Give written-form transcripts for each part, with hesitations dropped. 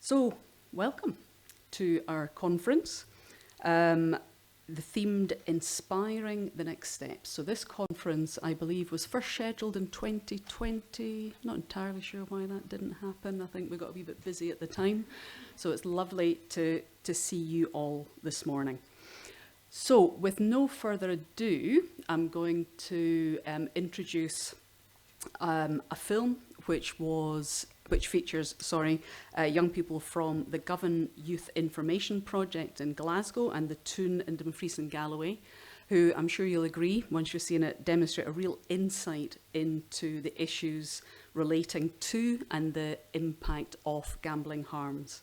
So, welcome to our conference, the themed Inspiring the Next Steps. So this conference, I believe, was first scheduled in 2020. Not entirely sure why that didn't happen. I think we got a wee bit busy at the time. So it's lovely to see you all this morning. So with no further ado, I'm going to introduce a film which features young people from the Govan Youth Information Project in Glasgow and the Toon in Dumfries and Galloway, who I'm sure you'll agree, once you've seen it, demonstrate a real insight into the issues relating to and the impact of gambling harms,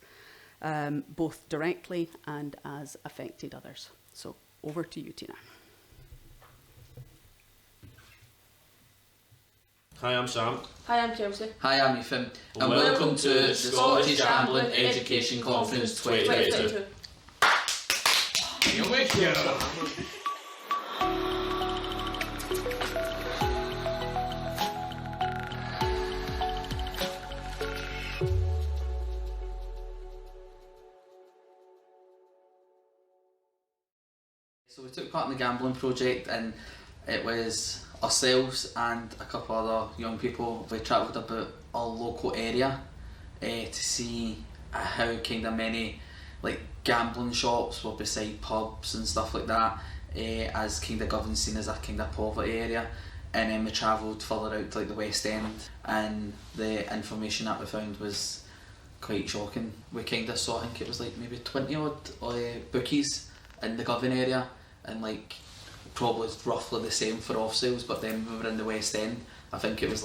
both directly and as affected others. So over to you, Tina. Hi, I'm Sam. Hi, I'm Chelsea. Hi, I'm Ethan, and welcome to the Scottish Gambling Education Conference 2022. You're with you. So we took part in the gambling project, and it was ourselves and a couple other young people. We travelled about our local area to see how kind of many gambling shops were beside pubs and stuff like that, as kind of Govan seen as a kind of poverty area. And then we travelled further out to the West End, and the information that we found was quite shocking. We kind of saw, I think it was maybe 20 odd bookies in the Govan area, and probably roughly the same for off sales. But then we were in the West End, I think it was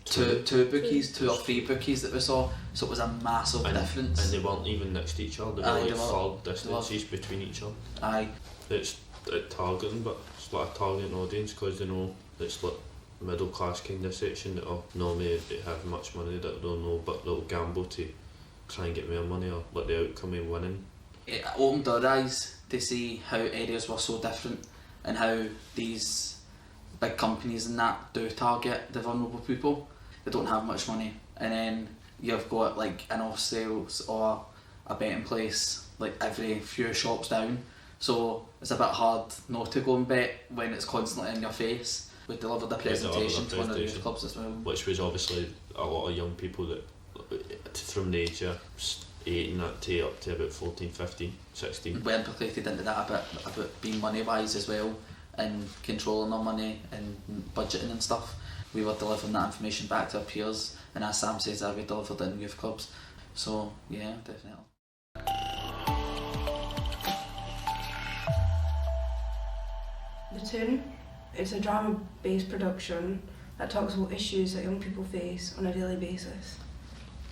two bookies, 2 or 3 bookies that we saw, so it was a massive difference. And they weren't even next to each other, they were far distances between each other. Aye. It's targeting, but it's like a targeting audience, because they know it's middle class kind of section that will normally have much money that don't know, but they'll gamble to try and get more money or the outcome of winning. It opened our eyes to see how areas were so different, and how these big companies and that do target the vulnerable people. They don't have much money, and then you've got an off sales or a betting place every few shops down, so it's a bit hard not to go and bet when it's constantly in your face. We delivered a presentation to one of the youth clubs as well, which was obviously a lot of young people that from the age of 8 and that to up to about 14, 15, 16. We implicated into that a bit about being money wise as well, and controlling our money and budgeting and stuff. We were delivering that information back to our peers, and as Sam says, we delivered it in youth clubs. So yeah, definitely. The Toon, it's a drama-based production that talks about issues that young people face on a daily basis,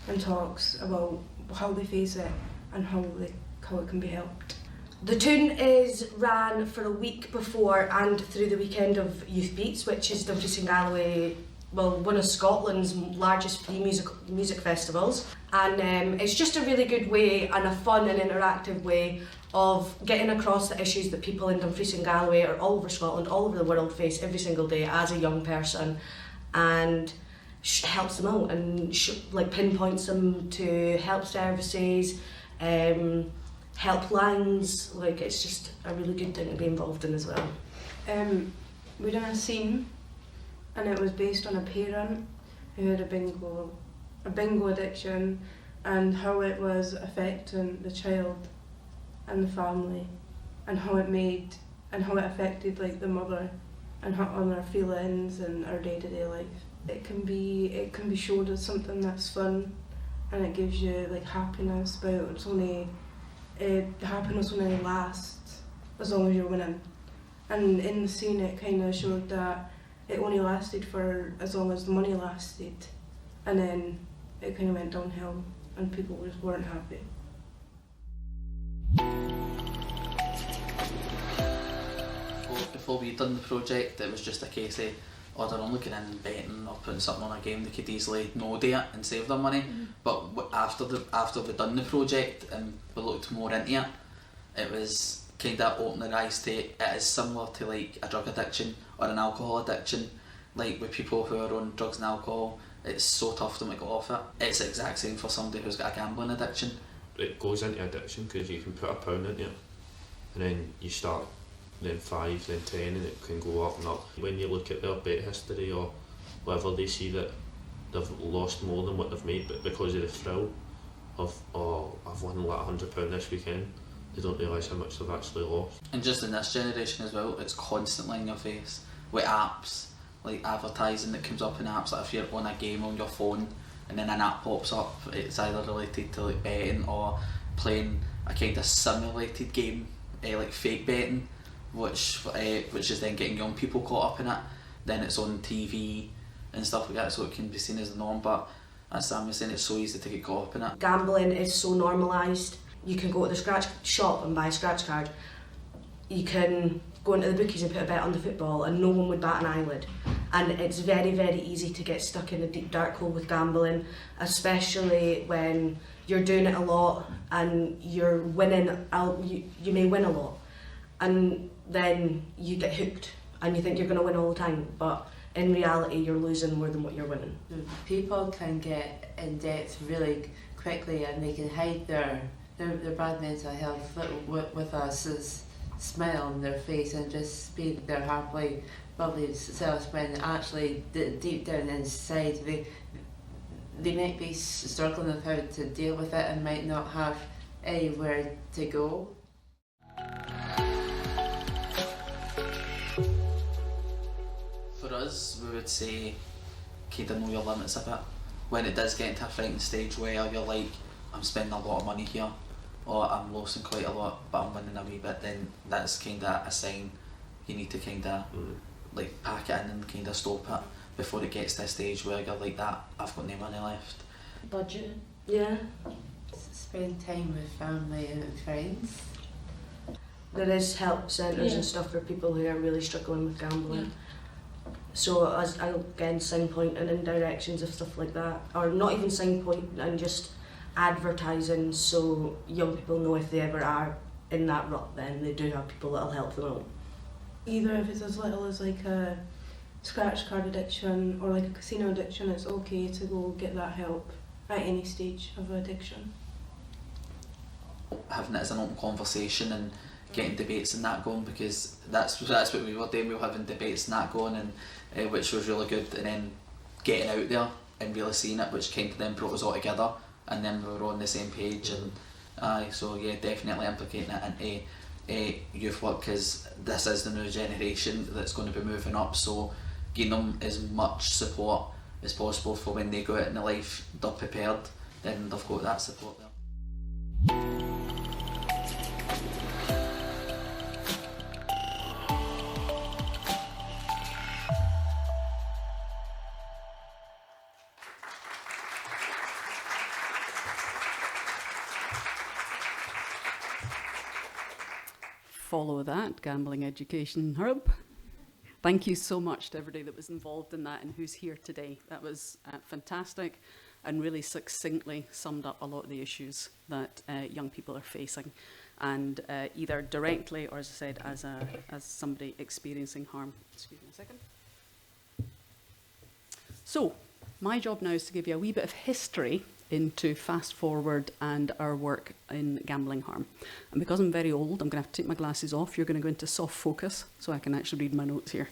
and talks about how they face it and how it can be helped. The Toon is ran for a week before and through the weekend of Youth Beats, which is Dumfries and Galloway, one of Scotland's largest free music festivals. And it's just a really good way and a fun and interactive way of getting across the issues that people in Dumfries and Galloway or all over Scotland, all over the world face every single day as a young person, and helps them out and pinpoints them to help services, helplines. It's just a really good thing to be involved in as well. We done a scene, and it was based on a parent who had a bingo addiction, and how it was affecting the child and the family, and how it affected the mother and how on our feelings and our day-to-day life. It can be showed as something that's fun, and it gives you happiness, but happiness only lasts as long as you're winning. And in the scene it kind of showed that it only lasted for as long as the money lasted, and then it kind of went downhill and people just weren't happy. Before we'd done the project, it was just a case of they're only going in and betting or putting something on a game. They could easily no do it and save their money. But after we'd done the project and we looked more into it, it was kind of opening their eyes to it is similar to a drug addiction or an alcohol addiction, like with people who are on drugs and alcohol, it's so tough for them to get off it. It's the exact same for somebody who's got a gambling addiction. It goes into addiction because you can put £1 into it and then you start, then 5, then 10, and it can go up and up. When you look at their bet history or whatever, they see that they've lost more than what they've made, but because of the thrill of, oh, I've won like £100 this weekend, they don't realise how much they've actually lost. And just in this generation as well, it's constantly in your face with apps, like advertising that comes up in apps. Like if you're on a game on your phone and then an app pops up, it's either related to like betting or playing a kind of simulated game, like fake betting, which is then getting young people caught up in it. Then it's on TV and stuff like that, so it can be seen as the norm. But as Sam was saying, it's so easy to get caught up in it. Gambling is so normalised. You can go to the scratch shop and buy a scratch card. You can go into the bookies and put a bet on the football and no one would bat an eyelid. And it's very, very easy to get stuck in a deep dark hole with gambling, especially when you're doing it a lot and you're winning. You may win a lot and then you get hooked and you think you're going to win all the time, but in reality you're losing more than what you're winning. People can get in debt really quickly and they can hide their bad mental health with a smile on their face and just be their happily bubbly selves, when actually deep down inside they might be struggling with how to deal with it and might not have anywhere to go. For us, we would say kind of know your limits a bit. When it does get into a frightening stage where you're like, I'm spending a lot of money here, or I'm losing quite a lot but I'm winning a wee bit, then that's kind of a sign you need to kind of like pack it in and kind of stop it before it gets to a stage where you're like that, I've got no money left. Budget. Yeah. Spend time with family and friends. There is help centres and stuff for people who are really struggling with gambling. So as again, signpointing in directions of stuff like that, or not even signpointing, and just advertising so young people know if they ever are in that rut, then they do have people that'll help them out. Either if it's as little as like a scratch card addiction or like a casino addiction, it's okay to go get that help at any stage of addiction. Having it as an open conversation and getting debates and that going, because that's what we were doing. We were having debates and that going, and which was really good. And then getting out there and really seeing it, which kind of then brought us all together, and then we were on the same page. And so yeah, definitely implicating it into youth work, because this is the new generation that's going to be moving up. So giving them as much support as possible for when they go out into life, they're prepared. Then they've got that support there. Follow that, Gambling Education Hub. Thank you so much to everybody that was involved in that and who's here today. That was fantastic and really succinctly summed up a lot of the issues that young people are facing, and either directly or, as I said, as somebody experiencing harm. Excuse me a second. So, my job now is to give you a wee bit of history into Fast Forward and our work in gambling harm. And because I'm very old, I'm going to have to take my glasses off. You're going to go into soft focus so I can actually read my notes here.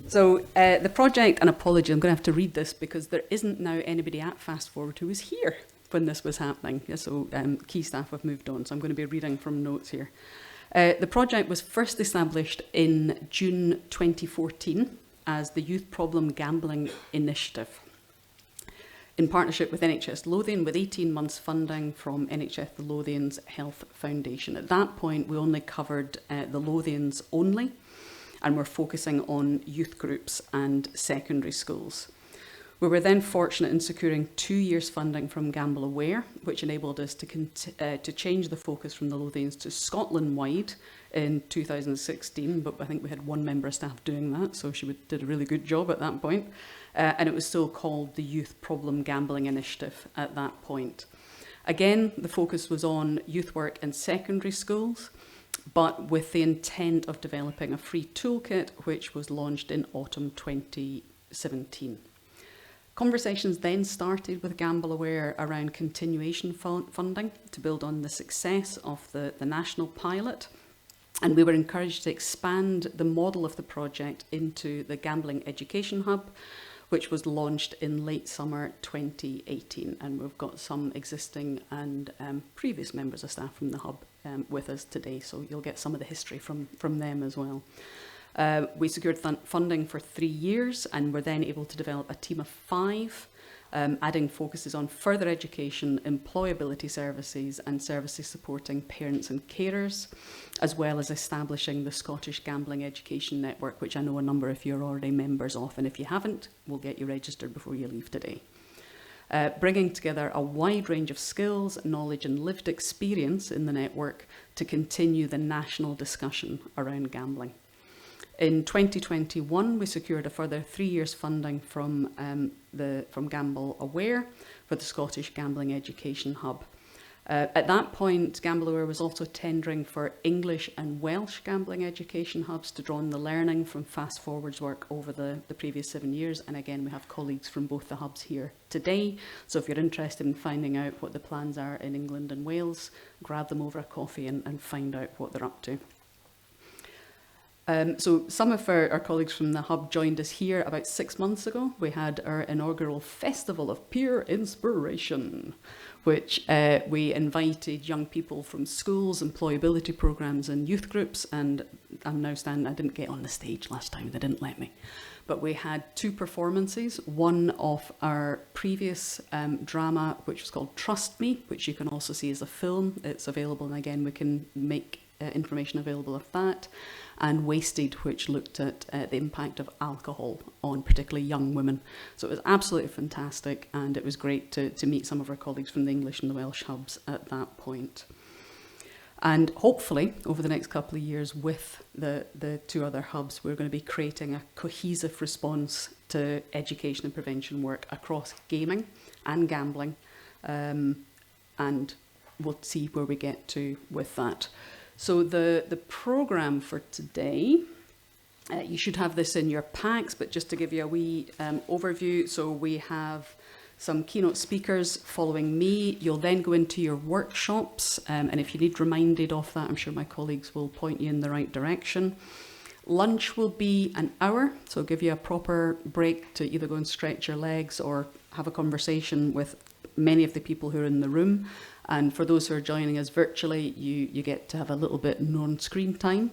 So the project, and apology, I'm going to have to read this because there isn't now anybody at Fast Forward who was here when this was happening. Yeah, so key staff have moved on, so I'm going to be reading from notes here. The project was first established in June 2014 as the Youth Problem Gambling Initiative, in partnership with NHS Lothian, with 18 months funding from NHS Lothian's Health Foundation. At that point, we only covered the Lothians only, and we're focusing on youth groups and secondary schools. We were then fortunate in securing 2 years funding from Gamble Aware, which enabled us to change the focus from the Lothians to Scotland-wide in 2016, but I think we had one member of staff doing that, so she did a really good job at that point. And it was still called the Youth Problem Gambling Initiative at that point. Again, the focus was on youth work in secondary schools, but with the intent of developing a free toolkit, which was launched in autumn 2017. Conversations then started with Gamble Aware around continuation funding to build on the success of the national pilot, and we were encouraged to expand the model of the project into the Gambling Education Hub, which was launched in late summer 2018, and we've got some existing and previous members of staff from the hub with us today, so you'll get some of the history from them as well. We secured funding for 3 years, and were then able to develop a team of 5, adding focuses on further education, employability services and services supporting parents and carers, as well as establishing the Scottish Gambling Education Network, which I know a number of you are already members of, and if you haven't, we'll get you registered before you leave today. Bringing together a wide range of skills, knowledge and lived experience in the network to continue the national discussion around gambling. In 2021, we secured a further 3 years funding from Gamble Aware for the Scottish Gambling Education Hub. At that point, Gamble Aware was also tendering for English and Welsh gambling education hubs to draw on the learning from Fast Forward's work over the previous 7 years. And again, we have colleagues from both the hubs here today. So if you're interested in finding out what the plans are in England and Wales, grab them over a coffee and find out what they're up to. So some of our colleagues from the hub joined us here about 6 months ago. We had our inaugural Festival of Peer Inspiration, which we invited young people from schools, employability programs and youth groups. And I'm now standing, I didn't get on the stage last time, they didn't let me. But we had 2 performances, one of our previous drama, which was called Trust Me, which you can also see as a film. It's available, and again, we can make information available of that, and Wasted, which looked at the impact of alcohol on particularly young women. So it was absolutely fantastic, and it was great to meet some of our colleagues from the English and the Welsh hubs at that point. And hopefully, over the next couple of years with the 2 other hubs, we're going to be creating a cohesive response to education and prevention work across gaming and gambling, and we'll see where we get to with that. So the programme for today, you should have this in your packs, but just to give you a wee overview, so we have some keynote speakers following me. You'll then go into your workshops, and if you need reminded of that, I'm sure my colleagues will point you in the right direction. Lunch will be an hour, so give you a proper break to either go and stretch your legs or have a conversation with many of the people who are in the room. And for those who are joining us virtually, you get to have a little bit non-screen time.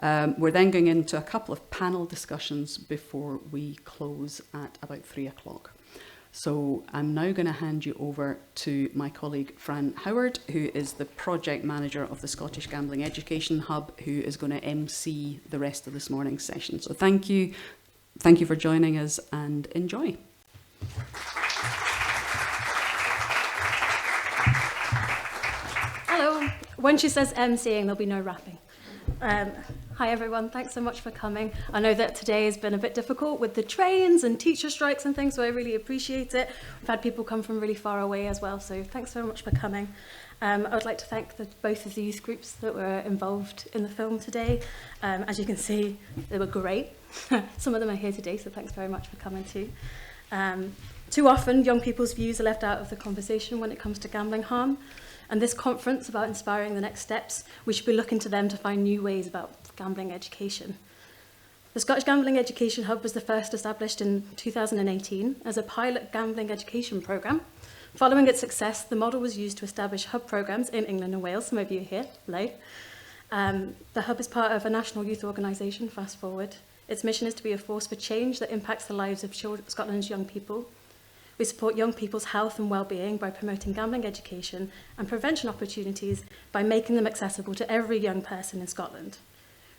We're then going into a couple of panel discussions before we close at about 3 o'clock. So I'm now going to hand you over to my colleague Fran Howard, who is the project manager of the Scottish Gambling Education Hub, who is going to MC the rest of this morning's session. So thank you for joining us, and enjoy. Hello. When she says emceeing, there'll be no rapping. Hi everyone, thanks so much for coming. I know that today has been a bit difficult with the trains and teacher strikes and things, so I really appreciate it. We've had people come from really far away as well, so thanks so much for coming. I would like to thank both of the youth groups that were involved in the film today. As you can see, they were great. Some of them are here today, so thanks very much for coming too. Too often, young people's views are left out of the conversation when it comes to gambling harm. And this conference about inspiring the next steps, we should be looking to them to find new ways about gambling education. The Scottish Gambling Education Hub was the first established in 2018 as a pilot gambling education programme. Following its success, the model was used to establish hub programmes in England and Wales. Some of you are here, hello. The hub is part of a national youth organisation, Fast Forward. Its mission is to be a force for change that impacts the lives of Scotland's young people. We support young people's health and well-being by promoting gambling education and prevention opportunities by making them accessible to every young person in Scotland.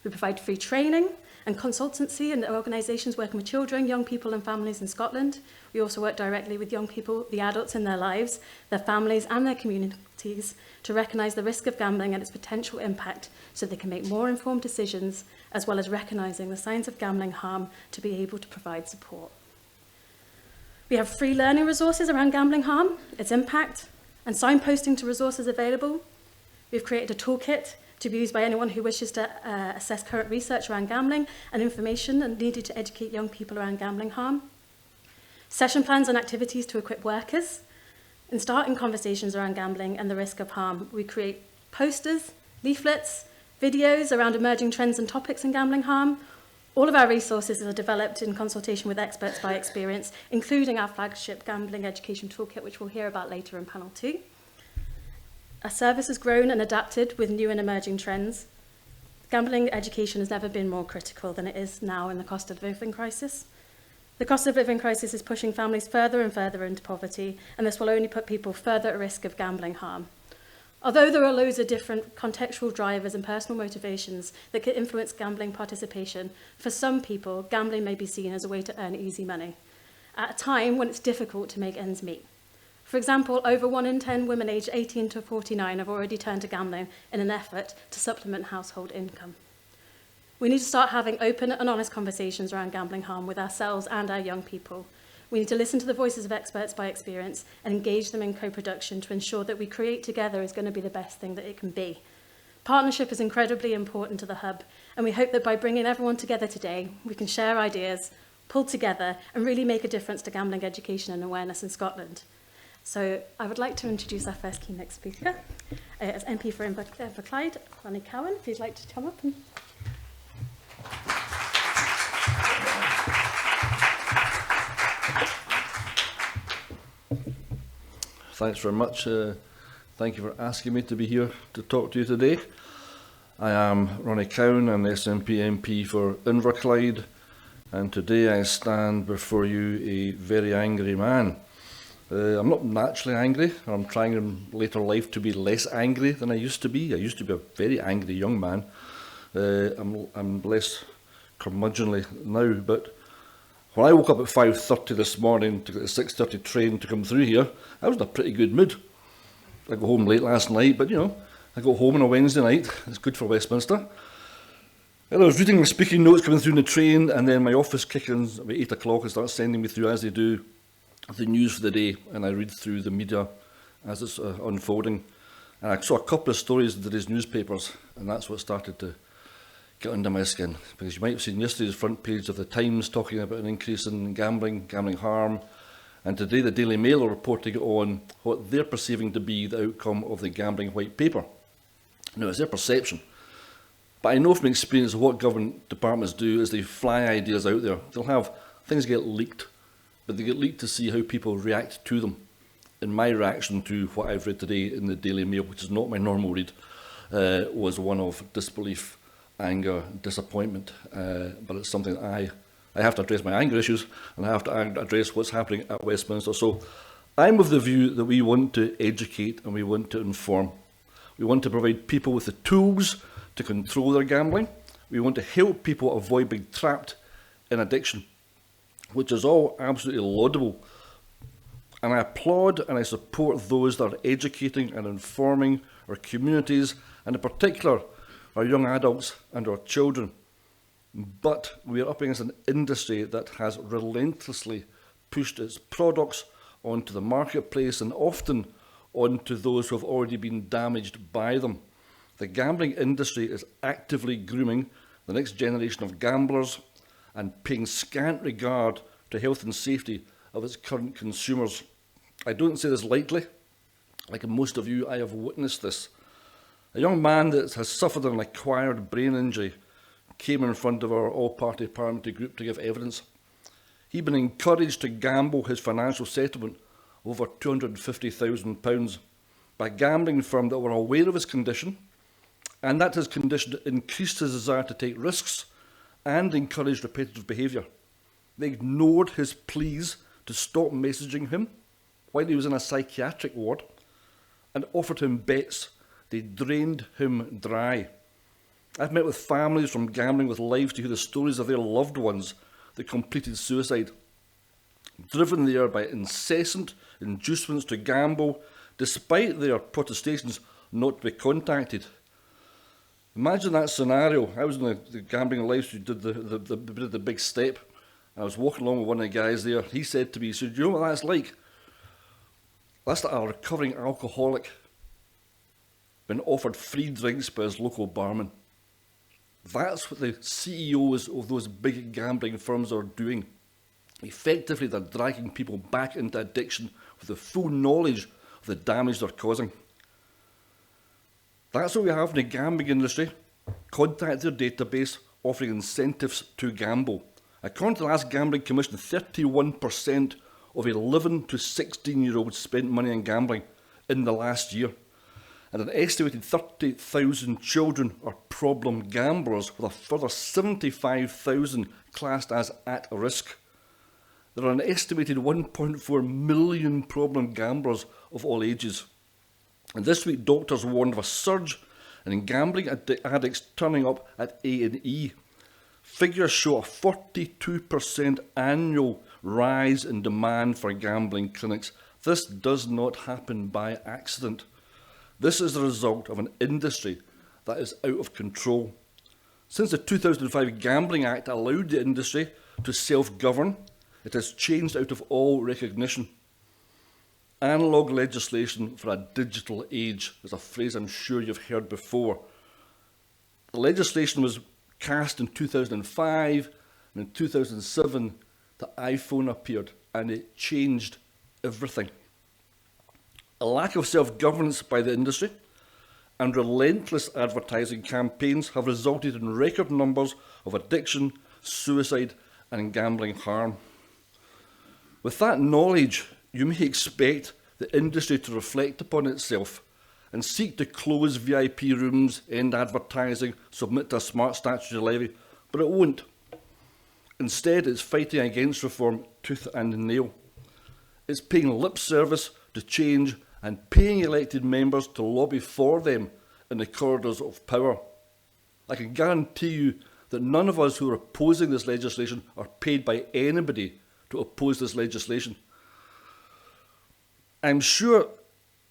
We provide free training and consultancy in organisations working with children, young people and families in Scotland. We also work directly with young people, the adults in their lives, their families and their communities to recognise the risk of gambling and its potential impact so they can make more informed decisions, as well as recognising the signs of gambling harm to be able to provide support. We have free learning resources around gambling harm, its impact, and signposting to resources available. We've created a toolkit to be used by anyone who wishes to assess current research around gambling and information and needed to educate young people around gambling harm. Session plans and activities to equip workers. In starting conversations around gambling and the risk of harm, we create posters, leaflets, videos around emerging trends and topics in gambling harm. All of our resources are developed in consultation with experts by experience, including our flagship gambling education toolkit, which we'll hear about later in panel 2. Our service has grown and adapted with new and emerging trends. Gambling education has never been more critical than it is now in the cost of living crisis. The cost of living crisis is pushing families further and further into poverty, and this will only put people further at risk of gambling harm. Although there are loads of different contextual drivers and personal motivations that can influence gambling participation, for some people, gambling may be seen as a way to earn easy money, at a time when it's difficult to make ends meet. For example, over 1 in 10 women aged 18 to 49 have already turned to gambling in an effort to supplement household income. We need to start having open and honest conversations around gambling harm with ourselves and our young people. We need to listen to the voices of experts by experience and engage them in co-production to ensure that we create together is going to be the best thing that it can be. Partnership is incredibly important to the Hub, and we hope that by bringing everyone together today, we can share ideas, pull together, and really make a difference to gambling education and awareness in Scotland. So I would like to introduce our first keynote speaker. As MP for Inverclyde, Ronnie Cowan, if you'd like to come up. Thanks very much. Thank you for asking me to be here to talk to you today. I am Ronnie Cowan, I'm SNP MP for Inverclyde, and today I stand before you a very angry man. I'm not naturally angry. I'm trying in later life to be less angry than I used to be. I used to be a very angry young man. I'm less curmudgeonly now, but when I woke up at 5:30 this morning to get the 6:30 train to come through here, I was in a pretty good mood. I got home late last night, but you know, I got home on a Wednesday night. It's good for Westminster. And I was reading the speaking notes coming through in the train, and then my office kicked about 8 o'clock and started sending me through, as they do, the news for the day, and I read through the media as it's unfolding. And I saw a couple of stories in today's newspapers, and that's what started to get under my skin. Because you might have seen yesterday's front page of the Times talking about an increase in gambling harm, and today the Daily Mail are reporting on what they're perceiving to be the outcome of the gambling white paper. Now, it's their perception, but I know from experience what government departments do is they fly ideas out there. They'll have things get leaked, but they get leaked to see how people react to them. And my reaction to what I've read today in the Daily Mail, which is not my normal read, was one of disbelief, anger, disappointment. But it's something that I have to address my anger issues, and I have to address what's happening at Westminster. So I'm of the view that we want to educate and we want to inform. We want to provide people with the tools to control their gambling. We want to help people avoid being trapped in addiction, which is all absolutely laudable. And I applaud and I support those that are educating and informing our communities, and in particular our young adults and our children. But we are up against an industry that has relentlessly pushed its products onto the marketplace and often onto those who have already been damaged by them. The gambling industry is actively grooming the next generation of gamblers and paying scant regard to health and safety of its current consumers. I don't say this lightly. Like most of you, I have witnessed this. A young man that has suffered an acquired brain injury came in front of our all-party parliamentary group to give evidence. He'd been encouraged to gamble his financial settlement over £250,000 by a gambling firm that were aware of his condition, and that his condition increased his desire to take risks and encouraged repetitive behaviour. They ignored his pleas to stop messaging him while he was in a psychiatric ward and offered him bets. They drained him dry. I've met with families from Gambling with Lives to hear the stories of their loved ones that completed suicide, driven there by incessant inducements to gamble, despite their protestations not to be contacted. Imagine that scenario. I was in the Gambling Lives who did the big step. I was walking along with one of the guys there. He said to me, he said, "Do you know what that's like? That's like a recovering alcoholic when offered free drinks by his local barman. That's what the CEOs of those big gambling firms are doing. Effectively, they're dragging people back into addiction with the full knowledge of the damage they're causing. That's what we have in the gambling industry. Contact their database, offering incentives to gamble. According to the last Gambling Commission, 31% of 11 to 16-year-olds spent money on gambling in the last year. And an estimated 30,000 children are problem gamblers, with a further 75,000 classed as at risk. There are an estimated 1.4 million problem gamblers of all ages. And this week, doctors warned of a surge in gambling addicts turning up at A&E. Figures show a 42% annual rise in demand for gambling clinics. This does not happen by accident. This is the result of an industry that is out of control. Since the 2005 Gambling Act allowed the industry to self-govern, it has changed out of all recognition. Analogue legislation for a digital age is a phrase I'm sure you've heard before. The legislation was cast in 2005, and in 2007 the iPhone appeared and it changed everything. A lack of self-governance by the industry and relentless advertising campaigns have resulted in record numbers of addiction, suicide and gambling harm. With that knowledge, you may expect the industry to reflect upon itself and seek to close VIP rooms, end advertising, submit to a smart statutory levy, but it won't. Instead, it's fighting against reform tooth and nail. It's paying lip service to change and paying elected members to lobby for them in the corridors of power. I can guarantee you that none of us who are opposing this legislation are paid by anybody to oppose this legislation. I'm sure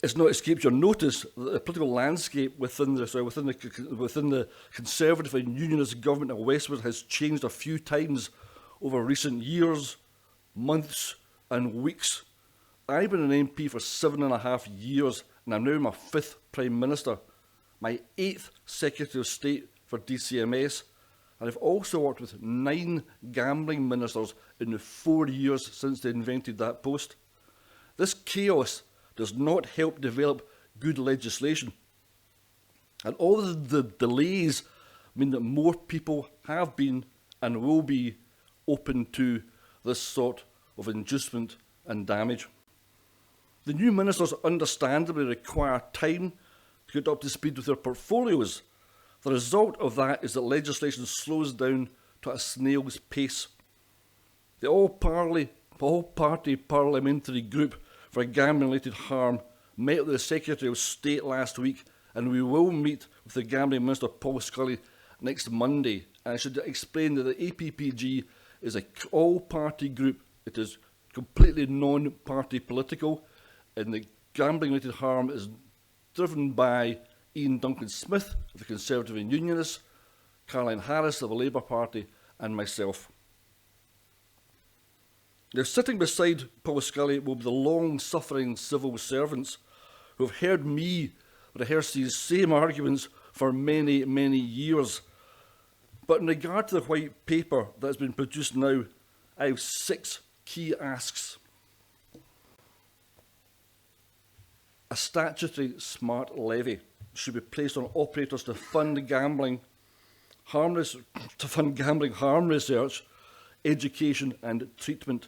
it's not escaped your notice that the political landscape within the Conservative and Unionist government of Westwood has changed a few times over recent years, months and weeks. I've been an MP for 7.5 years and I'm now my 5th Prime Minister, my 8th Secretary of State for DCMS, and I've also worked with 9 gambling ministers in the 4 years since they invented that post. This chaos does not help develop good legislation. And all the delays mean that more people have been and will be open to this sort of inducement and damage. The new ministers understandably require time to get up to speed with their portfolios. The result of that is that legislation slows down to a snail's pace. The all-party parliamentary group for gambling-related harm met with the Secretary of State last week, and we will meet with the Gambling Minister Paul Scully next Monday. And I should explain that the APPG is an all-party group. It is completely non-party political, and the gambling-related harm is driven by Ian Duncan-Smith of the Conservative and Unionists, Caroline Harris of the Labour Party, and myself. Now, sitting beside Paul Scully will be the long-suffering civil servants who have heard me rehearse these same arguments for many, many years. But in regard to the white paper that has been produced now, I have 6 key asks. A statutory smart levy should be placed on operators to fund gambling harm research, education and treatment.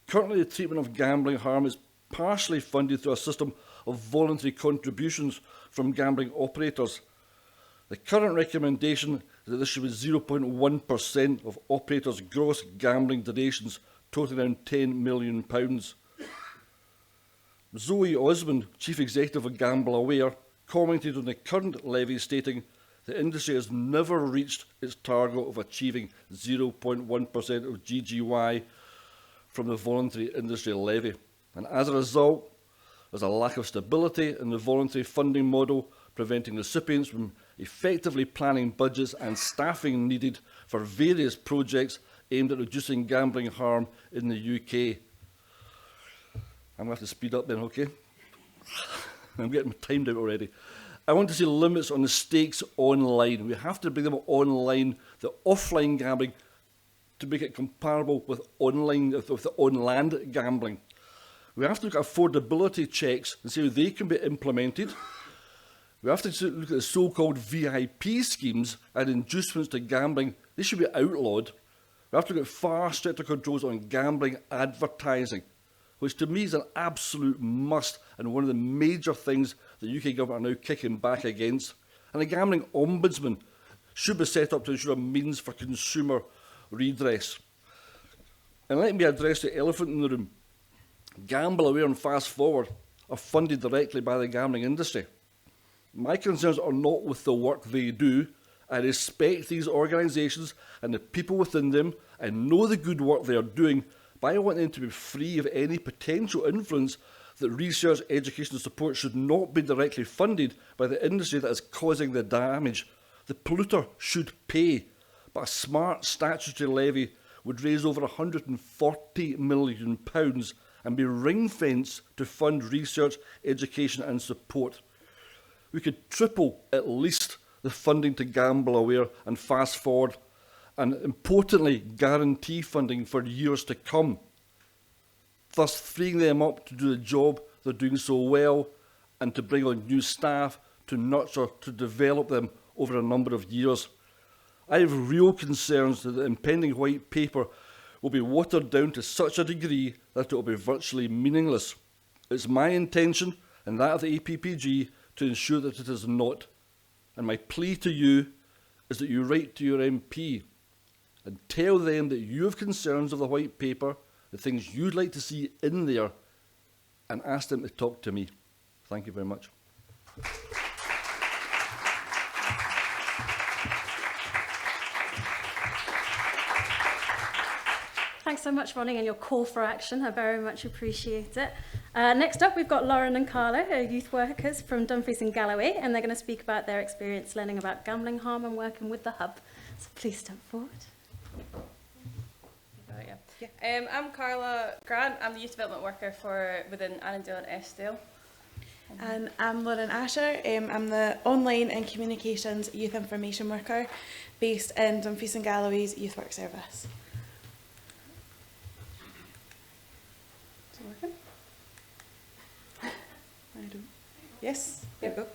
Currently, the treatment of gambling harm is partially funded through a system of voluntary contributions from gambling operators. The current recommendation is that this should be 0.1% of operators' gross gambling donations, totaling around £10 million. Zoe Osmond, Chief Executive of Gamble Aware, commented on the current levy, stating the industry has never reached its target of achieving 0.1% of GGY from the voluntary industry levy. And as a result, there's a lack of stability in the voluntary funding model, preventing recipients from effectively planning budgets and staffing needed for various projects aimed at reducing gambling harm in the UK. I'm going to have to speed up then, okay? I'm getting timed out already. I want to see limits on the stakes online. We have to bring them online, the offline gambling, to make it comparable with the on-land gambling. We have to look at affordability checks and see how they can be implemented. We have to look at the so-called VIP schemes and inducements to gambling. They should be outlawed. We have to look at far stricter controls on gambling advertising, which to me is an absolute must and one of the major things the UK government are now kicking back against. And the gambling ombudsman should be set up to ensure a means for consumer redress. And let me address the elephant in the room. Gamble Aware and Fast Forward are funded directly by the gambling industry. My concerns are not with the work they do. I respect these organisations and the people within them. I know the good work they are doing, but I want them to be free of any potential influence that research, education and support should not be directly funded by the industry that is causing the damage. The polluter should pay, but a smart statutory levy would raise over £140 million and be ring-fenced to fund research, education and support. We could triple at least the funding to Gamble Aware and Fast Forward, and importantly guarantee funding for years to come, thus freeing them up to do the job they're doing so well and to bring on new staff to nurture, to develop them over a number of years. I have real concerns that the impending white paper will be watered down to such a degree that it will be virtually meaningless. It's my intention and that of the APPG to ensure that it is not. And my plea to you is that you write to your MP and tell them that you have concerns of the white paper, the things you'd like to see in there, and ask them to talk to me. Thank you very much. Thanks so much, Ronnie, and your call for action. I very much appreciate it. Next up, we've got Lauren and Carla, who are youth workers from Dumfries and Galloway, and they're going to speak about their experience learning about gambling harm and working with the Hub. So please step forward. I'm Carla Grant. I'm the youth development worker within Annandale and Eskdale. And I'm Lauren Asher. I'm the online and communications youth information worker based in Dumfries and Galloway's Youth Work Service. Is it working? I don't. Yes, there we go.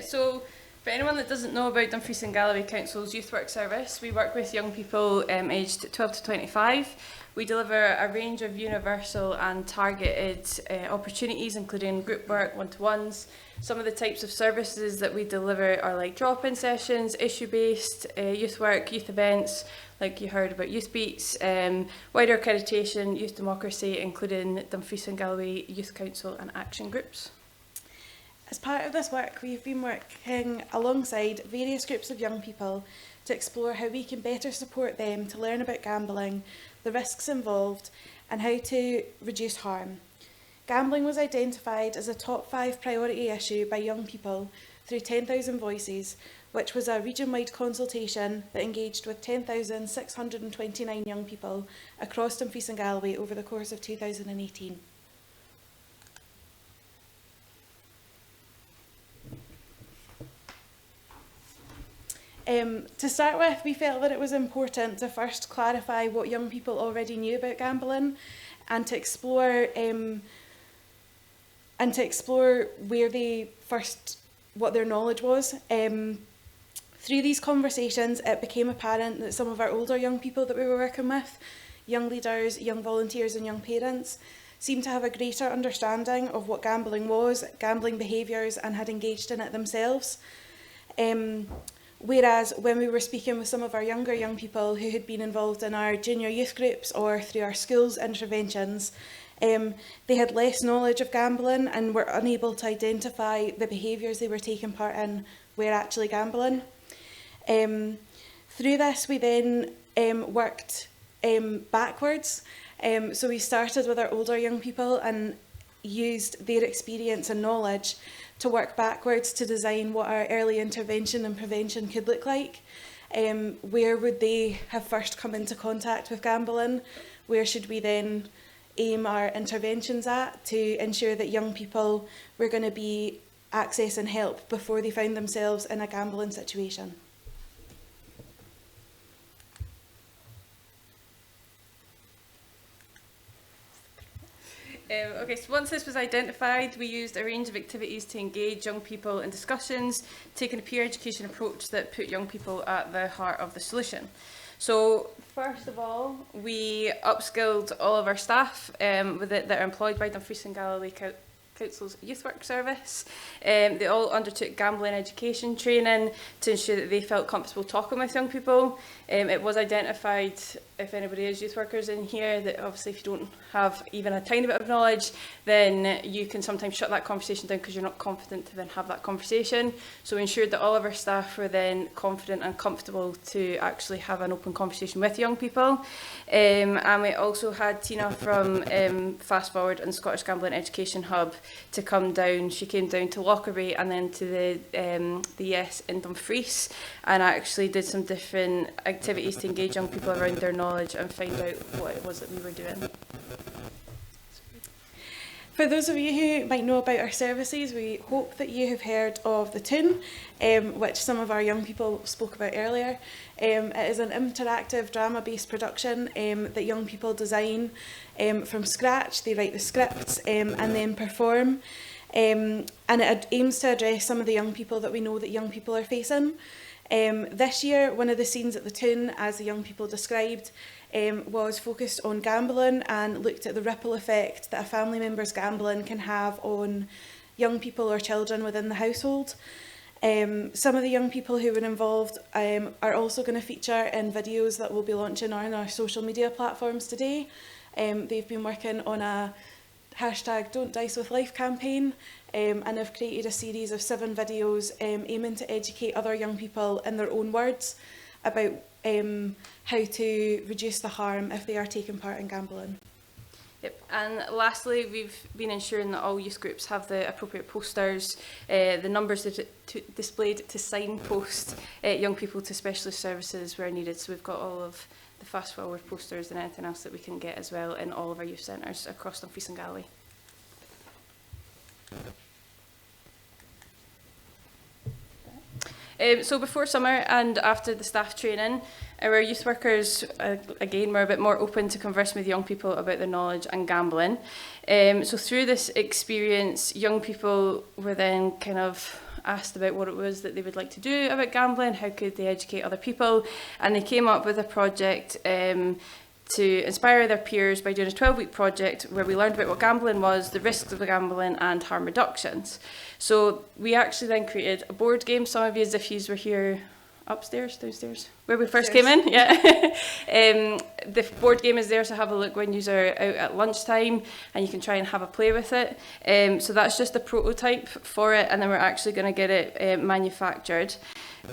So for anyone that doesn't know about Dumfries and Galloway Council's Youth Work Service, we work with young people aged 12 to 25. We deliver a range of universal and targeted opportunities, including group work, one-to-ones. Some of the types of services that we deliver are like drop-in sessions, issue-based youth work, youth events, like you heard about Youth Beats, wider accreditation, youth democracy, including Dumfries and Galloway Youth Council and action groups. As part of this work, we've been working alongside various groups of young people to explore how we can better support them to learn about gambling, the risks involved, and how to reduce harm. Gambling was identified as a top 5 priority issue by young people through 10,000 Voices, which was a region-wide consultation that engaged with 10,629 young people across Dumfries and Galloway over the course of 2018. To start with, we felt that it was important to first clarify what young people already knew about gambling and to explore what their knowledge was. Through these conversations, it became apparent that some of our older young people that we were working with, young leaders, young volunteers and young parents, seemed to have a greater understanding of what gambling was, gambling behaviours, and had engaged in it themselves. Whereas when we were speaking with some of our younger young people who had been involved in our junior youth groups or through our schools interventions, they had less knowledge of gambling and were unable to identify the behaviours they were taking part in were actually gambling. Through this, we then worked backwards. So we started with our older young people and used their experience and knowledge to work backwards to design what our early intervention and prevention could look like. Where would they have first come into contact with gambling? Where should we then aim our interventions at to ensure that young people were going to be access and help before they found themselves in a gambling situation. Okay, so once this was identified, we used a range of activities to engage young people in discussions, taking a peer education approach that put young people at the heart of the solution. So first of all, we upskilled all of our staff that are employed by Dumfries and Galloway Council's Youth Work Service. They all undertook gambling education training to ensure that they felt comfortable talking with young people. It was identified, if anybody is youth workers in here, that obviously if you don't have even a tiny bit of knowledge, then you can sometimes shut that conversation down because you're not confident to then have that conversation. So we ensured that all of our staff were then confident and comfortable to actually have an open conversation with young people. And we also had Tina from Fast Forward and Scottish Gambling Education Hub to come down. She came down to Lockerbie and then to the Yes in Dumfries, and actually did some different activities to engage young people around their knowledge and find out what it was that we were doing. For those of you who might know about our services, we hope that you have heard of The Toon, which some of our young people spoke about earlier. It is an interactive drama-based production that young people design from scratch. They write the scripts and then perform. And it aims to address some of the young people that we know that young people are facing. This year, one of the scenes at The Toon, as the young people described, was focused on gambling and looked at the ripple effect that a family member's gambling can have on young people or children within the household. Some of the young people who were involved are also going to feature in videos that we'll be launching on our social media platforms today. They've been working on a hashtag Don't Dice With Life campaign and have created a series of 7 videos aiming to educate other young people in their own words about how to reduce the harm if they are taking part in gambling. Yep. And lastly, we've been ensuring that all youth groups have the appropriate posters, the numbers that displayed to signpost young people to specialist services where needed. So we've got all of the Fast Forward posters and anything else that we can get as well in all of our youth centres across Dumfries and Galloway. So before summer and after the staff training, our youth workers, again, were a bit more open to conversing with young people about their knowledge and gambling. So through this experience, young people were then kind of asked about what it was that they would like to do about gambling, how could they educate other people, and they came up with a project to inspire their peers by doing a 12-week project where we learned about what gambling was, the risks of gambling and harm reductions. So we actually then created a board game. Some of you, as if you were here upstairs, downstairs, where we first came in, yeah. The board game is there to have a look when you are out at lunchtime, and you can try and have a play with it. So that's just a prototype for it, and then we're actually going to get it manufactured.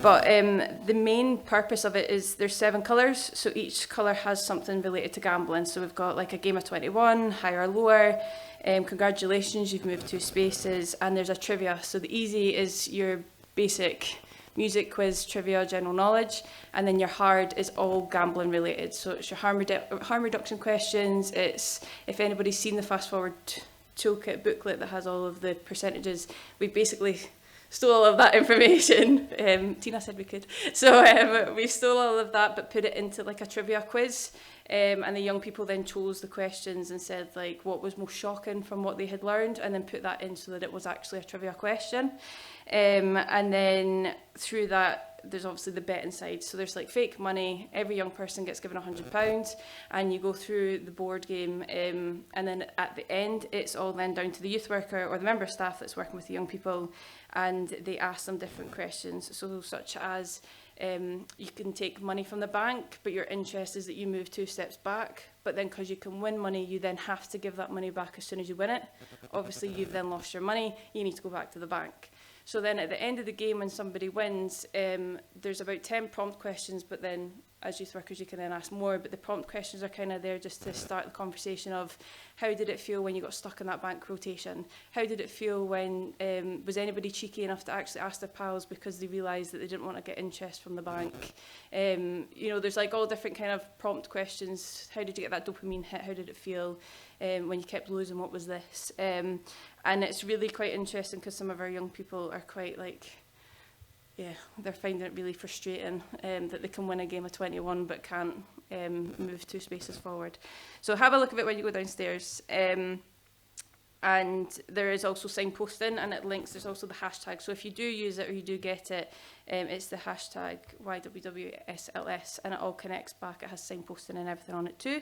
But the main purpose of it is there's 7 colours, so each colour has something related to gambling. So we've got like a game of 21, higher or lower, congratulations, you've moved 2 spaces, and there's a trivia. So the easy is your basic music quiz, trivia, general knowledge, and then your hard is all gambling related. So it's your harm reduction questions. It's if anybody's seen the Fast Forward toolkit booklet that has all of the percentages, we basically stole all of that information. Tina said we could. So we stole all of that but put it into like a trivia quiz. And the young people then chose the questions and said like what was most shocking from what they had learned, and then put that in so that it was actually a trivia question. And then through that there's obviously the betting side. So there's like fake money. Every young person gets given £100 and you go through the board game, and then at the end it's all then down to the youth worker or the member of staff that's working with the young people, and they ask them different questions. So such as you can take money from the bank, but your interest is that you move 2 steps back, but then because you can win money, you then have to give that money back as soon as you win it. Obviously, you've then lost your money, you need to go back to the bank. So then at the end of the game, when somebody wins, there's about 10 prompt questions, but then as youth workers you can then ask more, but the prompt questions are kind of there just to start the conversation of how did it feel when you got stuck in that bank rotation? How did it feel when, was anybody cheeky enough to actually ask their pals because they realised that they didn't want to get interest from the bank? You know, there's like all different kind of prompt questions. How did you get that dopamine hit? How did it feel when you kept losing? What was this? And it's really quite interesting because some of our young people are quite like, yeah, they're finding it really frustrating that they can win a game of 21 but can't move 2 spaces forward. So have a look at it when you go downstairs. And there is also signposting, and it links, there's also the hashtag. So if you do use it or you do get it, it's the hashtag YWWSLS, and it all connects back. It has signposting and everything on it too.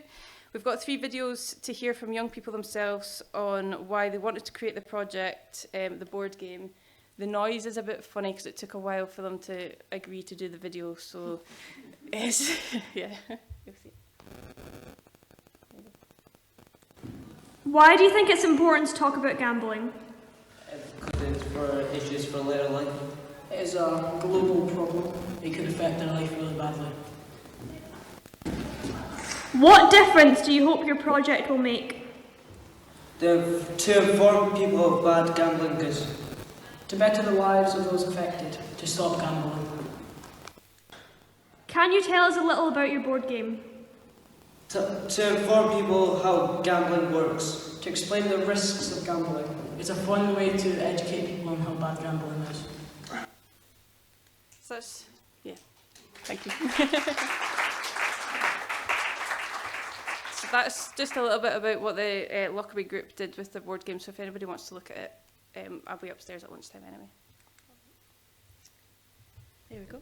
We've got 3 videos to hear from young people themselves on why they wanted to create the project, the board game. The noise is a bit funny because it took a while for them to agree to do the video, so it's, yeah, you'll see. Why do you think it's important to talk about gambling? Because it's for issues for later life. It is a global problem. It could affect their life really badly. What difference do you hope your project will make? To inform people of bad gambling is to better the lives of those affected, to stop gambling. Can you tell us a little about your board game? To inform people how gambling works. To explain the risks of gambling. It's a fun way to educate people on how bad gambling is. So that's, yeah, thank you. So that's just a little bit about what the Lockerbie group did with the board game, so if anybody wants to look at it, I'll be upstairs at lunchtime anyway. There we go.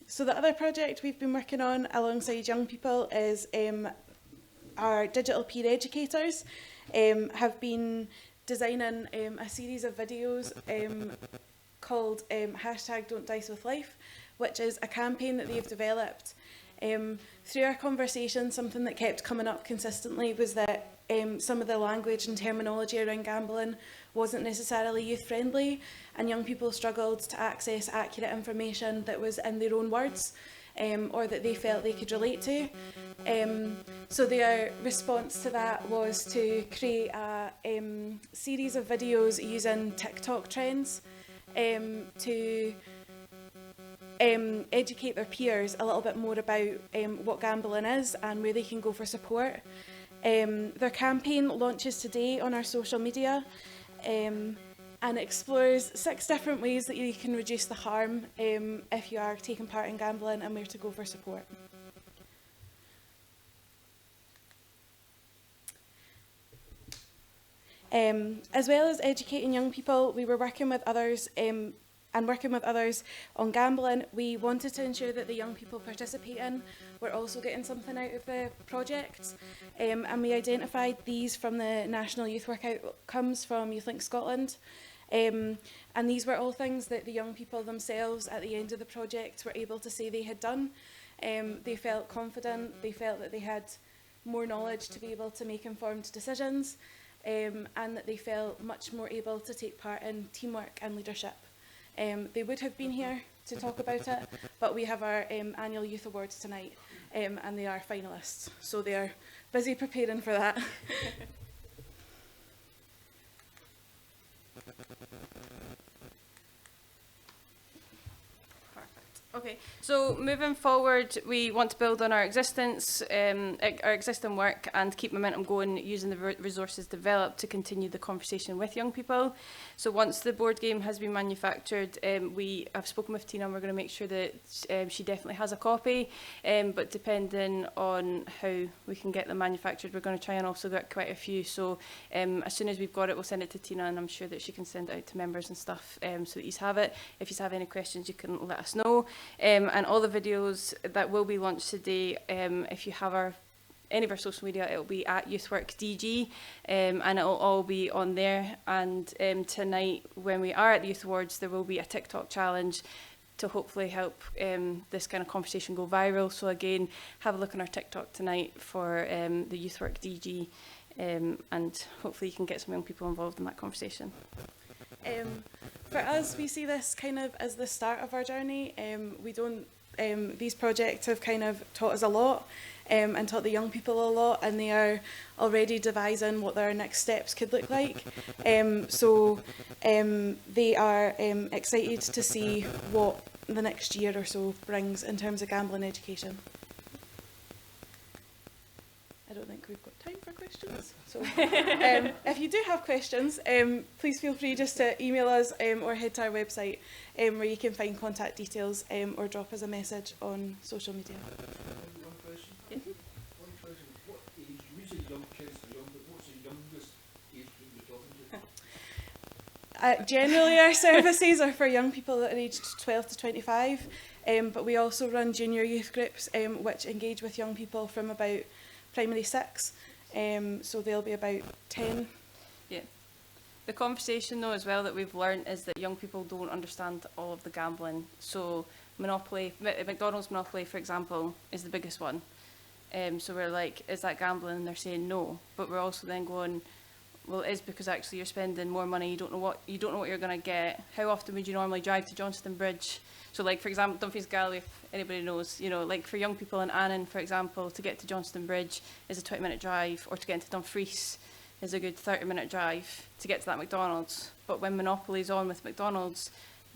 So the other project we've been working on alongside young people is our digital peer educators have been designing a series of videos called hashtag Don't Dice With Life, which is a campaign that they've developed. Through our conversation, something that kept coming up consistently was that some of the language and terminology around gambling wasn't necessarily youth-friendly, and young people struggled to access accurate information that was in their own words or that they felt they could relate to. So their response to that was to create a series of videos using TikTok trends to educate their peers a little bit more about what gambling is and where they can go for support. Their campaign launches today on our social media and explores 6 different ways that you can reduce the harm if you are taking part in gambling and where to go for support. As well as educating young people, we were working with others on gambling. We wanted to ensure that the young people participating were also getting something out of the project, and we identified these from the National Youth Work Outcomes from YouthLink Scotland, and these were all things that the young people themselves at the end of the project were able to say they had done. They felt confident, they felt that they had more knowledge to be able to make informed decisions, and that they felt much more able to take part in teamwork and leadership. They would have been here to talk about it, but we have our annual Youth Awards tonight, and they are finalists, so they are busy preparing for that. Okay, so moving forward, we want to build on our existing work and keep momentum going using the resources developed to continue the conversation with young people. So once the board game has been manufactured, I've spoken with Tina and we're going to make sure that she definitely has a copy, but depending on how we can get them manufactured, we're going to try and also get quite a few. So as soon as we've got it, we'll send it to Tina, and I'm sure that she can send it out to members and stuff so that you have it. If you have any questions, you can let us know. And all the videos that will be launched today, if you have any of our social media, it will be at YouthWorkDG, and it will all be on there. And tonight, when we are at the Youth Awards, there will be a TikTok challenge to hopefully help this kind of conversation go viral. So again, have a look on our TikTok tonight for the YouthWorkDG, and hopefully you can get some young people involved in that conversation. For us, we see this kind of as the start of our journey. We don't these projects have kind of taught us a lot and taught the young people a lot, and they are already devising what their next steps could look like. So they are excited to see what the next year or so brings in terms of gambling education. I don't think we've got time for questions. So if you do have questions, please feel free just to email us or head to our website where you can find contact details or drop us a message on social media. One question. One question. What age? You say young kids are young, but what's the youngest age group you're talking to? Generally, our services are for young people that are aged 12 to 25, but we also run junior youth groups which engage with young people from about primary 6, so they'll be about 10. Yeah. The conversation though as well that we've learned is that young people don't understand all of the gambling. So Monopoly, McDonald's Monopoly for example, is the biggest one. So we're like, is that gambling? And they're saying no. But we're also then going, well, it is because actually you're spending more money, you don't know what you're going to get. How often would you normally drive to Johnston Bridge? So like, for example, Dumfries Galloway, if anybody knows, you know, like for young people in Annan, for example, to get to Johnston Bridge is a 20-minute drive, or to get into Dumfries is a good 30-minute drive to get to that McDonald's. But when Monopoly's on with McDonald's,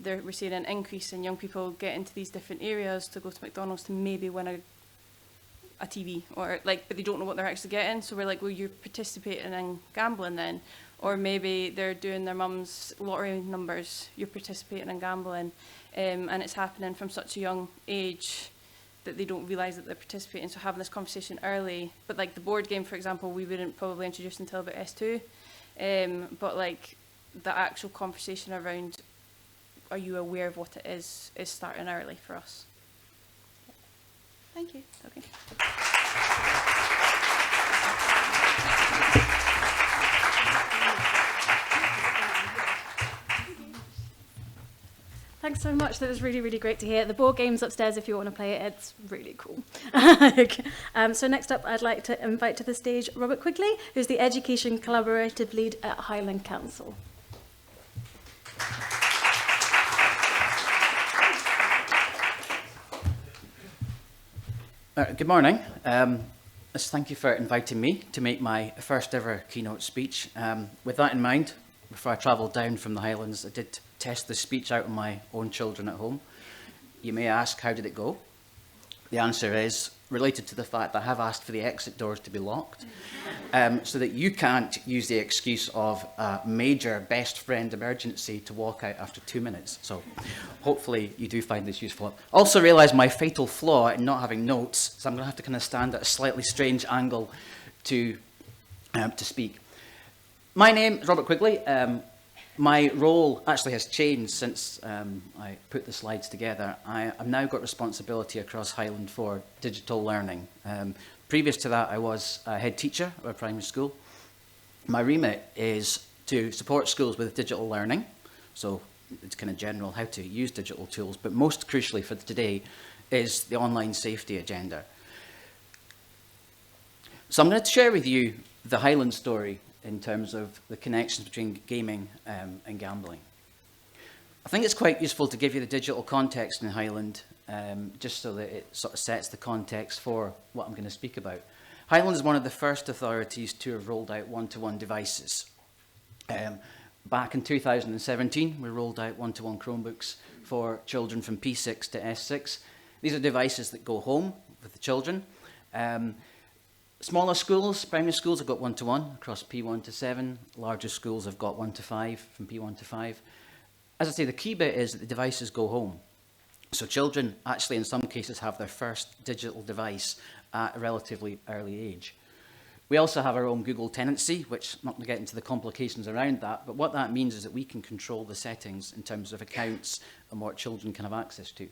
we're seeing an increase in young people get into these different areas to go to McDonald's to maybe win a TV, or like, but they don't know what they're actually getting. So we're like, well, you're participating in gambling then. Or maybe they're doing their mum's lottery numbers, you're participating in gambling. And it's happening from such a young age that they don't realise that they're participating. So having this conversation early, but like the board game, for example, we wouldn't probably introduce until about S2. But like the actual conversation around, are you aware of what it is starting early for us. Thank you. Okay. Thanks so much. That was really, really great to hear. The board game's upstairs if you want to play it. It's really cool. So next up, I'd like to invite to the stage Robert Quigley, who's the Education Collaborative Lead at Highland Council. Good morning. Thank you for inviting me to make my first ever keynote speech. With that in mind, before I travelled down from the Highlands, I did test the speech out on my own children at home. You may ask, how did it go? The answer is related to the fact that I have asked for the exit doors to be locked, so that you can't use the excuse of a major best friend emergency to walk out after 2 minutes. So hopefully you do find this useful. Also realise my fatal flaw in not having notes, so I'm going to have to kind of stand at a slightly strange angle to speak. My name is Robert Quigley. My role actually has changed since I put the slides together. I've now got responsibility across Highland for digital learning. Previous to that, I was a head teacher of a primary school. My remit is to support schools with digital learning, so it's kind of general how to use digital tools, but most crucially for today is the online safety agenda. So I'm going to share with you the Highland story in terms of the connections between gaming and gambling. I think it's quite useful to give you the digital context in Highland, just so that it sort of sets the context for what I'm going to speak about. Highland is one of the first authorities to have rolled out one-to-one devices. Back in 2017, we rolled out one-to-one Chromebooks for children from P6 to S6. These are devices that go home with the children. Smaller schools, primary schools, have got one-to-one across P1 to 7. Larger schools have got 1 to 5, from P1 to 5. As I say, the key bit is that the devices go home. So children actually, in some cases, have their first digital device at a relatively early age. We also have our own Google tenancy, which I'm not going to get into the complications around that, but what that means is that we can control the settings in terms of accounts and what children can have access to.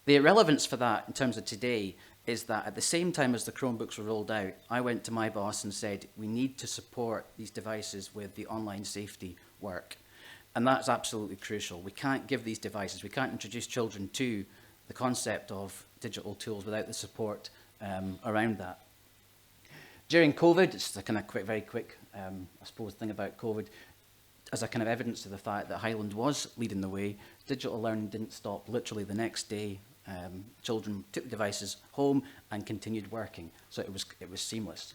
The relevance for that in terms of today is that at the same time as the Chromebooks were rolled out, I went to my boss and said, we need to support these devices with the online safety work. And that's absolutely crucial. We can't give these devices, we can't introduce children to the concept of digital tools without the support around that. During COVID, it's a kind of very quick, I suppose, thing about COVID, as a kind of evidence of the fact that Highland was leading the way, digital learning didn't stop literally the next day. Children took the devices home and continued working, so it was seamless.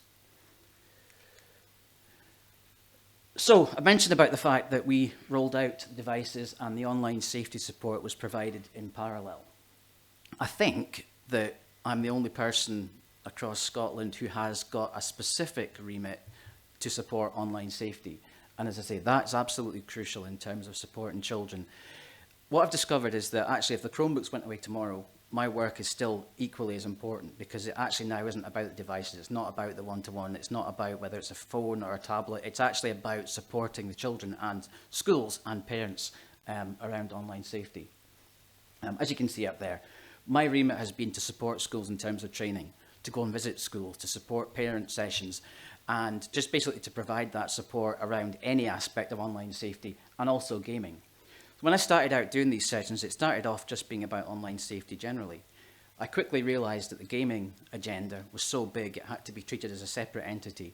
So I mentioned about the fact that we rolled out devices and the online safety support was provided in parallel. I think that I'm the only person across Scotland who has got a specific remit to support online safety. And as I say, that's absolutely crucial in terms of supporting children. What I've discovered is that actually if the Chromebooks went away tomorrow, my work is still equally as important, because it actually now isn't about the devices. It's not about the one-to-one. It's not about whether it's a phone or a tablet. It's actually about supporting the children and schools and parents around online safety. As you can see up there, my remit has been to support schools in terms of training, to go and visit schools, to support parent sessions, and just basically to provide that support around any aspect of online safety and also gaming. When I started out doing these sessions, it started off just being about online safety generally. I quickly realised that the gaming agenda was so big it had to be treated as a separate entity.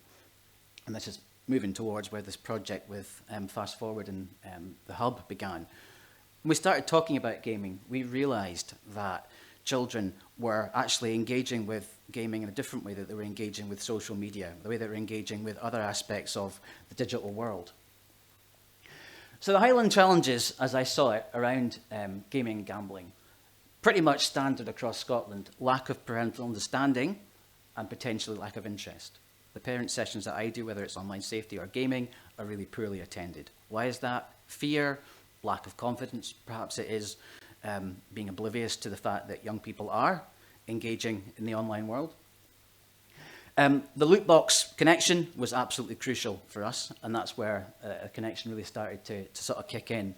And this is moving towards where this project with Fast Forward and the Hub began. When we started talking about gaming, we realised that children were actually engaging with gaming in a different way that they were engaging with social media, the way they were engaging with other aspects of the digital world. So the Highland challenges, as I saw it, around gaming and gambling, pretty much standard across Scotland: lack of parental understanding and potentially lack of interest. The parent sessions that I do, whether it's online safety or gaming, are really poorly attended. Why is that? Fear, lack of confidence, perhaps it is being oblivious to the fact that young people are engaging in the online world. The loot box connection was absolutely crucial for us, and that's where a connection really started to sort of kick in.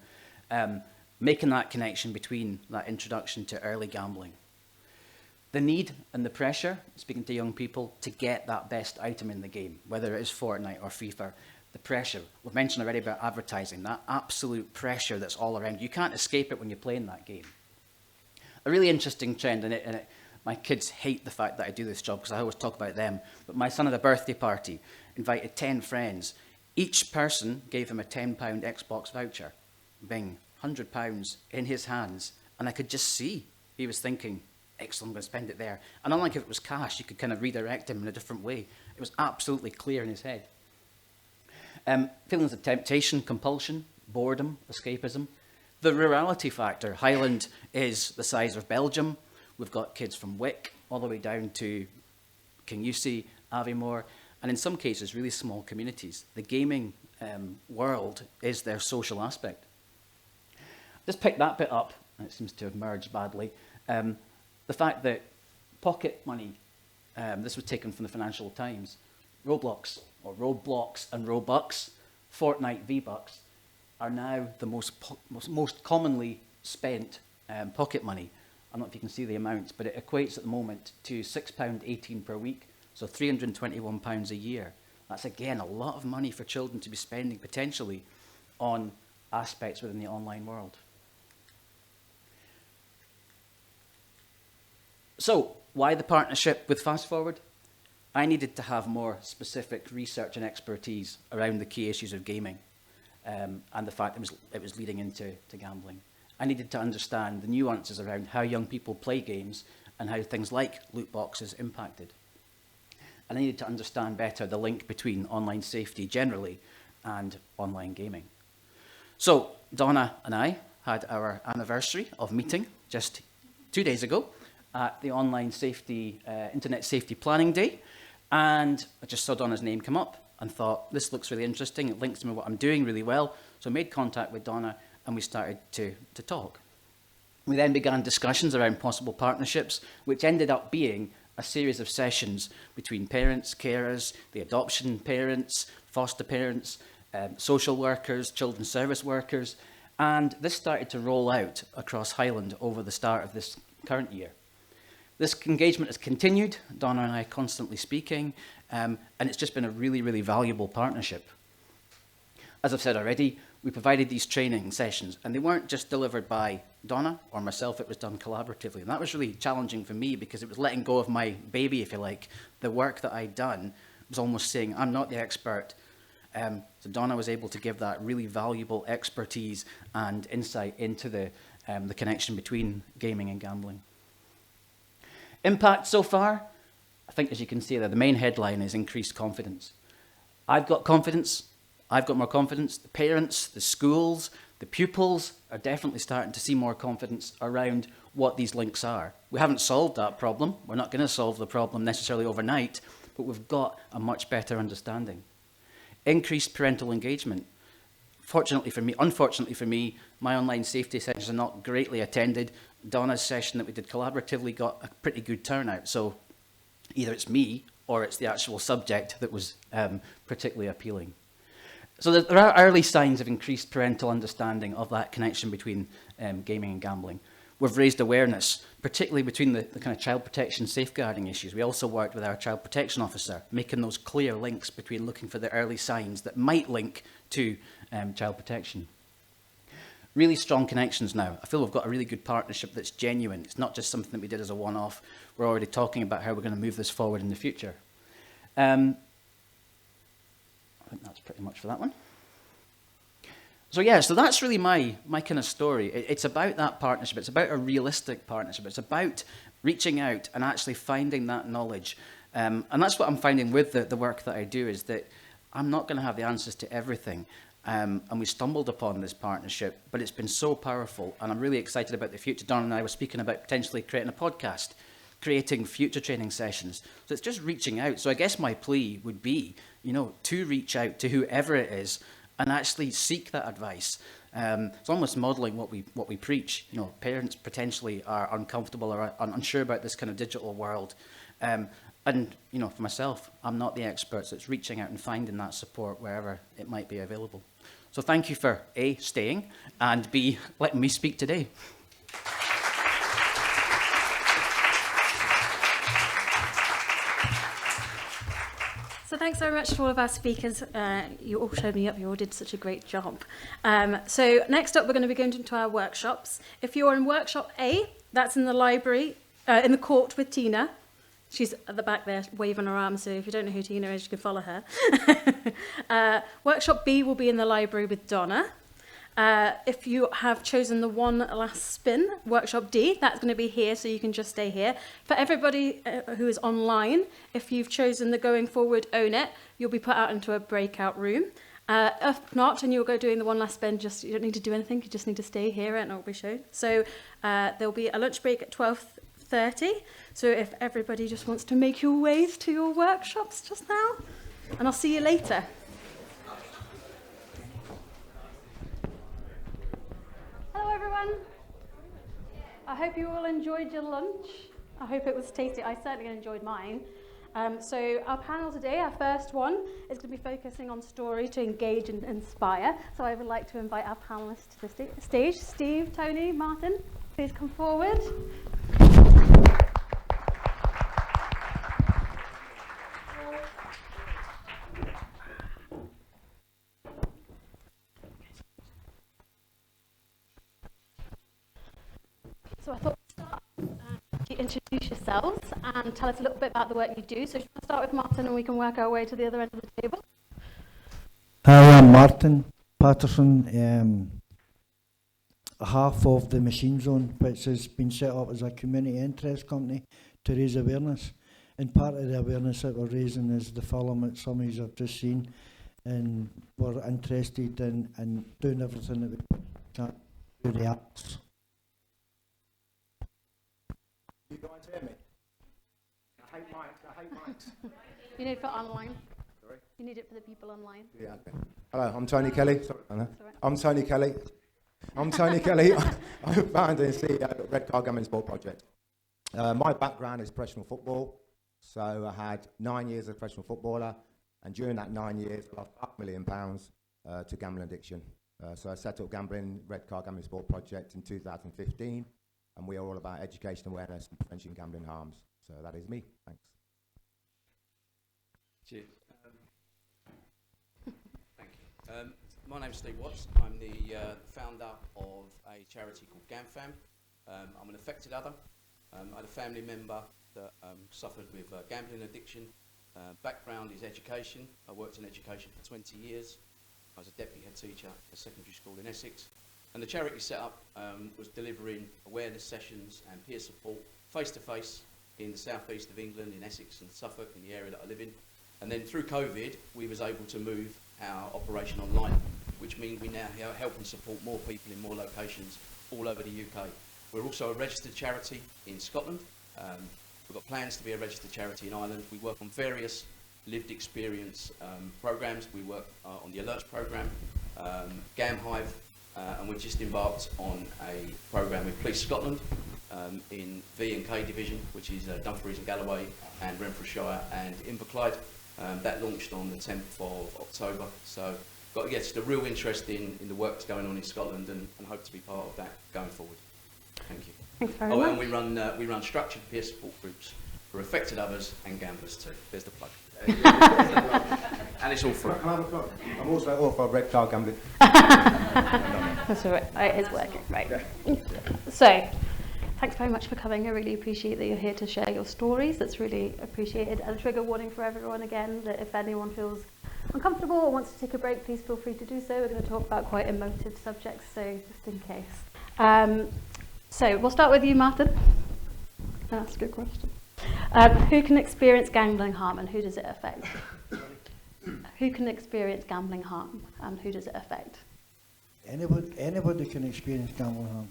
Making that connection between that introduction to early gambling. The need and the pressure, speaking to young people, to get that best item in the game, whether it is Fortnite or FIFA. The pressure, we've mentioned already about advertising, that absolute pressure that's all around. You can't escape it when you're playing that game. A really interesting trend, and my kids hate the fact that I do this job because I always talk about them, but my son had a birthday party, invited 10 friends. Each person gave him a £10 Xbox voucher. Bing, £100 in his hands. And I could just see he was thinking, excellent, I'm going to spend it there. And unlike if it was cash, you could kind of redirect him in a different way. It was absolutely clear in his head. Feelings of temptation, compulsion, boredom, escapism. The rurality factor. Highland is the size of Belgium. We've got kids from Wick all the way down to Kingussie, Aviemore, and in some cases really small communities. The gaming world is their social aspect. Just pick that bit up, and it seems to have merged badly. The fact that pocket money, this was taken from the Financial Times, Roblox and Robux, Fortnite V-Bucks, are now the most commonly spent pocket money. I don't know if you can see the amounts, but it equates at the moment to £6.18 per week, so £321 a year. That's, again, a lot of money for children to be spending potentially on aspects within the online world. So, why the partnership with Fast Forward? I needed to have more specific research and expertise around the key issues of gaming and the fact it was leading into gambling. I needed to understand the nuances around how young people play games and how things like loot boxes impacted. And I needed to understand better the link between online safety generally and online gaming. So Donna and I had our anniversary of meeting just 2 days ago at the Online Safety, Internet Safety Planning Day. And I just saw Donna's name come up and thought, this looks really interesting. It links to me what I'm doing really well. So I made contact with Donna and we started to talk. We then began discussions around possible partnerships, which ended up being a series of sessions between parents, carers, the adoption parents, foster parents, social workers, children's service workers. And this started to roll out across Highland over the start of this current year. This engagement has continued, Donna and I constantly speaking, and it's just been a really, really valuable partnership. As I've said already, we provided these training sessions, and they weren't just delivered by Donna or myself, it was done collaboratively. And that was really challenging for me because it was letting go of my baby, if you like. The work that I'd done was almost saying, I'm not the expert. So Donna was able to give that really valuable expertise and insight into the connection between gaming and gambling. Impact so far, I think as you can see there, the main headline is increased confidence. I've got confidence, I've got more confidence, the parents, the schools, the pupils are definitely starting to see more confidence around what these links are. We haven't solved that problem, we're not going to solve the problem necessarily overnight, but we've got a much better understanding. Increased parental engagement. Unfortunately for me, my online safety sessions are not greatly attended. Donna's session that we did collaboratively got a pretty good turnout, so either it's me or it's the actual subject that was particularly appealing. So there are early signs of increased parental understanding of that connection between gaming and gambling. We've raised awareness, particularly between the kind of child protection safeguarding issues. We also worked with our child protection officer, making those clear links between looking for the early signs that might link to child protection. Really strong connections now. I feel we've got a really good partnership that's genuine. It's not just something that we did as a one-off. We're already talking about how we're going to move this forward in the future. I think that's pretty much for that one. So that's really my kind of story. It's about that partnership. It's about a realistic partnership. It's about reaching out and actually finding that knowledge. And that's what I'm finding with the work that I do, is that I'm not going to have the answers to everything. And we stumbled upon this partnership, but it's been so powerful, and I'm really excited about the future. Donna and I were speaking about potentially creating a podcast, creating future training sessions. So it's just reaching out. So I guess my plea would be, to reach out to whoever it is and actually seek that advice. It's almost modelling what we preach. Parents potentially are uncomfortable or unsure about this kind of digital world. And, for myself, I'm not the expert, so it's reaching out and finding that support wherever it might be available. So thank you for A, staying, and B, letting me speak today. So thanks very much to all of our speakers. You all showed me up, you all did such a great job. So next up, we're going to be going into our workshops. If you're in workshop A, that's in the library, in the court with Tina. She's at the back there waving her arm, so if you don't know who Tina is, you can follow her. Workshop B will be in the library with Donna. If you have chosen the one last spin, workshop D, that's going to be here, so you can just stay here. For everybody who is online, if you've chosen the Going Forward Own It, you'll be put out into a breakout room. If not, and you'll go doing the one last spin, you don't need to do anything, you just need to stay here and it'll be shown. So there'll be a lunch break at 12:30. So if everybody just wants to make your ways to your workshops just now, and I'll see you later. Hello everyone. I hope you all enjoyed your lunch. I hope it was tasty. I certainly enjoyed mine. So our panel today, our first one, is going to be focusing on story to engage and inspire. So I would like to invite our panelists to the stage. Steve, Tony, Martin, please come forward. So I thought we'd start to introduce yourselves and tell us a little bit about the work you do. So should we start with Martin and we can work our way to the other end of the table? Hi, I'm Martin Patterson, half of the Machine Zone, which has been set up as a community interest company to raise awareness. And part of the awareness that we're raising is the film that some of you have just seen, and we're interested in doing everything that we can through the arts. You guys hear me? I hate mics. You need it for online. Sorry? You need it for the people online. Yeah. Hello, I'm Tony Kelly. Sorry, Anna. Right. I'm Tony Kelly. I'm founder and CEO of Red Car Gambling Sport Project. My background is professional football. So I had 9 years as a professional footballer, and during that 9 years, I lost £5 million to gambling addiction. So I set up Red Car Gambling Sport Project in 2015. And we are all about education, awareness, and preventing gambling harms. So that is me. Thanks. Cheers. Thank you. My name's Steve Watts. I'm the founder of a charity called GamFam. I'm an affected other. I had a family member that suffered with gambling addiction. Background is education. I worked in education for 20 years. I was a deputy head teacher at a secondary school in Essex. And the charity set up was delivering awareness sessions and peer support face-to-face in the southeast of England, in Essex and Suffolk, in the area that I live in. And then through COVID, we was able to move our operation online, which means we now help and support more people in more locations all over the UK. We're also a registered charity in Scotland. We've got plans to be a registered charity in Ireland. We work on various lived experience programmes. We work on the Alerts programme, GamHive, and we've just embarked on a programme with Police Scotland in V&K division, which is Dumfries and Galloway and Renfrewshire and Inverclyde. That launched on the 10th of October. So got to get just a real interest in the work that's going on in Scotland and hope to be part of that going forward. Thank you. Thanks very much. And we run structured peer support groups for affected others and gamblers too. There's the plug. And it's all free. I'm also all for red card gambling. That's all right. It is working, right. So, thanks very much for coming. I really appreciate that you're here to share your stories. That's really appreciated. And a trigger warning for everyone again, that if anyone feels uncomfortable or wants to take a break, please feel free to do so. We're going to talk about quite emotive subjects, so just in case. So we'll start with you, Martin. That's a good question. Who can experience gambling harm and who does it affect? Who can experience gambling harm and who does it affect? Anybody can experience gambling harm.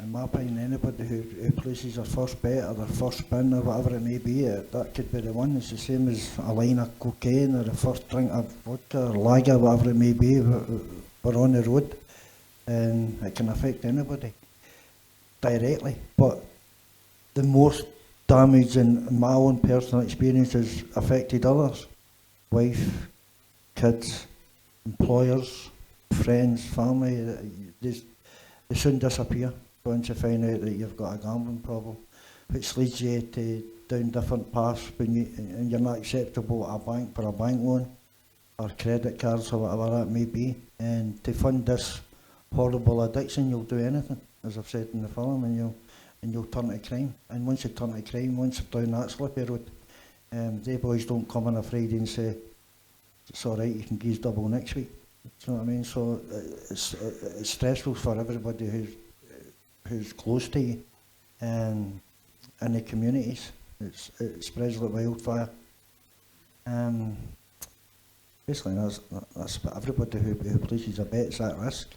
In my opinion, anybody who places their first bet or their first spin or whatever it may be, that could be the one. It's the same as a line of cocaine or the first drink of vodka or lager, whatever it may be. We're on the road and it can affect anybody directly. But the most damage in my own personal experience has affected others. Wife, kids, employers, friends, family. They soon disappear once you find out that you've got a gambling problem, which leads you down different paths and you're not acceptable at a bank for a bank loan or credit cards or whatever that may be. And to fund this horrible addiction, you'll do anything, as I've said in the film, and you'll turn to crime. And once you turn to crime, once you're down that slippery road, they boys don't come on a Friday and say, it's all right, you can give double next week. Do you know what I mean? So it's stressful for everybody who's close to you, and in the communities. It spreads like wildfire. Basically, that's what everybody who places a bet's at risk,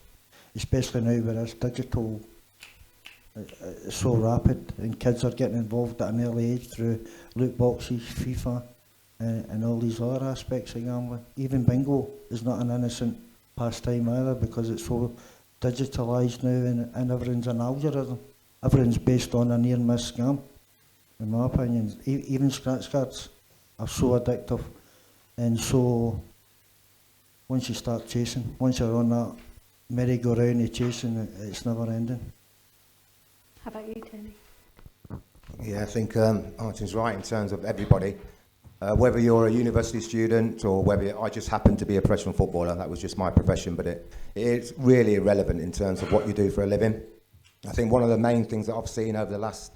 especially now where this digital is so rapid and kids are getting involved at an early age through loot boxes, FIFA, and all these other aspects of gambling. Even bingo is not an innocent pastime either, because it's so digitalised now and everything's an algorithm. Everything's based on a near-miss scam, in my opinion. Even scratch cards are so addictive, and so once you start chasing, once you're on that merry-go-round of chasing, it's never ending. How about you, Tony? Yeah, I think Martin's right in terms of everybody. Whether you're a university student or whether I just happen to be a professional footballer, that was just my profession, but it is really irrelevant in terms of what you do for a living. I think one of the main things that I've seen over the last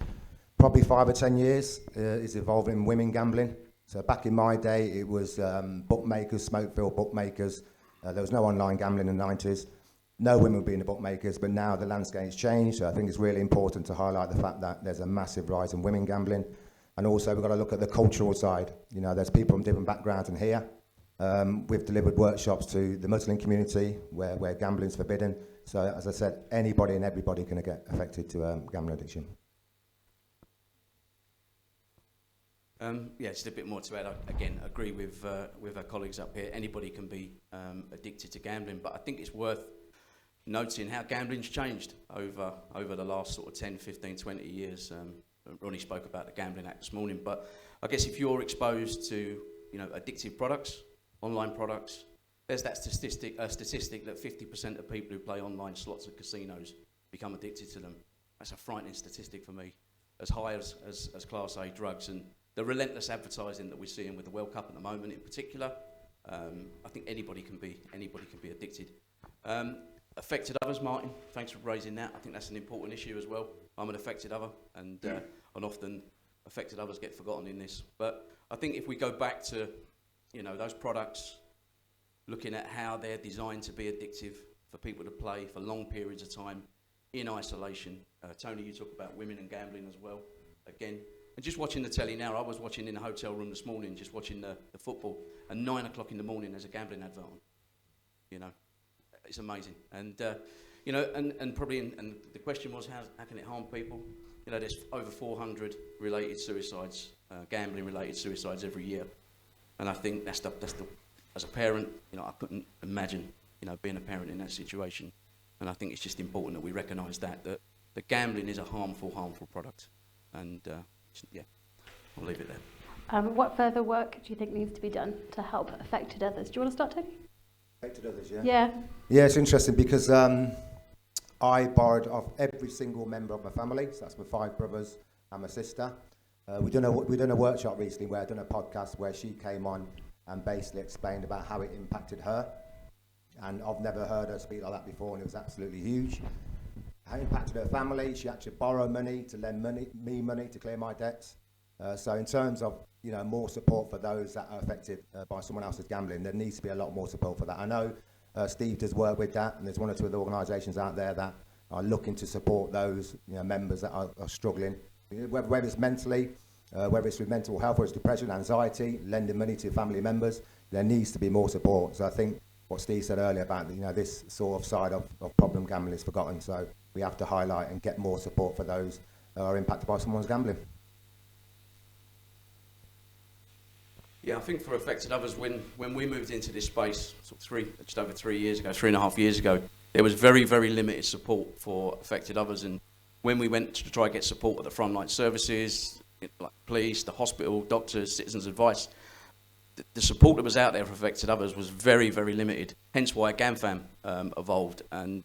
probably 5 or 10 years is evolving in women gambling. So back in my day, it was bookmakers, smoke-filled bookmakers. There was no online gambling in the 90s. No women would be in the bookmakers, but now the landscape's changed. So I think it's really important to highlight the fact that there's a massive rise in women gambling. And also we've got to look at the cultural side. You know, there's people from different backgrounds in here. We've delivered workshops to the Muslim community where gambling's forbidden. So as I said, anybody and everybody can get affected to gambling addiction. Yeah, just a bit more to add. I, again, agree with our colleagues up here. Anybody can be addicted to gambling, but I think it's worth noting how gambling's changed over the last sort of 10, 15, 20 years. Ronnie spoke about the Gambling Act this morning, but I guess if you're exposed to, you know, addictive products, online products, there's that statistic that 50% of people who play online slots at casinos become addicted to them. That's a frightening statistic for me, as high as Class A drugs, and the relentless advertising that we're seeing with the World Cup at the moment in particular. I think anybody can be addicted. Affected others, Martin, thanks for raising that. I think that's an important issue as well. I'm an affected other, and often affected others get forgotten in this. But I think if we go back to, you know, those products, looking at how they're designed to be addictive for people to play for long periods of time in isolation. Tony, you talk about women and gambling as well. Again, And just watching the telly now, I was watching in the hotel room this morning, just watching the football, and 9 o'clock in the morning there's a gambling advert on. You know, it's amazing. And, you know, and probably, and the question was, how can it harm people? You know, there's over 400 related suicides, gambling related suicides every year. And I think that's the, as a parent, you know, I couldn't imagine, you know, being a parent in that situation. And I think it's just important that we recognise that gambling is a harmful product. And, yeah, I'll leave it there. What further work do you think needs to be done to help affected others? Do you want to start, Tony? Affected others, yeah? Yeah. Yeah, it's interesting because I borrowed off every single member of my family, so that's my 5 brothers and my sister. We done a workshop recently where I done a podcast where she came on and basically explained about how it impacted her. And I've never heard her speak like that before, and it was absolutely huge. How it impacted her family. She had to borrow money to lend me money to clear my debts. So in terms of, you know, more support for those that are affected by someone else's gambling, there needs to be a lot more support for that. I know Steve does work with that, and there's 1 or 2 other organisations out there that are looking to support those, you know, members that are struggling, whether it's mentally, whether it's with mental health, or it's depression, anxiety, lending money to family members. There needs to be more support. So I think what Steve said earlier about, you know, this sort of side of problem gambling is forgotten. So we have to highlight and get more support for those that are impacted by someone's gambling. Yeah, I think for affected others, when we moved into this space, just over 3 years ago, 3.5 years ago, there was very, very limited support for affected others. And when we went to try to get support at the frontline services, like police, the hospital, doctors, citizens' advice, the support that was out there for affected others was very, very limited. Hence why GamFam evolved, and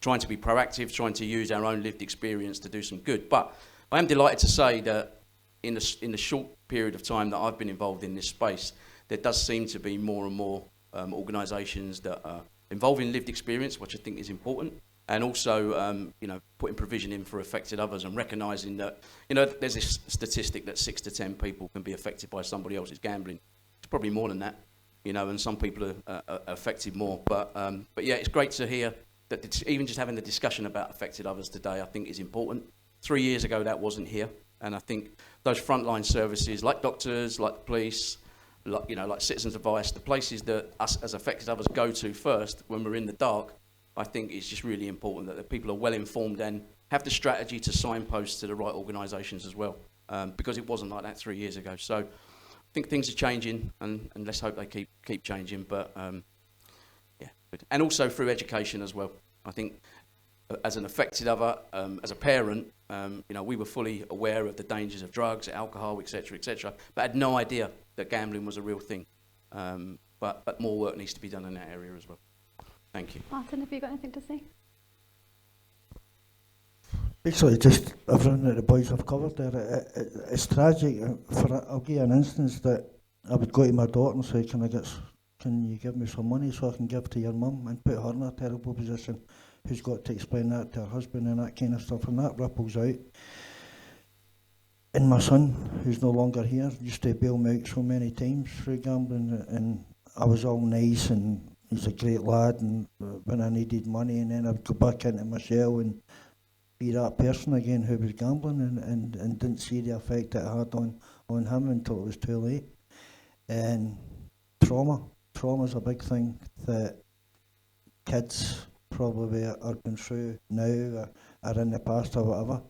trying to be proactive, trying to use our own lived experience to do some good. But I am delighted to say that in the short period of time that I've been involved in this space, there does seem to be more and more organisations that are involved in lived experience, which I think is important, and also you know, putting provision in for affected others and recognising that, you know, there's this statistic that 6 to 10 people can be affected by somebody else's gambling. It's probably more than that, you know, and some people are affected more. But yeah, it's great to hear that even just having the discussion about affected others today, I think is important. 3 years ago, that wasn't here. And I think those frontline services, like doctors, like the police, like, you know, like citizens' advice, the places that us as affected others go to first when we're in the dark, I think it's just really important that the people are well informed and have the strategy to signpost to the right organisations as well, because it wasn't like that 3 years ago. So I think things are changing, and let's hope they keep changing. But yeah, and also through education as well. I think as an affected other, as a parent, you know, we were fully aware of the dangers of drugs, alcohol, etc., but had no idea that gambling was a real thing. But more work needs to be done in that area as well. Thank you. Martin, have you got anything to say? Basically, just everything that the boys have covered there. It's tragic. I'll give you an instance that I would go to my daughter and say, can you give me some money so I can give to your mum, and put her in a terrible position, who's got to explain that to her husband and that kind of stuff, and that ripples out. And my son, who's no longer here, used to bail me out so many times through gambling, and I was all nice, and he's a great lad, and when I needed money, and then I'd go back into my shell and be that person again who was gambling, and didn't see the effect it had on him until it was too late. And trauma's a big thing that kids probably are going through now, or in the past or whatever,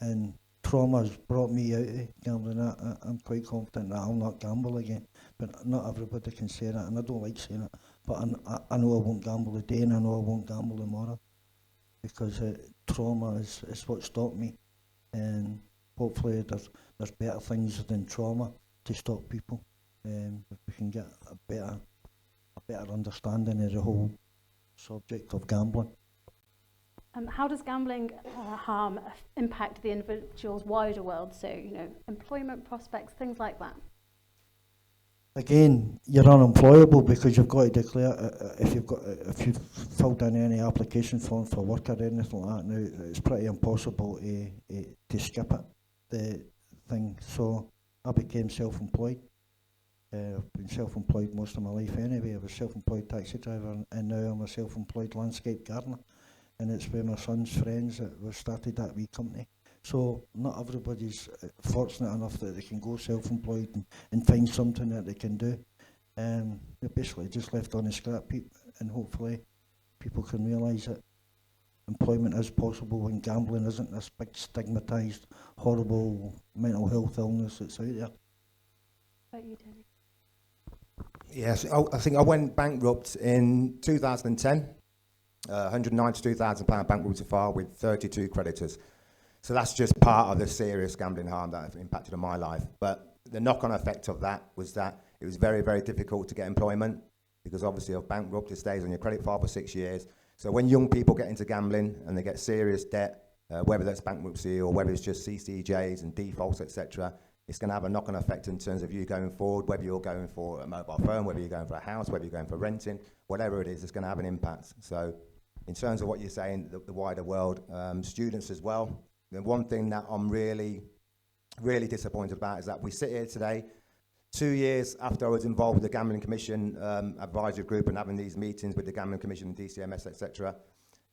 and trauma's brought me out of gambling. I'm quite confident that I'll not gamble again, but not everybody can say that, and I don't like saying it, but I know I won't gamble today, and I know I won't gamble tomorrow, because trauma is what stopped me, and hopefully there's better things than trauma to stop people. If we can get a better understanding of the whole subject of gambling. How does gambling harm impact the individual's wider world? So, you know, employment prospects, things like that. Again, you're unemployable because you've got to declare if you've filled in any application form for work or anything like that. Now it's pretty impossible to skip it, the thing. So I became self-employed. I've been self-employed most of my life anyway. I was a self-employed taxi driver, and now I'm a self-employed landscape gardener. And it's with my son's friends that we started that wee company. So not everybody's fortunate enough that they can go self-employed and find something that they can do. They're basically just left on the scrap heap, and hopefully people can realise that employment is possible when gambling isn't this big stigmatised, horrible mental health illness that's out there. How about you, Danny? Yes, I think I went bankrupt in 2010. £192,000 bankruptcy file with 32 creditors. So that's just part of the serious gambling harm that have impacted on my life. But the knock-on effect of that was that it was very, very difficult to get employment, because obviously if bankrupt, it stays on your credit file for 6 years. So when young people get into gambling and they get serious debt, whether that's bankruptcy or whether it's just CCJs and defaults, etc., it's going to have a knock-on effect in terms of you going forward, whether you're going for a mobile phone, whether you're going for a house, whether you're going for renting, whatever it is, it's going to have an impact. So in terms of what you're saying, the wider world, students as well, the one thing that I'm really, really disappointed about is that we sit here today, 2 years after I was involved with the Gambling Commission advisory group and having these meetings with the Gambling Commission and DCMS, etc.,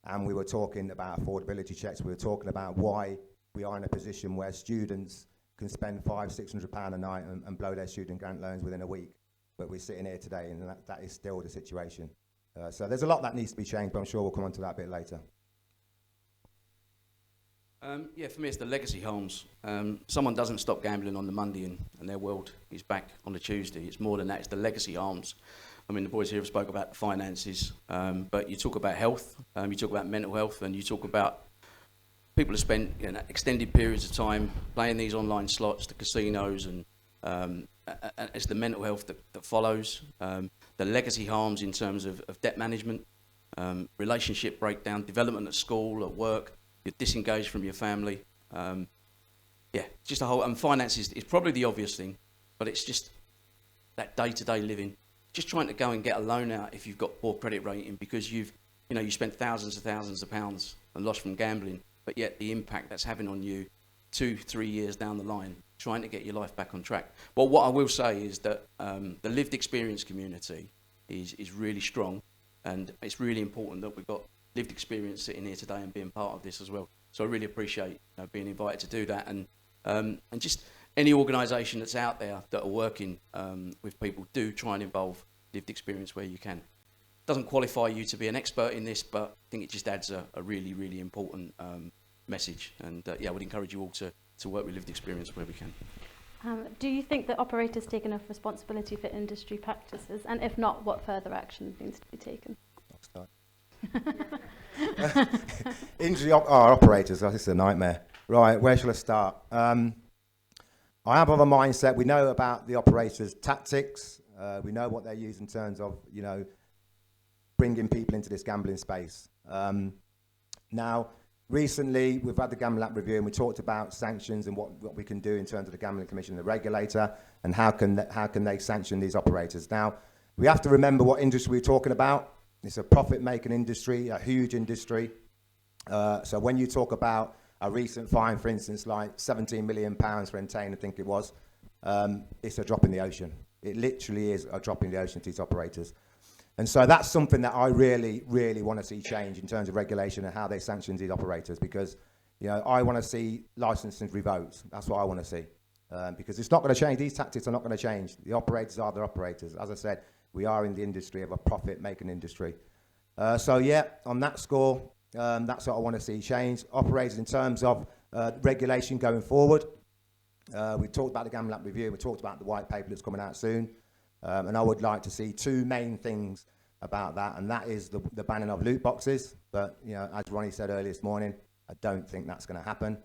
and we were talking about affordability checks. We were talking about why we are in a position where students can spend £500-600 a night and blow their student grant loans within a week. But we're sitting here today, and that is still the situation. So there's a lot that needs to be changed, but I'm sure we'll come on to that a bit later. Yeah, for me it's the legacy harms. Someone doesn't stop gambling on the Monday and their world is back on the Tuesday. It's more than that, it's the legacy harms. I mean, the boys here have spoke about the finances, but you talk about health, you talk about mental health, and you talk about people have spent extended periods of time playing these online slots, the casinos, and it's the mental health that follows. The legacy harms in terms of debt management, relationship breakdown, development at school, at work, you're disengaged from your family. Yeah, just a whole, and finances is probably the obvious thing, but it's just that day-to-day living. Just trying to go and get a loan out if you've got poor credit rating because you spent thousands of pounds and lost from gambling, but yet the impact that's having on you 2-3 years down the line, trying to get your life back on track. Well, what I will say is that the lived experience community is really strong, and it's really important that we've got lived experience sitting here today and being part of this as well. So I really appreciate being invited to do that, and just any organisation that's out there that are working with people, do try and involve lived experience where you can. Doesn't qualify you to be an expert in this, but I think it just adds a really, really important message. And yeah, I would encourage you all to work with lived experience where we can. Do you think that operators take enough responsibility for industry practices? And if not, what further action needs to be taken? Operators, this is a nightmare. Right, where shall I start? I have a mindset. We know about the operators' tactics. We know what they use in terms of, bringing people into this gambling space. Now, recently, we've had the Gambling Act review, and we talked about sanctions and what we can do in terms of the Gambling Commission, the regulator, and how can they sanction these operators. Now, we have to remember what industry we're talking about. It's a profit-making industry, a huge industry. So when you talk about a recent fine, for instance, like £17 million for Entain, I think it was, it's a drop in the ocean. It literally is a drop in the ocean to these operators. And so that's something that I really, really want to see change in terms of regulation and how they sanction these operators, because I want to see licenses revoked. That's what I want to see. Because it's not going to change. These tactics are not going to change. The operators are the operators. As I said, we are in the industry of a profit-making industry. So yeah, on that score, that's what I want to see change. Operators in terms of regulation going forward. We talked about the Gambling Act review. We talked about the white paper that's coming out soon. And I would like to see two main things about that, and that is the banning of loot boxes. But as Ronnie said earlier this morning, I don't think that's going to happen.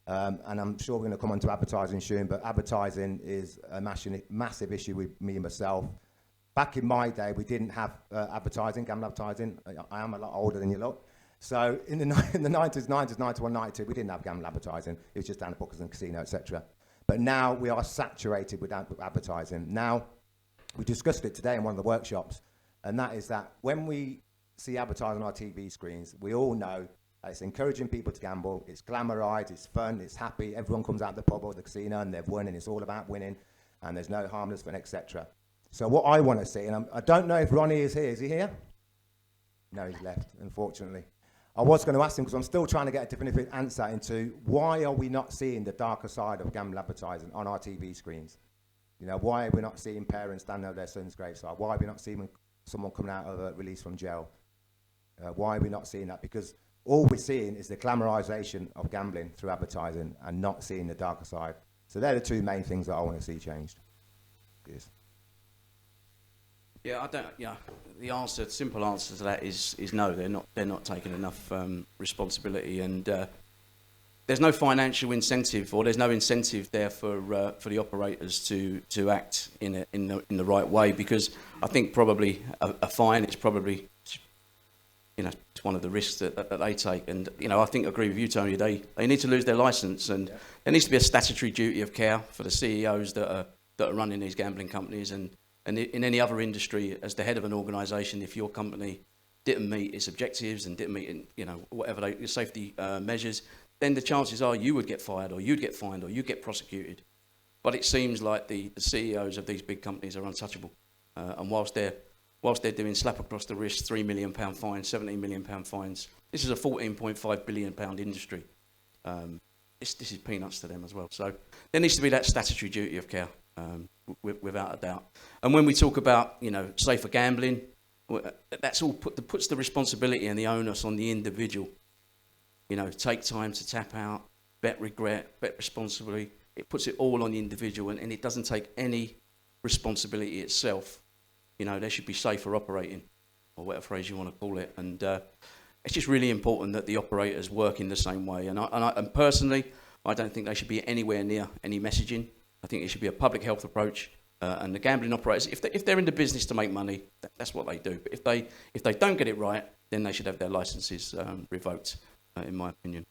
And I'm sure we're going to come on to advertising soon, but advertising is a massive issue with me and myself. Back in my day, we didn't have advertising, gambling advertising. I am a lot older than you lot. So in the 90s, 91, 92, we didn't have gambling advertising. It was just down the bookers and casino, etc. But now we are saturated with advertising. Now, we discussed it today in one of the workshops, and that is that when we see advertising on our TV screens, we all know that it's encouraging people to gamble, it's glamorized, it's fun, it's happy, everyone comes out the pub or the casino and they've won, and it's all about winning, and there's no harmless fun, etc. So what I want to see, and I don't know if Ronnie is here. Is he here? No, he's left, unfortunately. I was going to ask him, because I'm still trying to get a definitive answer into why are we not seeing the darker side of gambling advertising on our TV screens? You know, why are we not seeing parents standing over their son's graveside? Why are we not seeing someone coming out of a release from jail? Why are we not seeing that? Because all we're seeing is the glamorization of gambling through advertising and not seeing the darker side. So they're the two main things that I want to see changed. Yes. Yeah, the answer, simple answer to that is no. They're not taking enough responsibility, and there's no financial incentive, or there's no incentive there for the operators to act in the right way. Because I think probably a fine is probably, you know, it's one of the risks that they take. And you know, I agree with you, Tony. They need to lose their licence, and there needs to be a statutory duty of care for the CEOs that are running these gambling companies, and in any other industry, as the head of an organisation, if your company didn't meet its objectives and didn't meet, you know, whatever safety measures, then the chances are you would get fired, or you'd get fined, or you'd get prosecuted. But it seems like the CEOs of these big companies are untouchable, and whilst they're doing slap across the wrist £3 million fines, £17 million fines, this is a £14.5 billion industry. This is peanuts to them as well. So there needs to be that statutory duty of care. Without a doubt. And when we talk about, you know, safer gambling, that's all puts the responsibility and the onus on the individual. You know, take time to tap out, bet regret, bet responsibly. It puts it all on the individual, and it doesn't take any responsibility itself. You know, there should be safer operating, or whatever phrase you want to call it. And it's just really important that the operators work in the same way. And personally, I don't think they should be anywhere near any messaging. I think it should be a public health approach, and the gambling operators, if they're in the business to make money, that's what they do. But if they don't get it right, then they should have their licences revoked, in my opinion.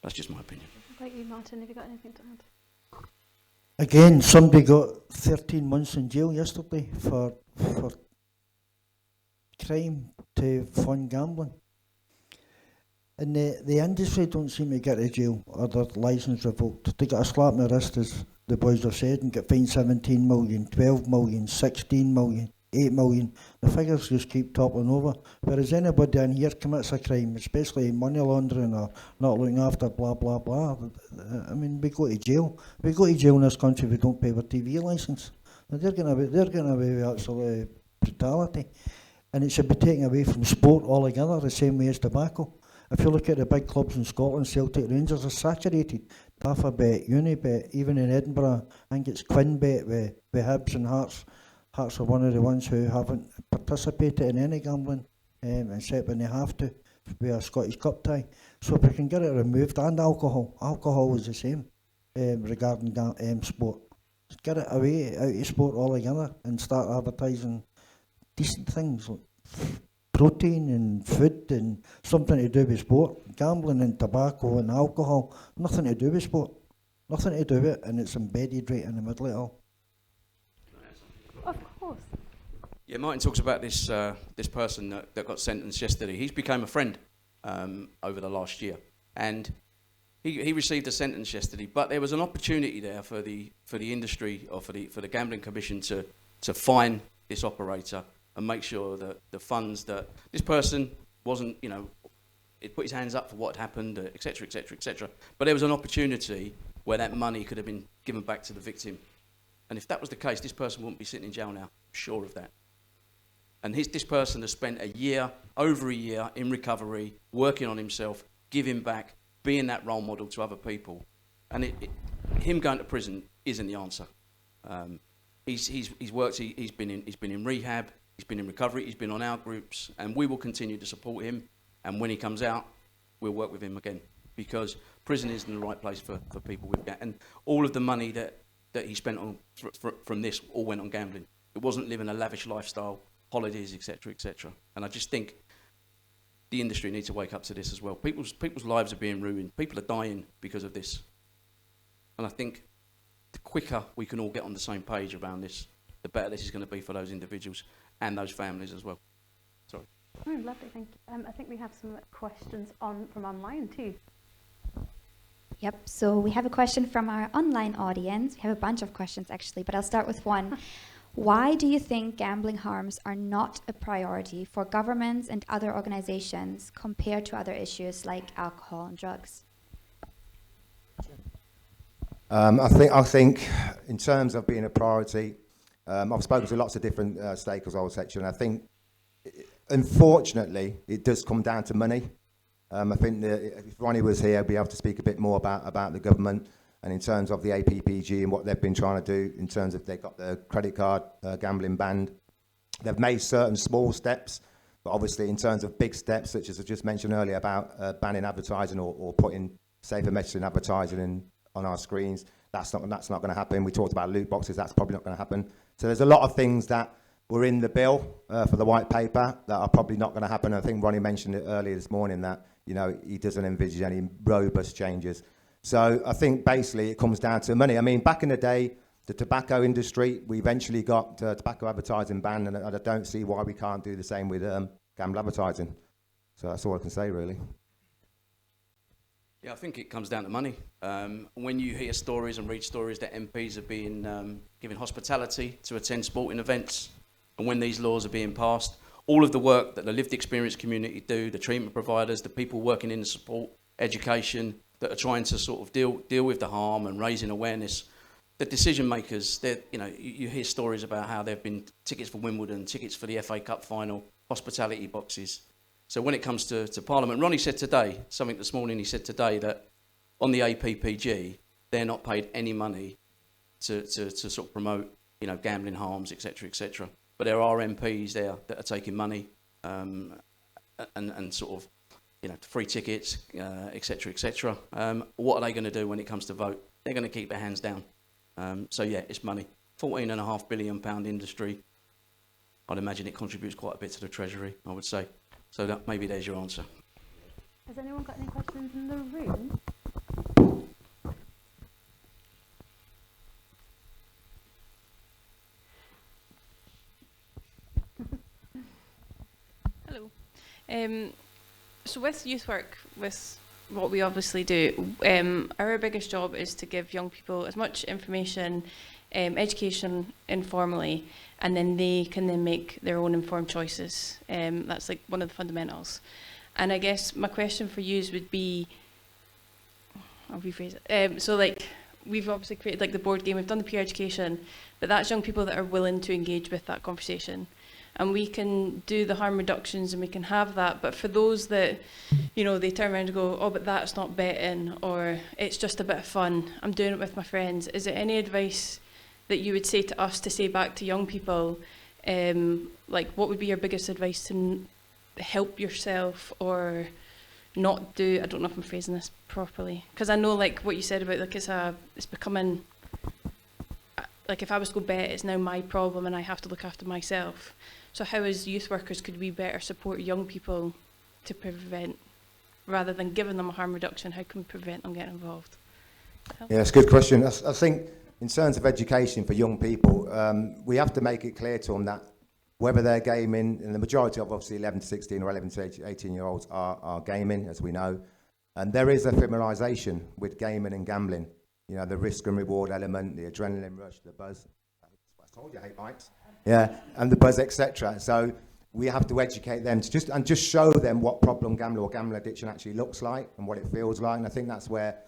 That's just my opinion. What about you, Martin? Have you got anything to add? Again, somebody got 13 months in jail yesterday for crime to fund gambling. And the industry don't seem to get to jail or their licence revoked. They got a slap on the wrist, as the boys have said, and get fined 17 million, 12 million, 16 million, 8 million. The figures just keep toppling over. Whereas anybody in here commits a crime, especially money laundering or not looking after blah, blah, blah. I mean, we go to jail. We go to jail in this country if we don't pay our TV licence. They're going away with absolute brutality. And it should be taken away from sport altogether, the same way as tobacco. If you look at the big clubs in Scotland, Celtic, Rangers are saturated. Tafabet, Unibet, even in Edinburgh, I think it's QuinnBet with Hibs and Hearts. Hearts are one of the ones who haven't participated in any gambling, except when they have to, with a Scottish Cup tie. So if we can get it removed, and alcohol is the same regarding sport. Just get it away out of sport altogether and start advertising decent things like protein and food and something to do with sport. Gambling and tobacco and alcohol, nothing to do with sport. Nothing to do with it, and it's embedded right in the middle of it all. Of course. Yeah, Martin talks about this person that got sentenced yesterday. He's become a friend over the last year, and he received a sentence yesterday. But there was an opportunity there for the industry, or for the Gambling Commission to fine this operator and make sure that the funds that this person wasn't, you know, it put his hands up for what happened, etc., etc., etc. But there was an opportunity where that money could have been given back to the victim. And if that was the case, this person wouldn't be sitting in jail now. I'm sure of that. And this person has spent over a year in recovery, working on himself, giving back, being that role model to other people. And him going to prison isn't the answer. He's worked. He's been in rehab. He's been in recovery. He's been on our groups, and we will continue to support him. And when he comes out, we'll work with him again, because prison isn't the right place for people with that. And all of the money that he spent on from this all went on gambling. It wasn't living a lavish lifestyle, holidays, etc., etc. And I just think the industry needs to wake up to this as well. People's lives are being ruined. People are dying because of this. And I think the quicker we can all get on the same page around this, the better this is going to be for those individuals and those families as well. Sorry. Oh, lovely, thank you. I think we have some questions from online too. Yep, so we have a question from our online audience. We have a bunch of questions actually, but I'll start with one. Why do you think gambling harms are not a priority for governments and other organizations compared to other issues like alcohol and drugs? I think in terms of being a priority, I've spoken to lots of different stakeholders on the section. I think, unfortunately, it does come down to money. I think that if Ronnie was here, he'd be able to speak a bit more about the government and in terms of the APPG and what they've been trying to do in terms of they've got the credit card gambling banned. They've made certain small steps, but obviously in terms of big steps, such as I just mentioned earlier about banning advertising or putting safer messaging advertising on our screens, that's not going to happen. We talked about loot boxes, that's probably not going to happen. So there's a lot of things that were in the bill for the white paper that are probably not going to happen. I think Ronnie mentioned it earlier this morning that he doesn't envisage any robust changes. So I think basically it comes down to money. I mean, back in the day, the tobacco industry, we eventually got tobacco advertising banned, and I don't see why we can't do the same with gamble advertising. So that's all I can say, really. Yeah, I think it comes down to money. When you hear stories and read stories that MPs are being given hospitality to attend sporting events, and when these laws are being passed, all of the work that the lived experience community do, the treatment providers, the people working in the support, education, that are trying to sort of deal with the harm and raising awareness, the decision makers, you hear stories about how there have been tickets for Wimbledon, tickets for the FA Cup final, hospitality boxes. So when it comes to Parliament, Ronnie said today, something this morning he said today, that on the APPG, they're not paid any money to sort of promote, gambling harms, etc., etc. But there are MPs there that are taking money and sort of, free tickets, etc., etc. What are they going to do when it comes to vote? They're going to keep their hands down. So yeah, it's money. £14.5 billion industry. I'd imagine it contributes quite a bit to the Treasury, I would say. So that maybe there's your answer. Has anyone got any questions in the room? Hello. So with youth work, with what we obviously do, our biggest job is to give young people as much information, education informally, and then they can then make their own informed choices. That's like one of the fundamentals. And I guess my question for you would be, I'll rephrase it. So like, we've obviously created like the board game, we've done the peer education, but that's young people that are willing to engage with that conversation. And we can do the harm reductions and we can have that, but for those that, they turn around and go, oh, but that's not betting, or it's just a bit of fun, I'm doing it with my friends. Is there any advice that you would say to us to say back to young people, like what would be your biggest advice to help yourself or not do, I don't know if I'm phrasing this properly, because I know like what you said about like it's becoming, like if I was to go bet, it's now my problem and I have to look after myself. So how as youth workers could we better support young people to prevent, rather than giving them a harm reduction, how can we prevent them getting involved? Yeah, it's a good question. I think in terms of education for young people, we have to make it clear to them that whether they're gaming, and the majority of obviously 11 to 16 or 11 to 18-year-olds are gaming, as we know, and there is a familiarisation with gaming and gambling. The risk and reward element, the adrenaline rush, the buzz. I told you I hate bikes. Yeah, and the buzz, etc. So we have to educate them to just show them what problem gambling or gambling addiction actually looks like and what it feels like. And I think that's where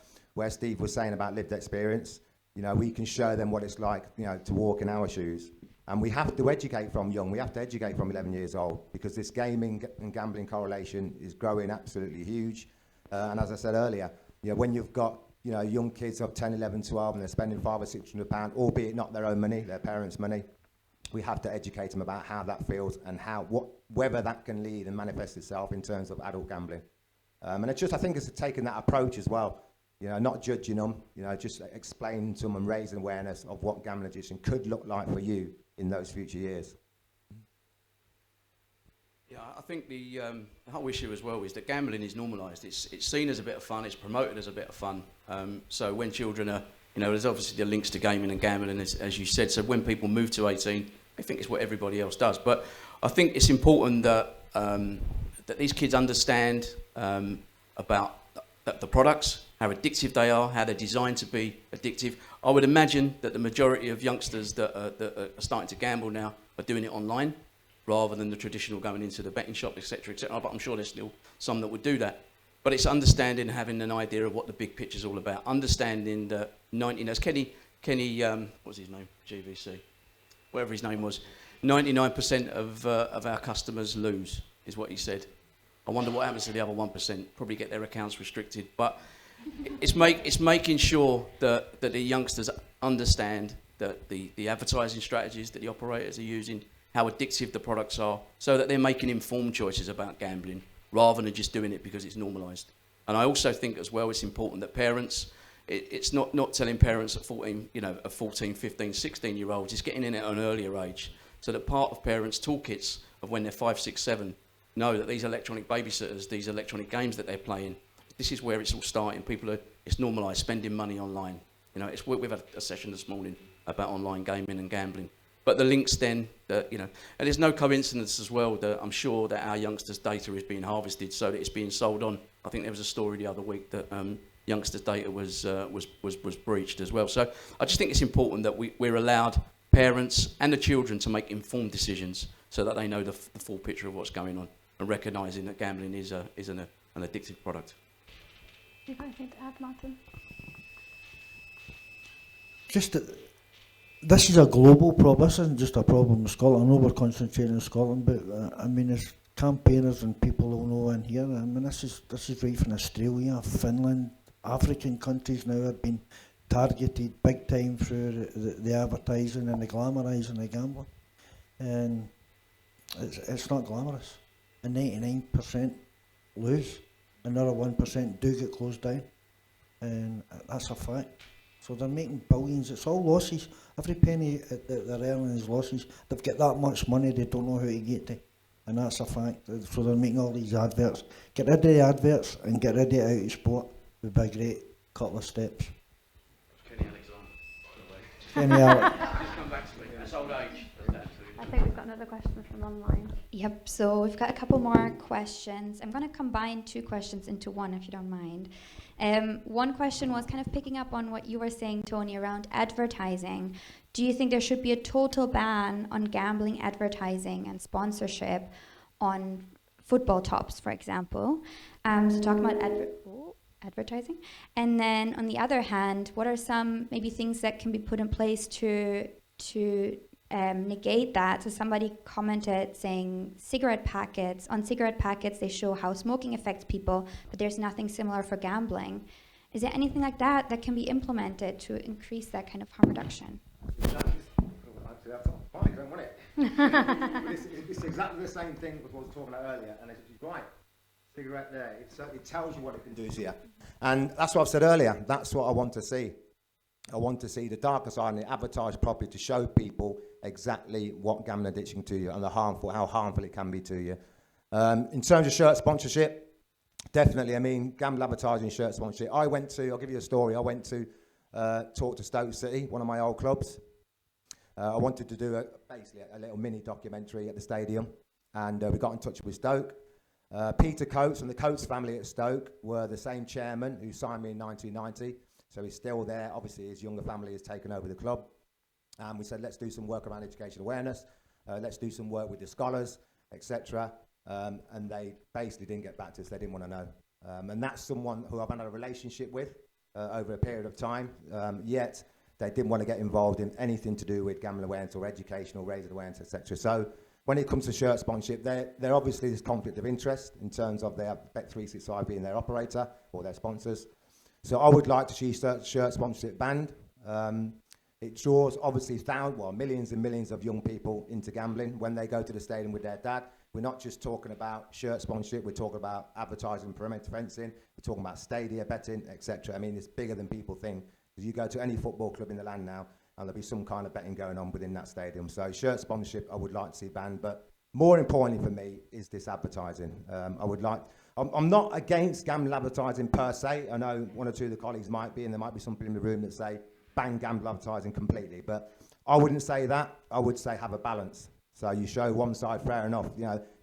Steve was saying about lived experience. We can show them what it's like, to walk in our shoes. And we have to educate from young. We have to educate from 11 years old, because this gaming and gambling correlation is growing absolutely huge. And as I said earlier, when you've got young kids of 10, 11, 12, and they're spending £500 or £600, albeit not their own money, their parents' money, we have to educate them about how that feels and whether that can lead and manifest itself in terms of adult gambling. And I think it's taking that approach as well, not judging them, just explaining to them and raising awareness of what gambling addiction could look like for you in those future years. Yeah, I think the whole issue as well is that gambling is normalised. It's seen as a bit of fun. It's promoted as a bit of fun. So when children are, there's obviously the links to gaming and gambling, as you said. So when people move to 18, I think it's what everybody else does. But I think it's important that that these kids understand about the products, how addictive they are, how they're designed to be addictive. I would imagine that the majority of youngsters that are starting to gamble now are doing it online rather than the traditional going into the betting shop, etc., etc. But I'm sure there's still some that would do that. But it's understanding, having an idea of what the big picture's all about. Understanding that 90, as Kenny, what's his name? GVC, whatever his name was. 99% of our customers lose, is what he said. I wonder what happens to the other 1%. Probably get their accounts restricted. But it's making sure that the youngsters understand that the advertising strategies that the operators are using, how addictive the products are, so that they're making informed choices about gambling rather than just doing it because it's normalised. And I also think as well it's important that parents, it's not telling parents at 14, of 14, 15, 16-year-olds, it's getting in at an earlier age, so that part of parents' toolkits of when they're 5, 6, 7 know that these electronic babysitters, these electronic games that they're playing, this is where it's all starting. It's normalised spending money online. We've had a session this morning about online gaming and gambling. But the links then, and there's no coincidence as well that I'm sure that our youngsters' data is being harvested so that it's being sold on. I think there was a story the other week that youngsters' data was breached as well. So I just think it's important that we're allowed parents and the children to make informed decisions so that they know the full picture of what's going on and recognising that gambling is an addictive product. Do you have anything to add, Martin? This is a global problem. This isn't just a problem in Scotland. I know we're concentrating in Scotland, but as campaigners and people will know in here, this is right from Australia, Finland, African countries now have been targeted big time through the advertising and the glamorising of gambling. And it's not glamorous. And 99% lose. Another 1% do get closed down. And that's a fact. So they're making billions. It's all losses. Every penny that they're earning is losses. They've got that much money they don't know how to get to. And that's a fact. So they're making all these adverts. Get rid of the adverts and get rid of it out of sport would be a great couple of steps. Kenny Alexander, by the way. Kenny Alex. Just come back to me. That's old age. I think we've got another question from online. Yep, so we've got a couple more questions. I'm going to combine 2 questions into one, if you don't mind. One question was kind of picking up on what you were saying, Tony, around advertising. Do you think there should be a total ban on gambling advertising and sponsorship on football tops, for example? So talking about advertising. And then on the other hand, what are some maybe things that can be put in place to negate that? So somebody commented saying cigarette packets, they show how smoking affects people, but there's nothing similar for gambling. Is there anything like that that can be implemented to increase that kind of harm reduction? Actually, that's fine, don't want it. It's exactly the same thing with what I was talking about earlier, and it's right. Cigarette there, it tells you what it can do to you. And that's what I've said earlier, that's what I want to see. I want to see the darker side and advertise properly to show people exactly what gambling addiction to you and how harmful it can be to you. In terms of shirt sponsorship, definitely, gamble advertising, shirt sponsorship. I'll give you a story. I went to talk to Stoke City, one of my old clubs. I wanted to do basically a little mini documentary at the stadium, and we got in touch with Stoke. Peter Coates and the Coates family at Stoke were the same chairman who signed me in 1990. So he's still there. Obviously, his younger family has taken over the club. And we said, let's do some work around education awareness. Let's do some work with the scholars, etc. And they basically didn't get back to us. They didn't want to know. And that's someone who I've had a relationship with over a period of time. Yet they didn't want to get involved in anything to do with gambling awareness or education or raising awareness, etc. So when it comes to shirt sponsorship, there obviously is conflict of interest in terms of their Bet365 being their operator or their sponsors. So I would like to see shirt sponsorship banned. It draws obviously millions and millions of young people into gambling when they go to the stadium with their dad. We're not just talking about shirt sponsorship, we're talking about advertising, perimeter fencing, we're talking about stadia betting, etc. It's bigger than people think. Because you go to any football club in the land now and there'll be some kind of betting going on within that stadium. So shirt sponsorship I would like to see banned, but more importantly for me is this advertising. I'm not against gambling advertising per se. I know one or two of the colleagues might be, and there might be some people in the room that say ban gambling advertising completely, but I wouldn't say that. I would say have a balance. So you show one side, fair enough.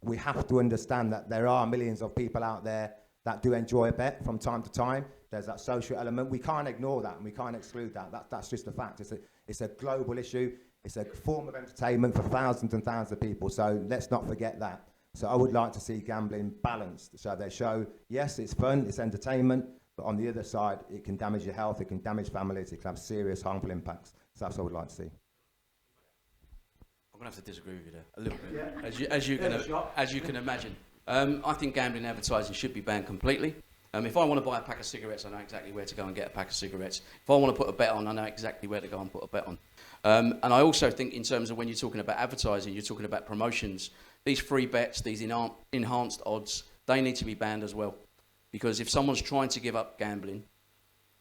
We have to understand that there are millions of people out there that do enjoy a bet from time to time. There's that social element. We can't ignore that and we can't exclude that. That's just a fact. It's a global issue. It's a form of entertainment for thousands and thousands of people. So let's not forget that. So I would like to see gambling balanced. So they show, yes, it's fun, it's entertainment, but on the other side, it can damage your health, it can damage families, it can have serious harmful impacts. So that's what I would like to see. I'm going to have to disagree with you there a little bit, as you can imagine. I think gambling advertising should be banned completely. If I want to buy a pack of cigarettes, I know exactly where to go and get a pack of cigarettes. If I want to put a bet on, I know exactly where to go and put a bet on. And I also think in terms of when you're talking about advertising, you're talking about promotions. These free bets, these enhanced odds, they need to be banned as well. Because if someone's trying to give up gambling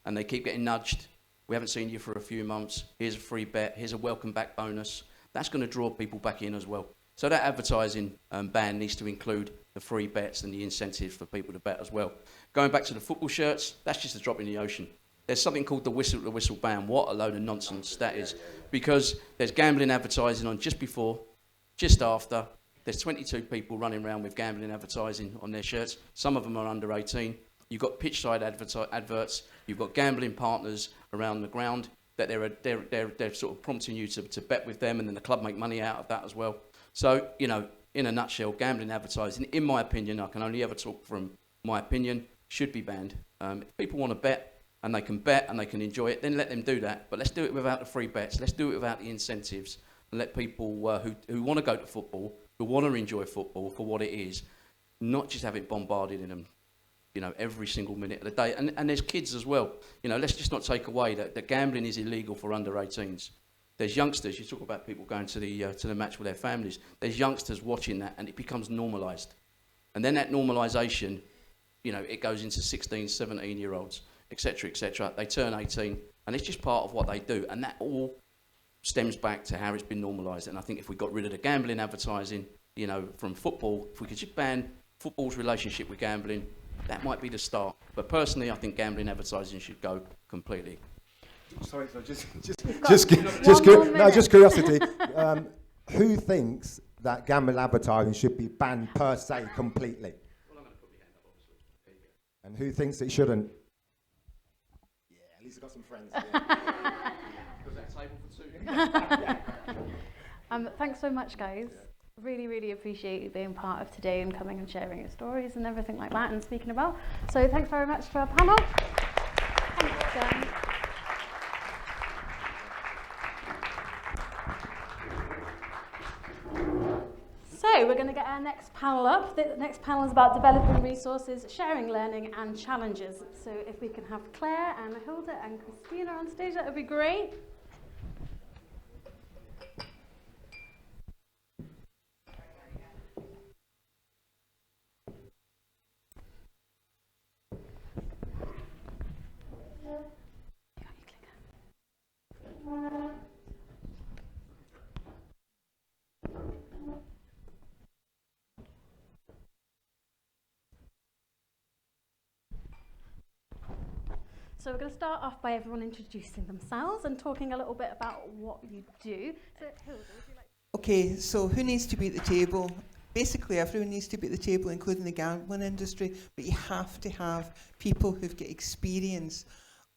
and they keep getting nudged, we haven't seen you for a few months, here's a free bet, here's a welcome back bonus, that's going to draw people back in as well. So that advertising ban needs to include the free bets and the incentives for people to bet as well. Going back to the football shirts, that's just a drop in the ocean. There's something called the whistle ban. What a load of nonsense that is. Because there's gambling advertising on just before, just after. There's 22 people running around with gambling advertising on their shirts. Some of them are under 18. You've got pitchside adverts. You've got gambling partners around the ground that they're sort of prompting you to bet with them, and then the club make money out of that as well. So, you know, in a nutshell, gambling advertising, in my opinion, I can only ever talk from my opinion, should be banned. If people want to bet and they can enjoy it, then let them do that. But let's do it without the free bets. Let's do it without the incentives, and let people who want to go to football, who want to enjoy football for what it is, not just have it bombarded in them, you know, every single minute of the day. And there's kids as well. You know, let's just not take away that gambling is illegal for under 18s. There's youngsters, you talk about people going to the match with their families. There's youngsters watching that, and it becomes normalised. And then that normalisation, you know, it goes into 16, 17-year-olds, etc., etc. They turn 18, and it's just part of what they do. And that all stems back to how it's been normalised. And I think if we got rid of the gambling advertising, you know, from football, if we could just ban football's relationship with gambling, that might be the start. But personally, I think gambling advertising should go completely. Sorry, so just curiosity. Who thinks that gambling advertising should be banned per se completely? Well, I'm going to put my hand up, obviously. There you go. And who thinks it shouldn't? Yeah, at least I've got some friends. Thanks so much, guys. Really, really appreciate you being part of today and coming and sharing your stories and everything like that and speaking about. So thanks very much to our panel. Thanks, So we're going to get our next panel up. The next panel is about developing resources, sharing learning and challenges. So if we can have Claire and Hilda and Christina on stage, that would be great. So we're going to start off by everyone introducing themselves and talking a little bit about what you do. So Hilda, would you like to... Okay, so who needs to be at the table? Basically everyone needs to be at the table, including the gambling industry, but you have to have people who've got experience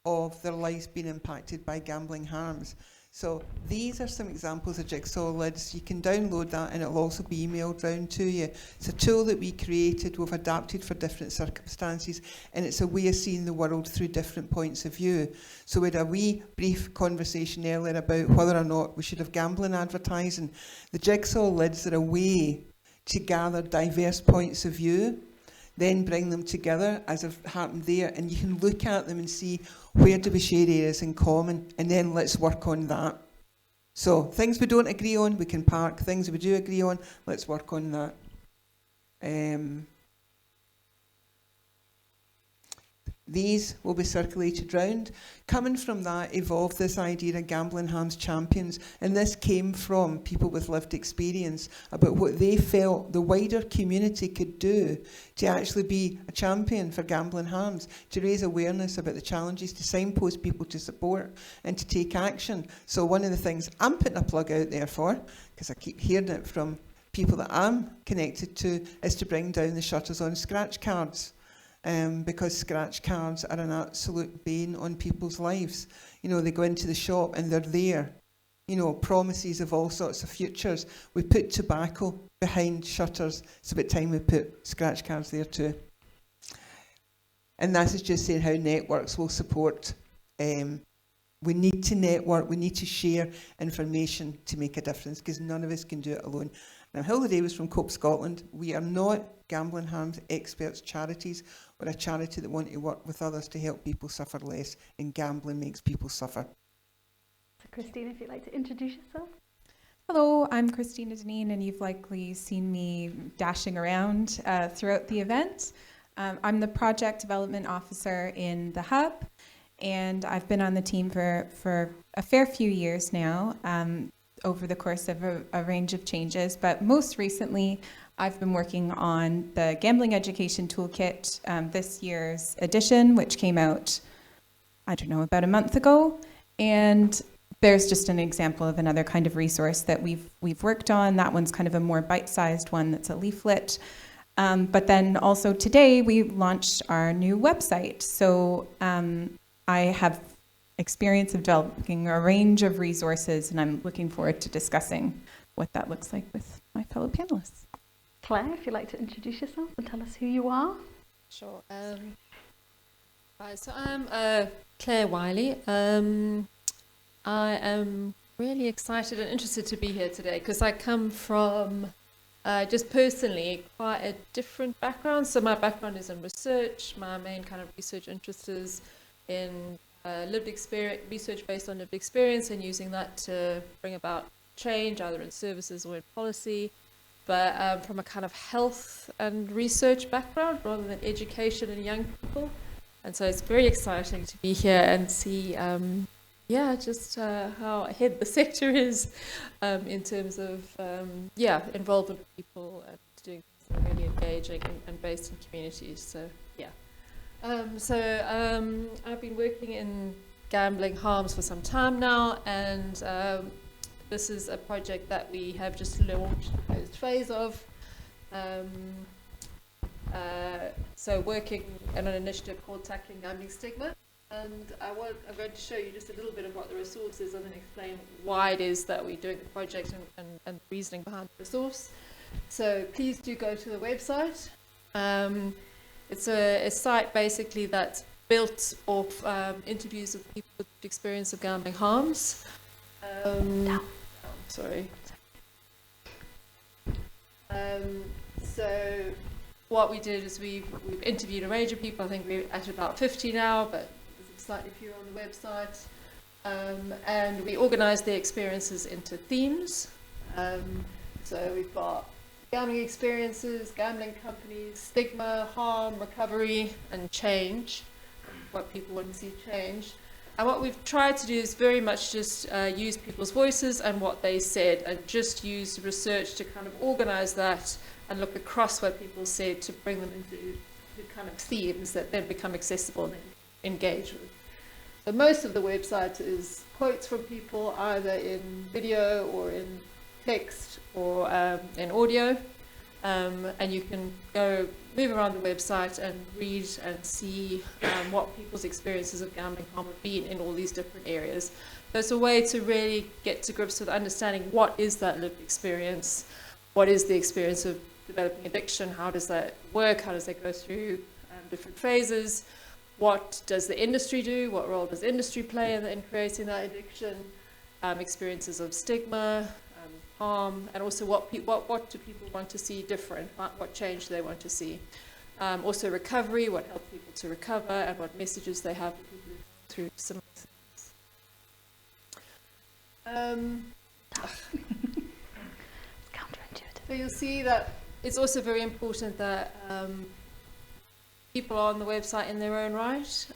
of their lives being impacted by gambling harms. So these are some examples of jigsaw lids. You can download that and it'll also be emailed round to you. It's a tool that we created, we've adapted for different circumstances, and it's a way of seeing the world through different points of view. So we had a wee brief conversation earlier about whether or not we should have gambling advertising. The jigsaw lids are a way to gather diverse points of view, then bring them together as have happened there, and you can look at them and see where do we share areas in common, and then let's work on that. So things we don't agree on, we can park. Things we do agree on, let's work on that. These will be circulated round. Coming from that evolved this idea of Gambling Harms Champions, and this came from people with lived experience about what they felt the wider community could do to actually be a champion for gambling harms, to raise awareness about the challenges, to signpost people to support and to take action. So one of the things I'm putting a plug out there for, because I keep hearing it from people that I'm connected to, is to bring down the shutters on scratch cards. because scratch cards are an absolute bane on people's lives. You know, they go into the shop and they're there. You know, promises of all sorts of futures. We put tobacco behind shutters. It's about time we put scratch cards there too. And that is just saying how networks will support. We need to network, we need to share information to make a difference, because none of us can do it alone. Now, Hilda Davis from COPE Scotland, we are not gambling harms experts charities. We're a charity that want to work with others to help people suffer less, and gambling makes people suffer. So Christina, if you'd like to introduce yourself. Hello, I'm Christina Deneen, and you've likely seen me dashing around throughout the event. I'm the Project Development Officer in the Hub, and I've been on the team for a fair few years now, over the course of a range of changes. But most recently, I've been working on the Gambling Education Toolkit, this year's edition, which came out, I don't know, about a month ago. And there's just an example of another kind of resource that we've worked on. That one's kind of a more bite-sized one that's a leaflet. But then also today, we launched our new website. So I have experience of developing a range of resources, and I'm looking forward to discussing what that looks like with my fellow panelists. Claire, if you'd like to introduce yourself and tell us who you are. Sure. Right, so I'm Claire Wiley. I am really excited and interested to be here today because I come from just personally quite a different background. So my background is in research. My main kind of research interest is in lived experience, research based on lived experience, and using that to bring about change either in services or in policy. But from a kind of health and research background rather than education and young people. And so it's very exciting to be here and see just how ahead the sector is in terms of involvement of people and doing things that are really engaging and based in communities. So yeah. I've been working in gambling harms for some time now, and this is a project that we have just launched the first phase of. So working on an initiative called Tackling Gambling Stigma. And I'm going to show you just a little bit of what the resource is and then explain why it is that we're doing the project and the reasoning behind the resource. So please do go to the website. It's a site basically that's built off interviews with people with experience of gambling harms. So what we did is we've interviewed a range of people. I think we're at about 50 now, but slightly fewer on the website, and we organised their experiences into themes. So we've got gambling experiences, gambling companies, stigma, harm, recovery, and change, what people want to see change. And what we've tried to do is very much just use people's voices and what they said, and just use research to kind of organise that and look across what people said to bring them into kind of themes that then become accessible and engage with. So most of the website is quotes from people either in video or in text or in audio, and you can go move around the website and read and see what people's experiences of gambling harm have been in all these different areas. So it's a way to really get to grips with understanding what is that lived experience, what is the experience of developing addiction, how does that work, how does that go through different phases. What does the industry do? What role does industry play in creating that addiction? Experiences of stigma, harm, and also what do people want to see different? What change do they want to see? Also recovery, what helps people to recover, and what messages they have for people through similar things. So you'll see that it's also very important that people are on the website in their own right.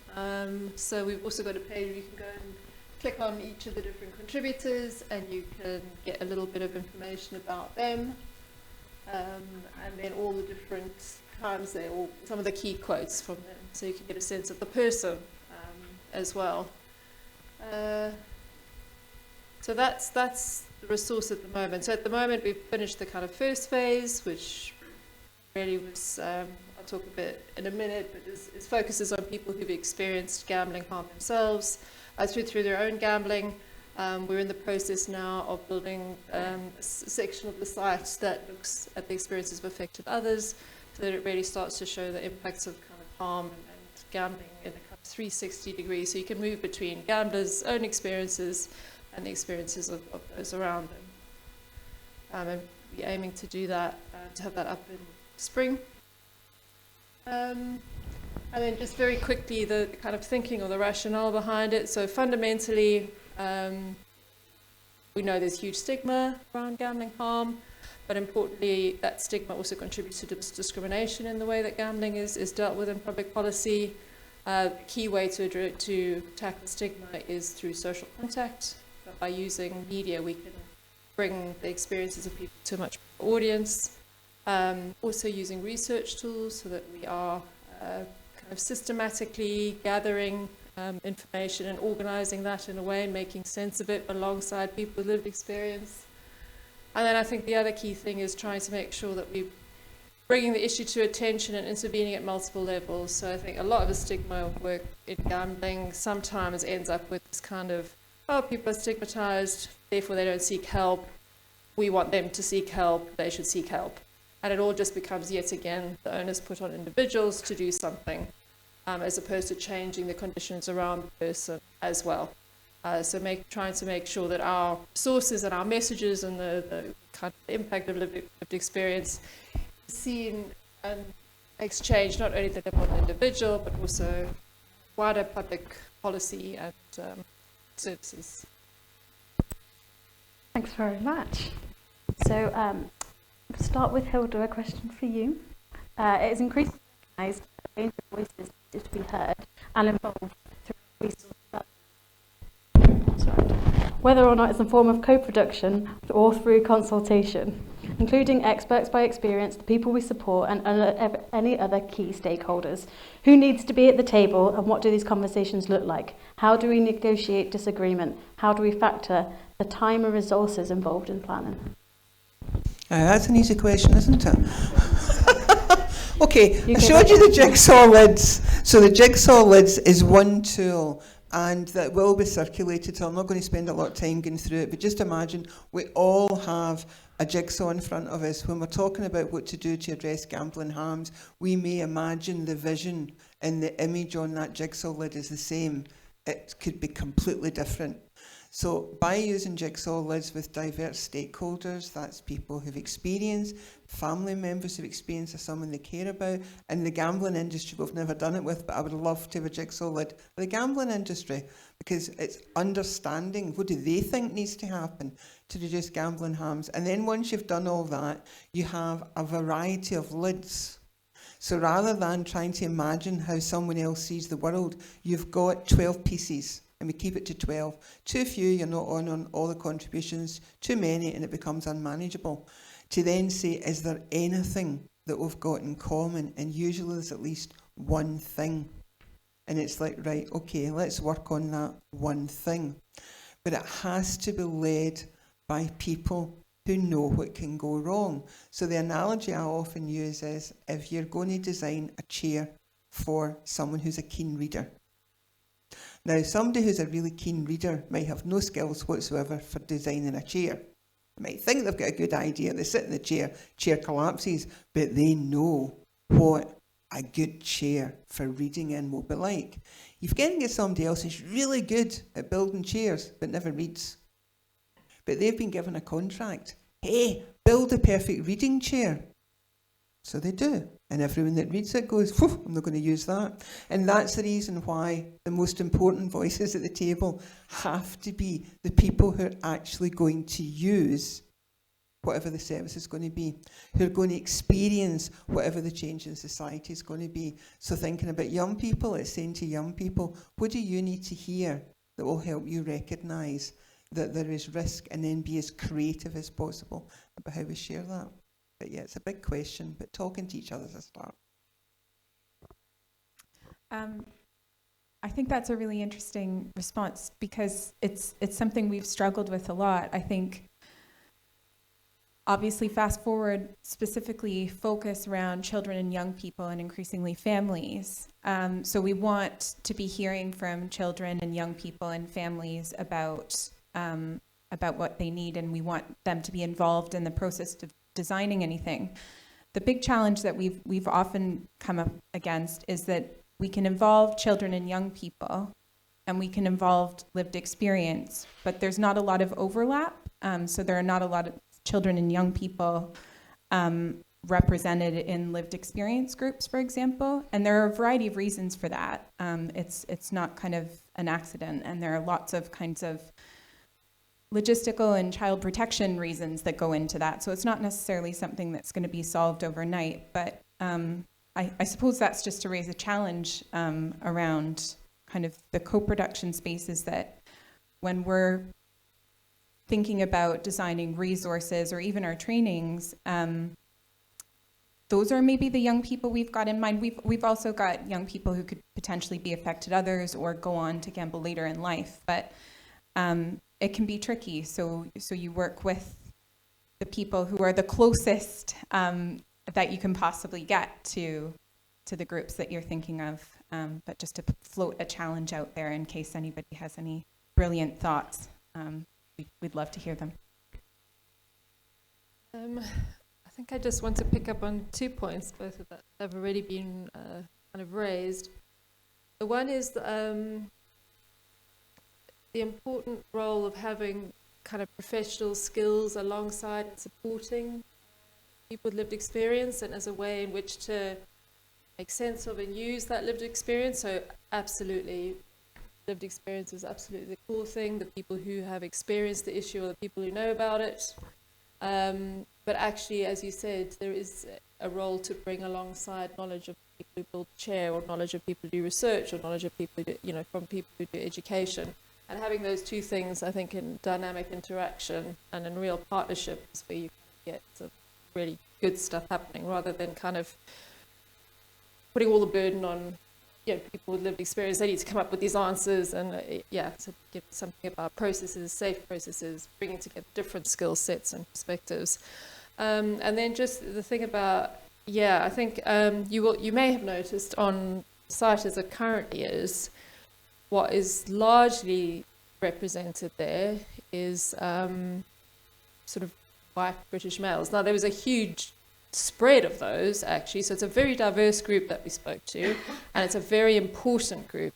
So we've also got a page where you can go and click on each of the different contributors and you can get a little bit of information about them. And then all the different times there, or some of the key quotes from them. So you can get a sense of the person as well. So that's the resource at the moment. So at the moment we've finished the kind of first phase, which really was of talk a bit in a minute, but it focuses on people who've experienced gambling harm themselves through their own gambling. We're in the process now of building a section of the site that looks at the experiences of affected others, so that it really starts to show the impacts of kind of harm and gambling in a kind of 360 degrees, so you can move between gamblers' own experiences and the experiences of those around them. And we're aiming to do that, to have that up in spring. And then just very quickly, the kind of thinking or the rationale behind it. So fundamentally, we know there's huge stigma around gambling harm, but importantly, that stigma also contributes to discrimination in the way that gambling is dealt with in public policy. The key way to tackle stigma is through social contact. So by using media, we can bring the experiences of people to a much bigger audience. Also using research tools so that we are kind of systematically gathering information and organising that in a way and making sense of it alongside people with lived experience. And then I think the other key thing is trying to make sure that we're bringing the issue to attention and intervening at multiple levels. So I think a lot of the stigma work in gambling sometimes ends up with this kind of, oh, people are stigmatised, therefore they don't seek help. We want them to seek help, they should seek help. And it all just becomes, yet again, the onus put on individuals to do something, as opposed to changing the conditions around the person as well. So trying to make sure that our sources and our messages and the kind of impact of lived experience is seen and exchanged not only at the level of the individual, but also wider public policy and services. Thanks very much. So, start with Hilda, a question for you. It is increasingly recognised that a range of voices need to be heard and involved through resource development. Whether or not it's a form of co-production or through consultation, including experts by experience, the people we support, and any other key stakeholders. Who needs to be at the table, and what do these conversations look like? How do we negotiate disagreement? How do we factor the time and resources involved in planning? That's an easy question, isn't it? Okay, I showed you the jigsaw lids. So the jigsaw lids is one tool, and that will be circulated, so I'm not going to spend a lot of time going through it, but just imagine we all have a jigsaw in front of us. When we're talking about what to do to address gambling harms, we may imagine the vision and the image on that jigsaw lid is the same. It could be completely different. So by using jigsaw lids with diverse stakeholders, that's people who've experienced, family members who've experienced, or someone they care about, and the gambling industry we've never done it with, but I would love to have a jigsaw lid for the gambling industry, because it's understanding what do they think needs to happen to reduce gambling harms. And then once you've done all that, you have a variety of lids. So rather than trying to imagine how someone else sees the world, you've got 12 pieces. And we keep it to 12. Too few, you're not on all the contributions. Too many, and it becomes unmanageable. To then say, is there anything that we've got in common? And usually there's at least one thing. And it's like, right, okay, let's work on that one thing. But it has to be led by people who know what can go wrong. So the analogy I often use is, if you're going to design a chair for someone who's a keen reader, now, somebody who's a really keen reader might have no skills whatsoever for designing a chair. They might think they've got a good idea, they sit in the chair collapses, but they know what a good chair for reading in will be like. You've got to get somebody else who's really good at building chairs, but never reads. But they've been given a contract. Hey, build a perfect reading chair. So they do. And everyone that reads it goes, phew, I'm not going to use that. And that's the reason why the most important voices at the table have to be the people who are actually going to use whatever the service is going to be, who are going to experience whatever the change in society is going to be. So thinking about young people, it's saying to young people, what do you need to hear that will help you recognise that there is risk, and then be as creative as possible about how we share that. But yeah, it's a big question, but talking to each other is a start. I think that's a really interesting response, because it's something we've struggled with a lot. I think obviously, Fast Forward specifically focus around children and young people and increasingly families. So we want to be hearing from children and young people and families about what they need, and we want them to be involved in the process of designing anything. The big challenge that we've often come up against is that we can involve children and young people, and we can involve lived experience, but there's not a lot of overlap. So there are not a lot of children and young people represented in lived experience groups, for example, and there are a variety of reasons for that. It's not kind of an accident, and there are lots of kinds of logistical and child protection reasons that go into that. So it's not necessarily something that's going to be solved overnight, but I suppose that's just to raise a challenge around kind of the co-production spaces that when we're thinking about designing resources or even our trainings, those are maybe the young people we've got in mind. We've also got young people who could potentially be affected others or go on to gamble later in life, but it can be tricky. So you work with the people who are the closest that you can possibly get to the groups that you're thinking of, but just to float a challenge out there in case anybody has any brilliant thoughts. We'd love to hear them. I think I just want to pick up on 2 points, both of that have already been kind of raised. The one is the important role of having kind of professional skills alongside and supporting people with lived experience, and as a way in which to make sense of and use that lived experience. So absolutely, lived experience is absolutely the cool thing. The people who have experienced the issue are the people who know about it. But actually, as you said, there is a role to bring alongside knowledge of people who build chair, or knowledge of people who do research, or knowledge of people who do, from people who do education. And having those two things, I think, in dynamic interaction and in real partnership is where you get some really good stuff happening, rather than kind of putting all the burden on people with lived experience. They need to come up with these answers, and so give something about processes, safe processes, bringing together different skill sets and perspectives. And then just the thing about, I think you may have noticed on the site as it currently is, what is largely represented there is sort of white British males. Now, there was a huge spread of those, actually, so it's a very diverse group that we spoke to, and it's a very important group.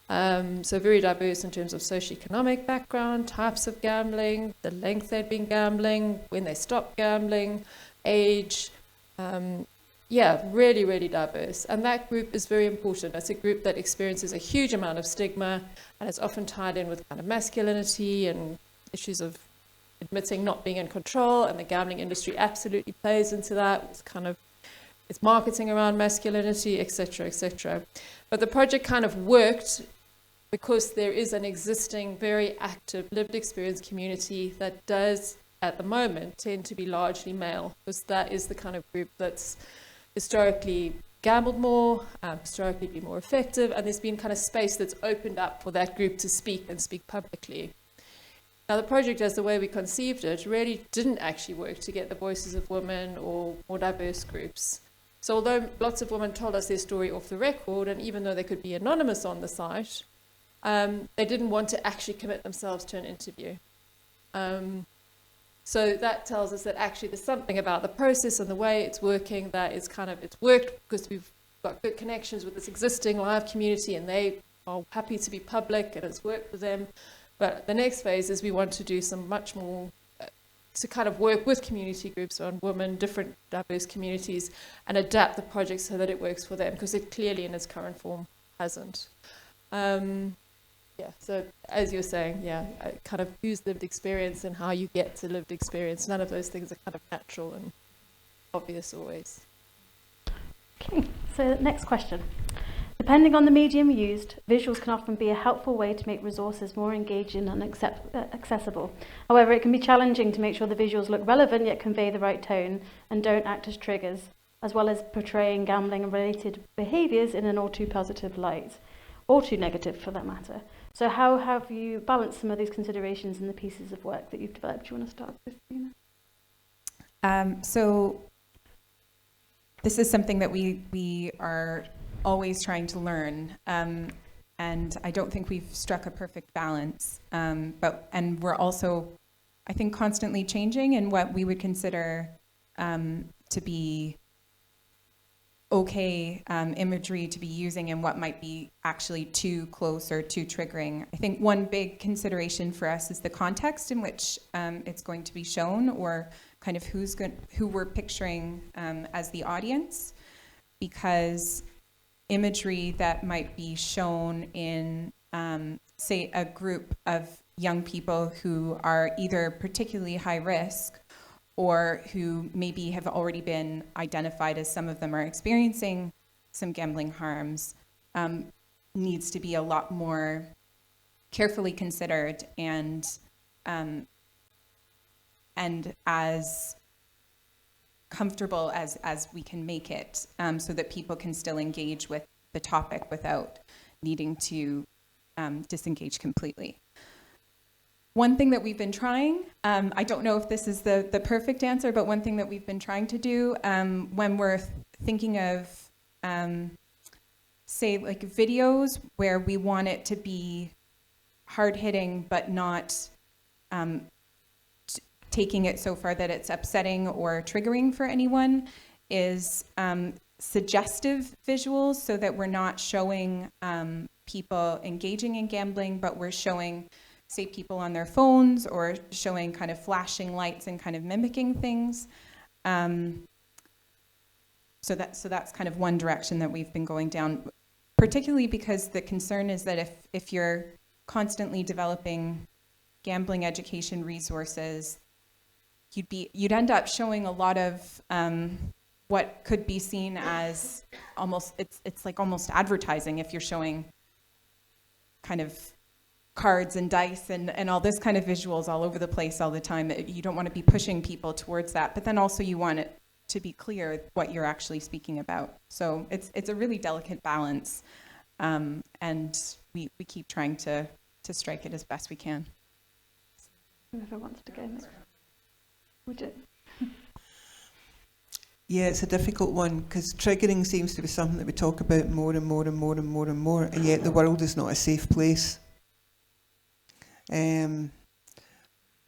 So very diverse in terms of socioeconomic background, types of gambling, the length they'd been gambling, when they stopped gambling, age, really, really diverse. And that group is very important. It's a group that experiences a huge amount of stigma, and it's often tied in with kind of masculinity and issues of admitting not being in control, and the gambling industry absolutely plays into that. It's kind of, it's marketing around masculinity, etc., etc. But the project kind of worked because there is an existing, very active lived experience community that does, at the moment, tend to be largely male, because that is the kind of group that's historically gambled more, historically been more effective, and there's been kind of space that's opened up for that group to speak and speak publicly. Now, the project, as the way we conceived it, really didn't actually work to get the voices of women or more diverse groups. So although lots of women told us their story off the record, and even though they could be anonymous on the site, they didn't want to actually commit themselves to an interview. So that tells us that actually there's something about the process and the way it's working that is kind of, it's worked because we've got good connections with this existing live community, and they are happy to be public, and it's worked for them. But the next phase is we want to do some much more, to kind of work with community groups on women, different diverse communities, and adapt the project so that it works for them, because it clearly in its current form hasn't. So as you're saying, kind of use lived experience and how you get to lived experience. None of those things are kind of natural and obvious always. Okay, so next question. Depending on the medium used, visuals can often be a helpful way to make resources more engaging and accessible. However, it can be challenging to make sure the visuals look relevant yet convey the right tone and don't act as triggers, as well as portraying gambling and related behaviours in an all too positive light, or too negative for that matter. So how have you balanced some of these considerations in the pieces of work that you've developed? Do you want to start, Christina? So this is something that we are always trying to learn, and I don't think we've struck a perfect balance. And we're also, I think, constantly changing in what we would consider to be okay imagery to be using and what might be actually too close or too triggering. I think one big consideration for us is the context in which it's going to be shown, or kind of who we're picturing as the audience, because imagery that might be shown in, say, a group of young people who are either particularly high risk or who maybe have already been identified as some of them are experiencing some gambling harms, needs to be a lot more carefully considered and as comfortable as we can make it, so that people can still engage with the topic without needing to disengage completely. One thing that we've been trying, I don't know if this is the perfect answer, but one thing that we've been trying to do when we're thinking of, say, like videos where we want it to be hard-hitting but not taking it so far that it's upsetting or triggering for anyone, is suggestive visuals, so that we're not showing people engaging in gambling, but we're showing, say, people on their phones, or showing kind of flashing lights and kind of mimicking things. So that's kind of one direction that we've been going down, particularly because the concern is that if you're constantly developing gambling education resources, you'd end up showing a lot of what could be seen as almost, it's like almost advertising if you're showing kind of cards and dice and all this kind of visuals all over the place all the time. You don't want to be pushing people towards that, but then also you want it to be clear what you're actually speaking about. So it's a really delicate balance, and we keep trying to strike it as best we can. Whoever wants to go next. Would you? Yeah, it's a difficult one, because triggering seems to be something that we talk about more and more and more and more and more, and yet the world is not a safe place. We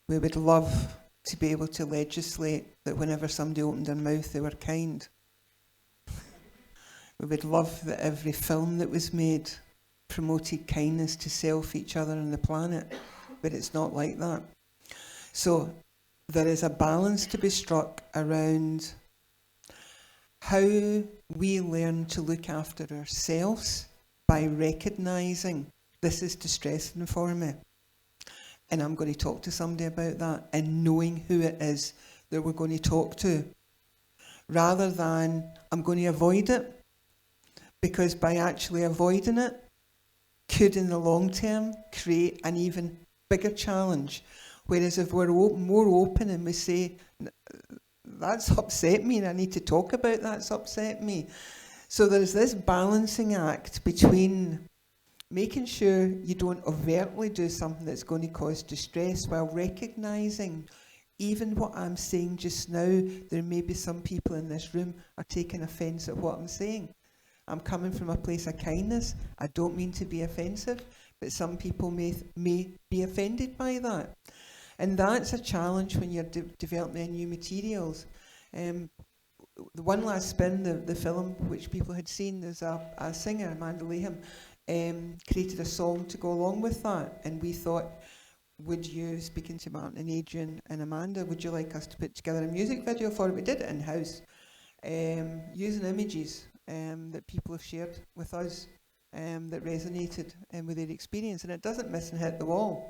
would love to be able to legislate that whenever somebody opened their mouth they were kind. We would love that every film that was made promoted kindness to self, each other and the planet, but it's not like that. So there is a balance to be struck around how we learn to look after ourselves by recognising this is distressing for me, and I'm going to talk to somebody about that, and knowing who it is that we're going to talk to, rather than I'm going to avoid it, because by actually avoiding it could in the long term create an even bigger challenge. Whereas if we're more open and we say, that's upset me and I need to talk about that's upset me. So there's this balancing act between making sure you don't overtly do something that's going to cause distress, while recognising even what I'm saying just now, there may be some people in this room are taking offence at what I'm saying. I'm coming from a place of kindness. I don't mean to be offensive, but some people may be offended by that. And that's a challenge when you're developing new materials. The One Last Spin, the film which people had seen, there's a singer, Amanda Laham, created a song to go along with that. And we thought, would you, speaking to Martin and Adrian and Amanda, would you like us to put together a music video for it? We did it in-house, using images that people have shared with us that resonated with their experience. And it doesn't miss and hit the wall.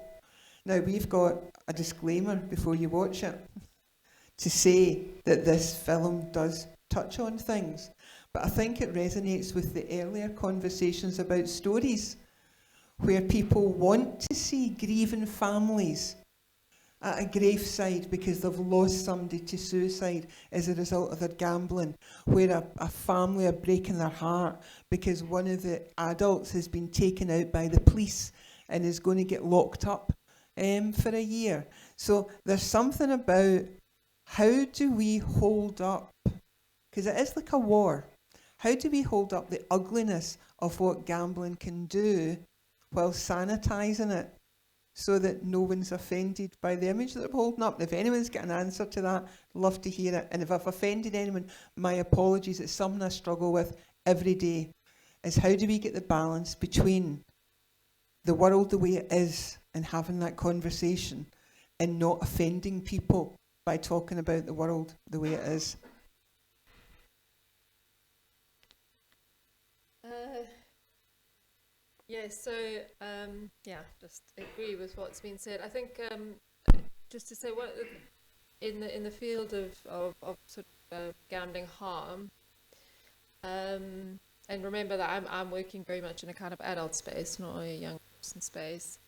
Now, we've got a disclaimer before you watch it to say that this film does touch on things, but I think it resonates with the earlier conversations about stories where people want to see grieving families at a graveside because they've lost somebody to suicide as a result of their gambling, where a family are breaking their heart because one of the adults has been taken out by the police and is going to get locked up for a year. So there's something about how do we hold up, because it is like a war, how do we hold up the ugliness of what gambling can do while sanitising it so that no one's offended by the image that I'm holding up? And if anyone's got an answer to that, love to hear it. And if I've offended anyone, my apologies. It's something I struggle with every day, is how do we get the balance between the world the way it is and having that conversation and not offending people by talking about the world the way it is? Yeah, so just agree with what's been said. I think just to say, what in the field of sort of gambling harm, and remember that I'm working very much in a kind of adult space, not a young person space.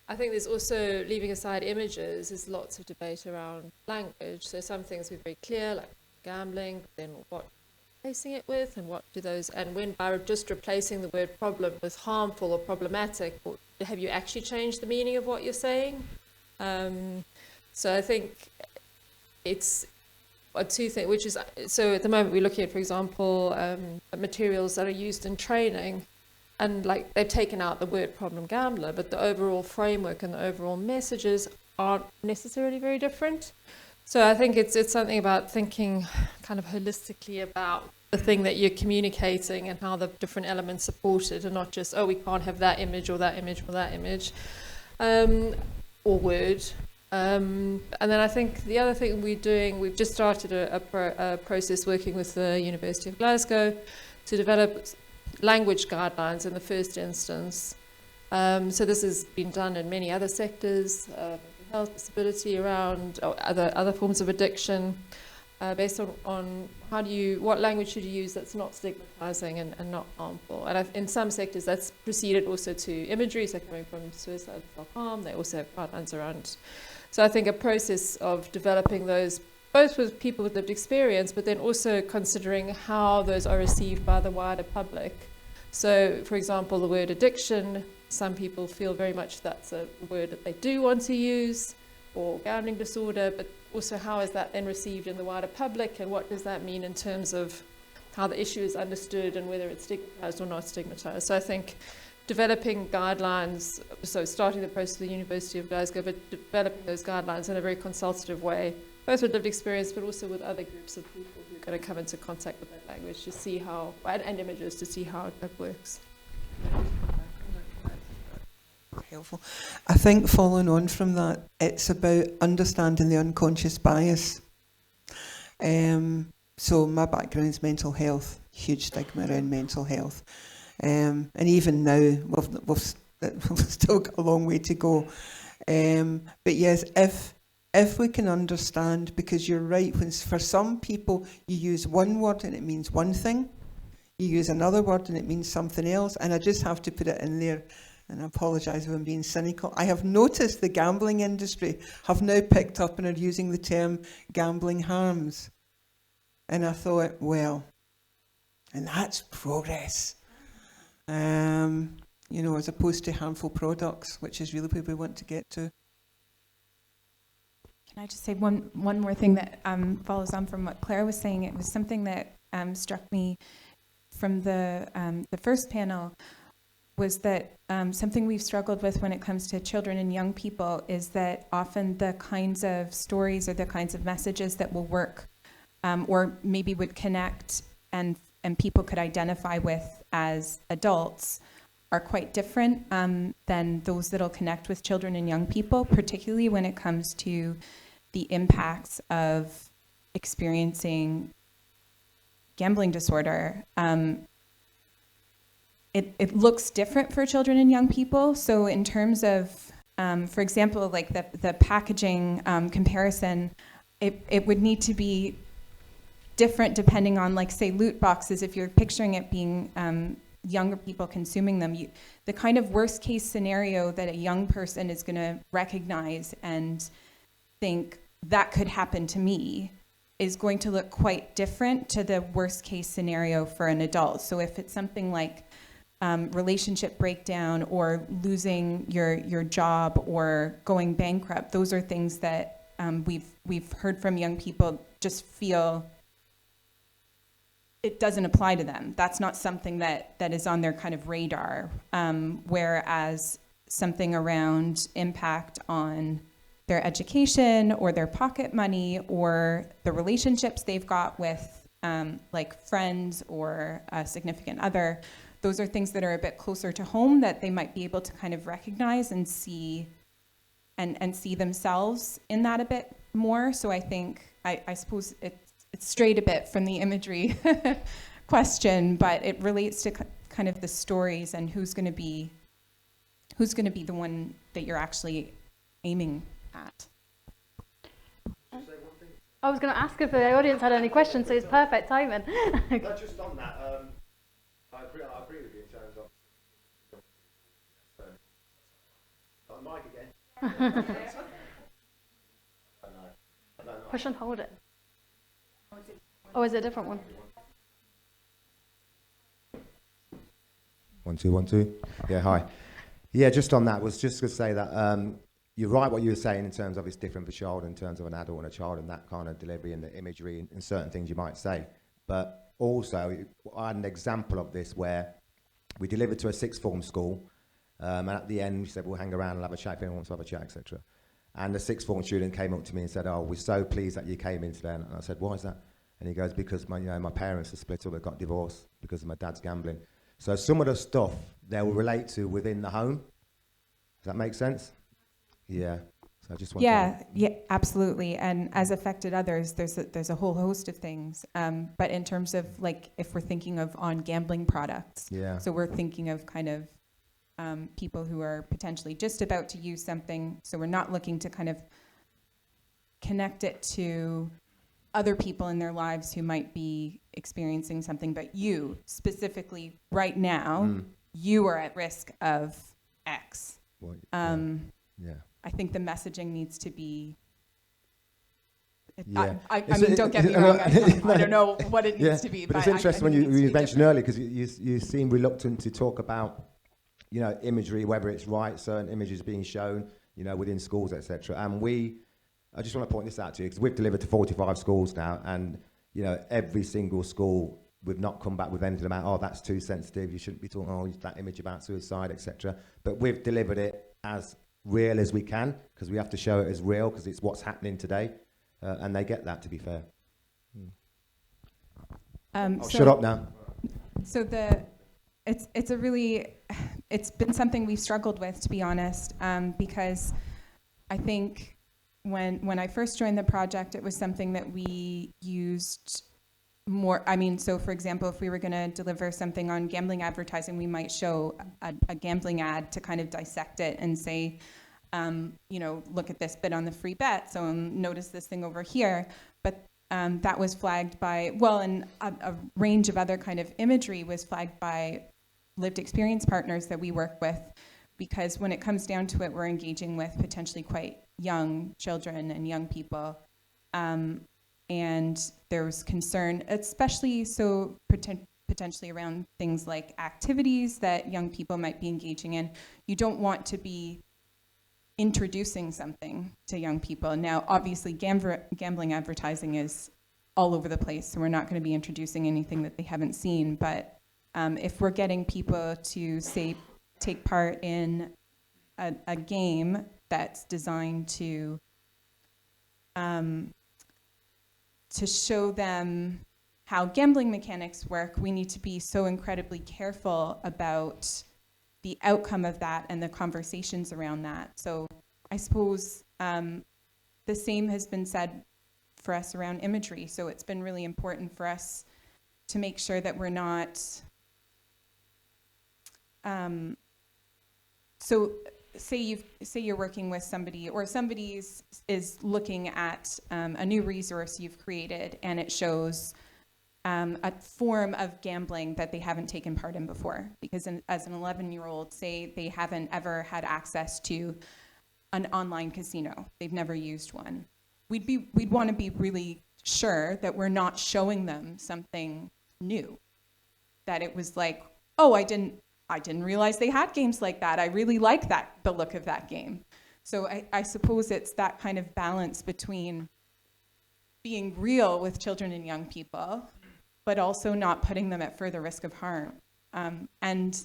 I think there's also, leaving aside images, there's lots of debate around language. So some things we're very clear, like gambling, but then what replacing it with, and what do those, and when by just replacing the word problem with harmful or problematic, have you actually changed the meaning of what you're saying? So I think it's two things, which is, so at the moment we're looking at, for example, materials that are used in training, and like they've taken out the word problem gambler, but the overall framework and the overall messages aren't necessarily very different. So I think it's something about thinking kind of holistically about the thing that you're communicating and how the different elements support it, and not just, oh, we can't have that image or that image or that image, or word. And then I think the other thing we're doing, we've just started a process working with the University of Glasgow to develop language guidelines in the first instance. So this has been done in many other sectors, health, disability, around other forms of addiction, based on what language should you use that's not stigmatizing and not harmful. And in some sectors that's proceeded also to imagery, so coming from suicide, self-harm, they also have guidelines around. So I think a process of developing those, both with people with lived experience, but then also considering how those are received by the wider public. So, for example, the word addiction, some people feel very much that's a word that they do want to use, or gambling disorder, but also how is that then received in the wider public, and what does that mean in terms of how the issue is understood and whether it's stigmatized or not stigmatized. So I think developing guidelines, so starting the process with the University of Glasgow, but developing those guidelines in a very consultative way, both with lived experience, but also with other groups of people who are going to come into contact with that language to see how, and images to see how that works. Helpful. I think following on from that, it's about understanding the unconscious bias. So my background is mental health, huge stigma around mental health. And even now, we've still got a long way to go. But yes, if we can understand, because you're right, when for some people you use one word and it means one thing, you use another word and it means something else, and I just have to put it in there, and I apologise if I'm being cynical. I have noticed the gambling industry have now picked up and are using the term gambling harms. And I thought, well, and that's progress. As opposed to harmful products, which is really where we want to get to. Can I just say one more thing that follows on from what Claire was saying? It was something that struck me from the first panel, was that something we've struggled with when it comes to children and young people is that often the kinds of stories or the kinds of messages that will work or maybe would connect and people could identify with as adults are quite different than those that'll connect with children and young people, particularly when it comes to the impacts of experiencing gambling disorder. It looks different for children and young people. So in terms of, for example, like the packaging comparison, it would need to be different depending on, like, say, loot boxes. If you're picturing it being younger people consuming them, the kind of worst case scenario that a young person is going to recognize and think that could happen to me is going to look quite different to the worst case scenario for an adult. So if it's something like relationship breakdown or losing your job or going bankrupt, those are things that we've heard from young people just feel it doesn't apply to them. That's not something that is on their kind of radar. Whereas something around impact on their education or their pocket money or the relationships they've got with like friends or a significant other, those are things that are a bit closer to home that they might be able to kind of recognize and see and see themselves in that a bit more. So I think, I suppose it's strayed a bit from the imagery question, but it relates to kind of the stories and who's going to be the one that you're actually aiming at. I was going to ask if the audience had any questions, so it's perfect timing. Just on that, I agree with you in terms of mic again. Push and hold it. Oh, is it a different one? 1 2 1 2. Yeah, hi. Yeah, just on that, was just going to say that you're right what you were saying in terms of it's different for a child in terms of an adult and a child and that kind of delivery and the imagery and certain things you might say. But also, I had an example of this where we delivered to a sixth form school, and at the end we said we'll hang around and have a chat if anyone wants to have a chat, etc. And the sixth form student came up to me and said, "Oh, we're so pleased that you came in today." And I said, "Why is that?" And he goes, "Because my parents are split up, they got divorced because of my dad's gambling." So some of the stuff they will relate to within the home. Does that make sense? Yeah. So I just want to... Yeah, absolutely. And as affected others, there's a whole host of things. But in terms of like, if we're thinking of on gambling products, so we're thinking of kind of people who are potentially just about to use something. So we're not looking to kind of connect it to other people in their lives who might be experiencing something, but you specifically right now, you are at risk of X. Well, yeah. I think the messaging needs to be. Yeah. I mean, don't get me wrong. I don't know what it needs to be, but it's interesting when you mentioned earlier because you seem reluctant to talk about, imagery, whether it's right, certain images being shown, within schools, etc. And I just want to point this out to you because we've delivered to 45 schools now, and every single school we've not come back with anything about, oh, that's too sensitive, you shouldn't be talking, that image about suicide, etc. But we've delivered it as real as we can because we have to show it as real because it's what's happening today, and they get that, to be fair. Shut up now. So it's been something we've struggled with, to be honest, because I think when I first joined the project, it was something that we used more. I mean, so for example, if we were going to deliver something on gambling advertising, we might show a gambling ad to kind of dissect it and say, look at this bit on the free bet, so notice this thing over here. But that was flagged by, and a range of other kind of imagery was flagged by lived experience partners that we work with, because when it comes down to it, we're engaging with potentially quite young children and young people. And there was concern, especially so potentially around things like activities that young people might be engaging in. You don't want to be introducing something to young people. Now, obviously, gambling advertising is all over the place, so we're not going to be introducing anything that they haven't seen. But if we're getting people to, say, take part in a game that's designed to show them how gambling mechanics work, we need to be so incredibly careful about the outcome of that and the conversations around that. So I suppose the same has been said for us around imagery. So it's been really important for us to make sure that we're not... so say you're working with somebody, or somebody is looking at a new resource you've created, and it shows a form of gambling that they haven't taken part in before. Because as an 11-year-old, say they haven't ever had access to an online casino. They've never used one. We'd want to be really sure that we're not showing them something new. That it was like, oh, I didn't realize they had games like that. I really like the look of that game. So I suppose it's that kind of balance between being real with children and young people, but also not putting them at further risk of harm. And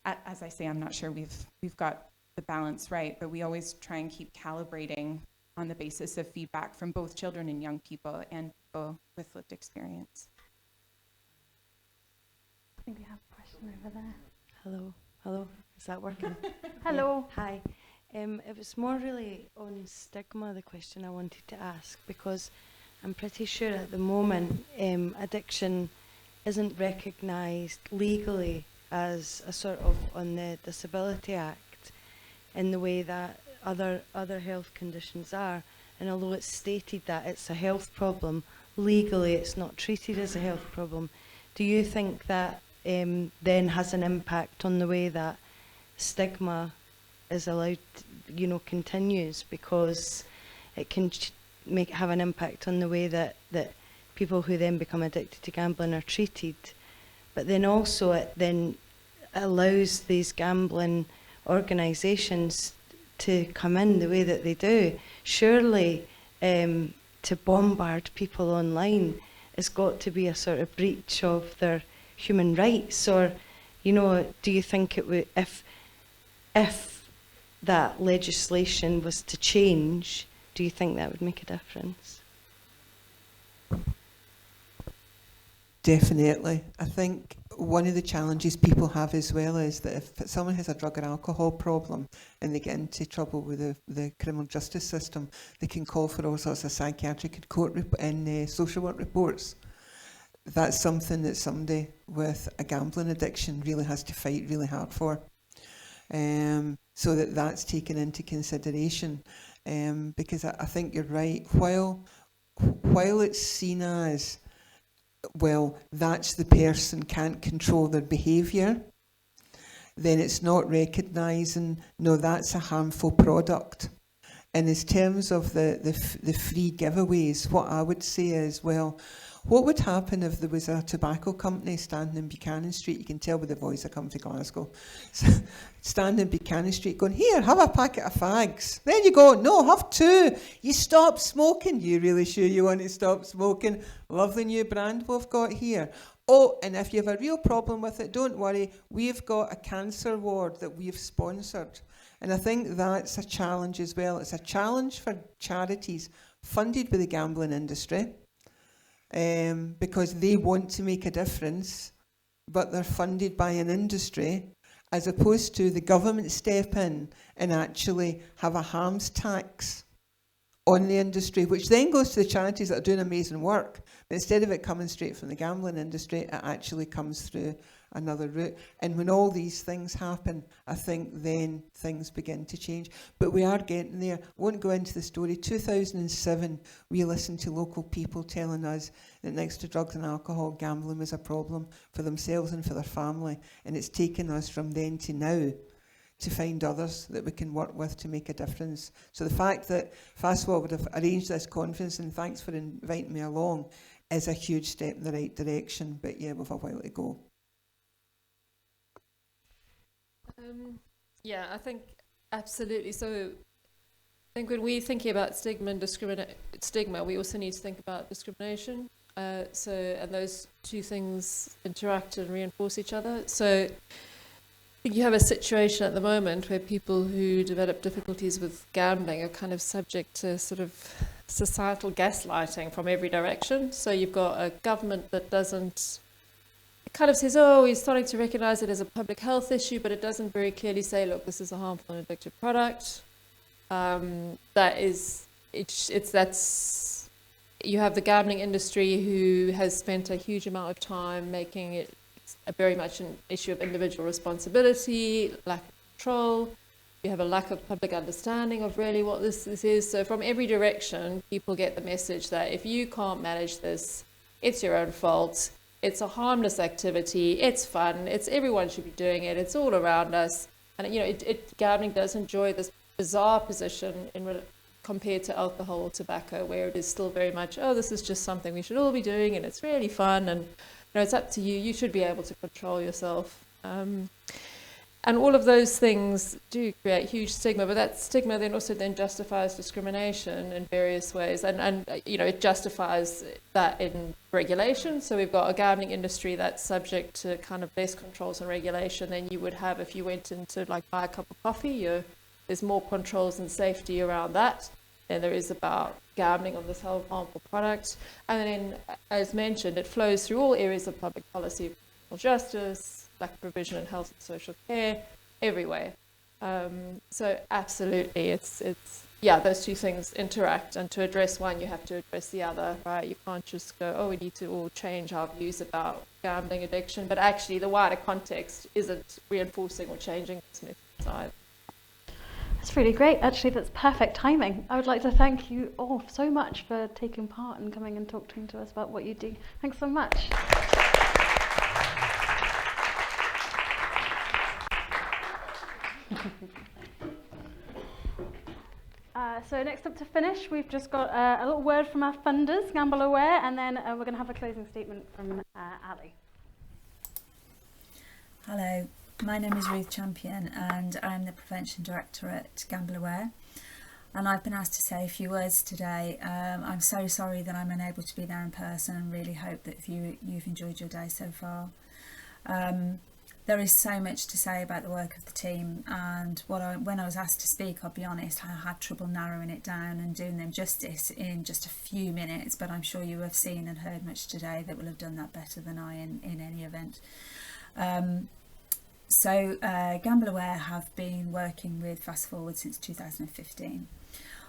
as I say, I'm not sure we've got the balance right, but we always try and keep calibrating on the basis of feedback from both children and young people and people with lived experience. I think we have a question over there. Hello, is that working? Hello. Hi. It was more really on stigma, the question I wanted to ask, because I'm pretty sure at the moment addiction isn't recognised legally as a sort of on the Disability Act in the way that other health conditions are. And although it's stated that it's a health problem, legally it's not treated as a health problem. Do you think that then has an impact on the way that stigma is allowed, continues, because it can have an impact on the way that people who then become addicted to gambling are treated, but then also it then allows these gambling organisations to come in the way that they do? Surely to bombard people online has got to be a sort of breach of their human rights, or do you think it would, if that legislation was to change, do you think that would make a difference? Definitely. I think one of the challenges people have as well is that if someone has a drug or alcohol problem and they get into trouble with the criminal justice system, they can call for all sorts of psychiatric and court and social work reports. That's something that somebody with a gambling addiction really has to fight really hard for. So that's taken into consideration. Because I think you're right, while it's seen as, well, that's the person can't control their behaviour, then it's not recognising, no, that's a harmful product. And in terms of the free giveaways, what I would say is, well, what would happen if there was a tobacco company standing in Buchanan Street? You can tell by the voice I come to Glasgow. Standing in Buchanan Street going, here, have a packet of fags. There you go. No, have two. You stop smoking. You really sure you want to stop smoking? Lovely new brand we've got here. Oh, and if you have a real problem with it, don't worry. We've got a cancer ward that we've sponsored. And I think that's a challenge as well. It's a challenge for charities funded by the gambling industry. Because they want to make a difference, but they're funded by an industry, as opposed to the government step in and actually have a harms tax on the industry, which then goes to the charities that are doing amazing work. But instead of it coming straight from the gambling industry, it actually comes through another route. And when all these things happen, I think then things begin to change. But we are getting there. Won't go into the story. 2007, we listened to local people telling us that next to drugs and alcohol, gambling was a problem for themselves and for their family. And it's taken us from then to now to find others that we can work with to make a difference. So the fact that FastForward would have arranged this conference, and thanks for inviting me along, is a huge step in the right direction. But yeah, we've a while to go. Yeah, I think absolutely. So I think when we're thinking about stigma and stigma, we also need to think about discrimination. And those two things interact and reinforce each other. So you have a situation at the moment where people who develop difficulties with gambling are kind of subject to sort of societal gaslighting from every direction. So you've got a government that doesn't, it kind of says, oh, we're starting to recognise it as a public health issue, but it doesn't very clearly say, look, this is a harmful and addictive product. You have the gambling industry who has spent a huge amount of time making it very much an issue of individual responsibility, lack of control. You have a lack of public understanding of really what this is. So from every direction, people get the message that if you can't manage this, it's your own fault. It's a harmless activity. It's fun. Everyone should be doing it. It's all around us. And gambling does enjoy this bizarre position compared to alcohol or tobacco, where it is still very much, oh, this is just something we should all be doing, and it's really fun, and it's up to you. You should be able to control yourself. And all of those things do create huge stigma, but that stigma then also justifies discrimination in various ways, and you know, it justifies that in regulation. So we've got a gambling industry that's subject to kind of less controls and regulation than you would have if you went into like buy a cup of coffee. There's more controls and safety around that than there is about gambling on this whole harmful product. And then, as mentioned, it flows through all areas of public policy, criminal justice, like provision in health and social care, everywhere. So absolutely, it's those two things interact, and to address one, you have to address the other, right? You can't just go, oh, we need to all change our views about gambling addiction, but actually the wider context isn't reinforcing or changing this message either. That's really great. Actually, that's perfect timing. I would like to thank you all so much for taking part and coming and talking to us about what you do. Thanks so much. So next up to finish, we've just got a little word from our funders, Gamble Aware, and then we're going to have a closing statement from Ali. Hello, my name is Ruth Champion and I'm the Prevention Director at Gamble Aware, and I've been asked to say a few words today. I'm so sorry that I'm unable to be there in person, and really hope that you've enjoyed your day so far. There is so much to say about the work of the team, and when I was asked to speak, I'll be honest, I had trouble narrowing it down and doing them justice in just a few minutes, but I'm sure you have seen and heard much today that will have done that better than I in any event. Gamble Aware have been working with Fast Forward since 2015.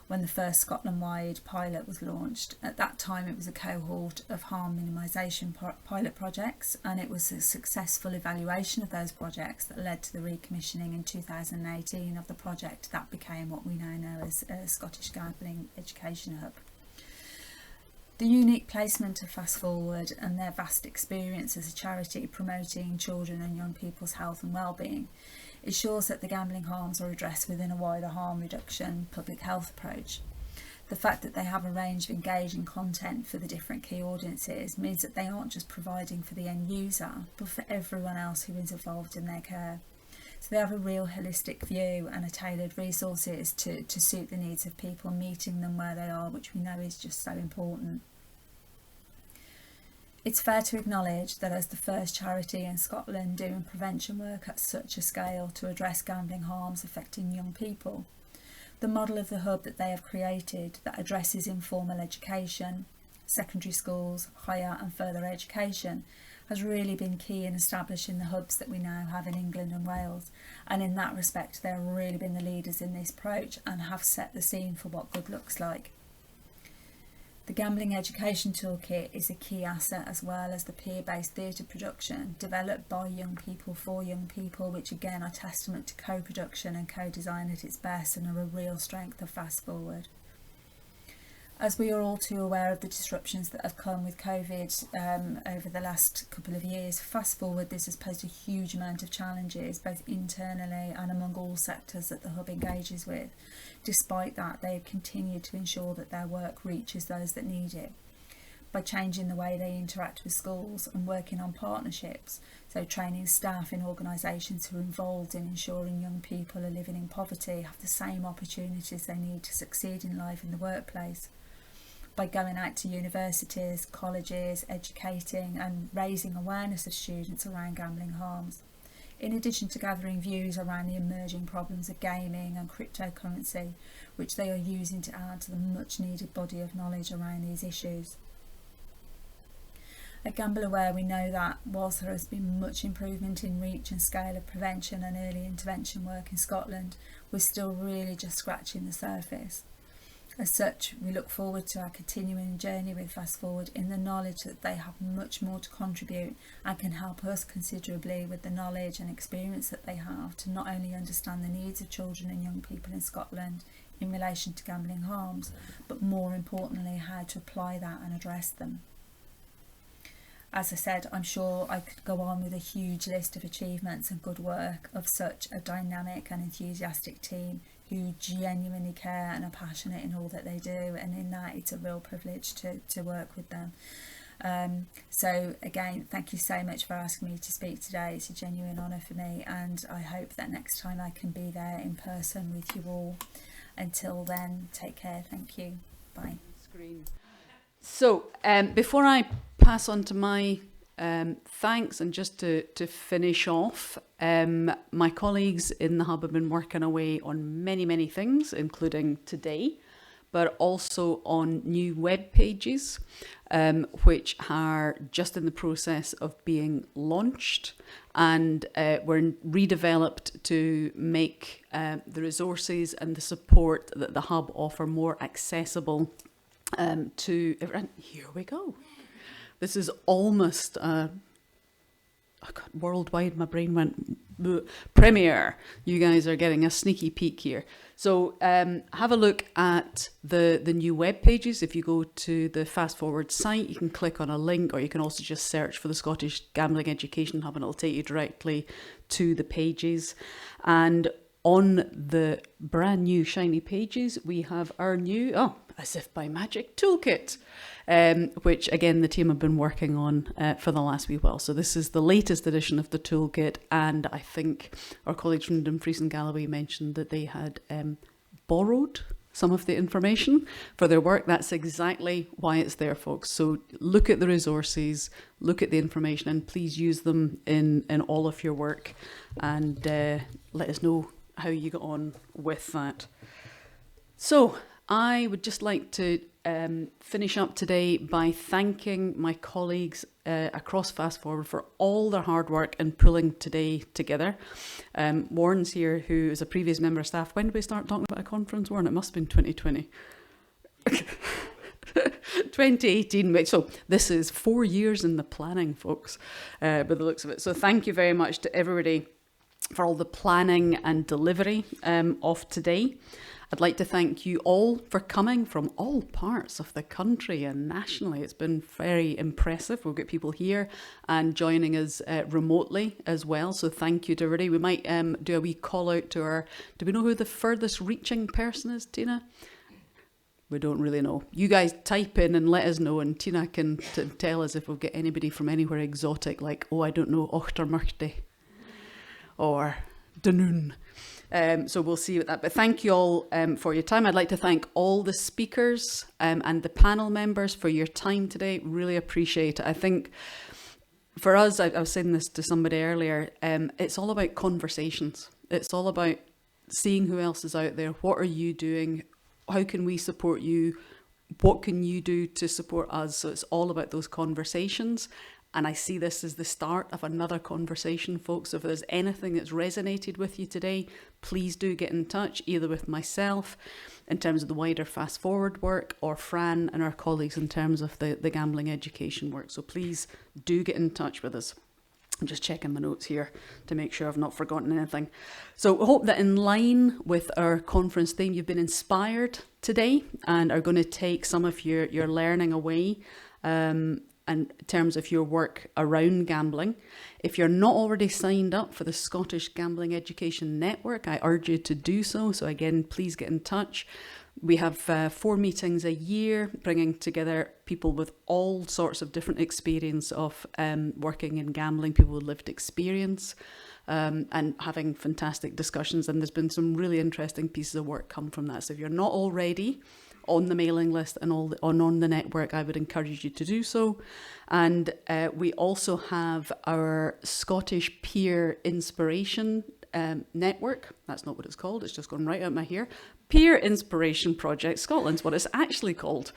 When the first Scotland-wide pilot was launched. At that time it was a cohort of harm minimisation pilot projects, and it was a successful evaluation of those projects that led to the recommissioning in 2018 of the project that became what we now know as Scottish Gambling Education Hub. The unique placement of Fast Forward and their vast experience as a charity promoting children and young people's health and well-being ensures that the gambling harms are addressed within a wider harm reduction public health approach. The fact that they have a range of engaging content for the different key audiences means that they aren't just providing for the end user, but for everyone else who is involved in their care. So they have a real holistic view and a tailored resources to suit the needs of people, meeting them where they are, which we know is just so important. It's fair to acknowledge that as the first charity in Scotland doing prevention work at such a scale to address gambling harms affecting young people, the model of the hub that they have created that addresses informal education, secondary schools, higher and further education has really been key in establishing the hubs that we now have in England and Wales, and in that respect they have really been the leaders in this approach and have set the scene for what good looks like. The Gambling Education Toolkit is a key asset, as well as the peer-based theatre production developed by young people for young people, which again are testament to co-production and co-design at its best and are a real strength of Fast Forward. As we are all too aware of the disruptions that have come with COVID over the last couple of years, Fast Forward, this has posed a huge amount of challenges, both internally and among all sectors that the hub engages with. Despite that, they have continued to ensure that their work reaches those that need it by changing the way they interact with schools and working on partnerships, so training staff in organisations who are involved in ensuring young people are living in poverty have the same opportunities they need to succeed in life in the workplace, by going out to universities, colleges, educating and raising awareness of students around gambling harms. In addition to gathering views around the emerging problems of gaming and cryptocurrency, which they are using to add to the much needed body of knowledge around these issues. At Gamble Aware, we know that whilst there has been much improvement in reach and scale of prevention and early intervention work in Scotland, we're still really just scratching the surface. As such, we look forward to our continuing journey with Fast Forward in the knowledge that they have much more to contribute and can help us considerably with the knowledge and experience that they have to not only understand the needs of children and young people in Scotland in relation to gambling harms, but more importantly how to apply that and address them. As I said, I'm sure I could go on with a huge list of achievements and good work of such a dynamic and enthusiastic team who genuinely care and are passionate in all that they do, and in that it's a real privilege to work with them. So again, thank you so much for asking me to speak today. It's a genuine honour for me, and I hope that next time I can be there in person with you all. Until then, take care. Thank you. Bye. Screen. So before I pass on to my thanks, and just to finish off, my colleagues in the Hub have been working away on many things, including today, but also on new web pages, which are just in the process of being launched, and were redeveloped to make the resources and the support that the Hub offer more accessible to everyone. Here we go. This is almost worldwide. My brain went premiere. You guys are getting a sneaky peek here. So have a look at the new web pages. If you go to the Fast Forward site, you can click on a link, or you can also just search for the Scottish Gambling Education Hub and it'll take you directly to the pages. And on the brand new shiny pages, we have our new, as if by magic, toolkit, which again the team have been working on for the last wee while. So this is the latest edition of the toolkit, and I think our colleagues from Dumfries and Galloway mentioned that they had borrowed some of the information for their work. That's exactly why it's there, folks. So look at the resources, look at the information, and please use them in all of your work, and let us know how you got on with that. So I would just like to finish up today by thanking my colleagues across Fast Forward for all their hard work in pulling today together. Warren's here, who is a previous member of staff. When did we start talking about a conference, Warren? It must have been 2020. 2018. So this is 4 years in the planning, folks, by the looks of it. So thank you very much to everybody for all the planning and delivery of today. I'd like to thank you all for coming from all parts of the country and nationally. It's been very impressive. We've got people here and joining us remotely as well. So thank you to everybody. We might do a wee call out to our, do we know who the furthest reaching person is, Tina? We don't really know. You guys type in and let us know, and Tina can tell us if we've got anybody from anywhere exotic, like, I don't know, Ochtermurchty or Dunoon. So we'll see with that. But thank you all for your time. I'd like to thank all the speakers and the panel members for your time today. Really appreciate it. I think for us, I was saying this to somebody earlier, it's all about conversations. It's all about seeing who else is out there. What are you doing? How can we support you? What can you do to support us? So it's all about those conversations. And I see this as the start of another conversation, folks. So if there's anything that's resonated with you today, please do get in touch, either with myself in terms of the wider Fast Forward work, or Fran and our colleagues in terms of the gambling education work. So please do get in touch with us. I'm just checking my notes here to make sure I've not forgotten anything. So I hope that in line with our conference theme, you've been inspired today and are going to take some of your learning away. And in terms of your work around gambling. If you're not already signed up for the Scottish Gambling Education Network, I urge you to do so. So again, please get in touch. We have 4 meetings a year, bringing together people with all sorts of different experience of working in gambling, people with lived experience, and having fantastic discussions. And there's been some really interesting pieces of work come from that. So if you're not already on the mailing list and on the network, I would encourage you to do so. And we also have our Scottish Peer Inspiration Network. That's not what it's called, it's just gone right out my hair. Peer Inspiration Project Scotland's what it's actually called,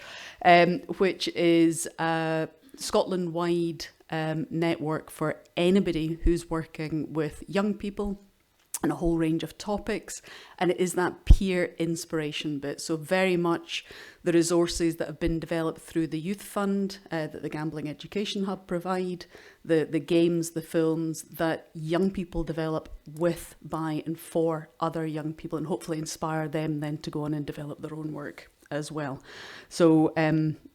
which is a Scotland-wide network for anybody who's working with young people and a whole range of topics, and it is that peer inspiration bit. So very much the resources that have been developed through the Youth Fund that the Gambling Education Hub provide, the games, the films that young people develop with, by and for other young people, and hopefully inspire them then to go on and develop their own work as well. So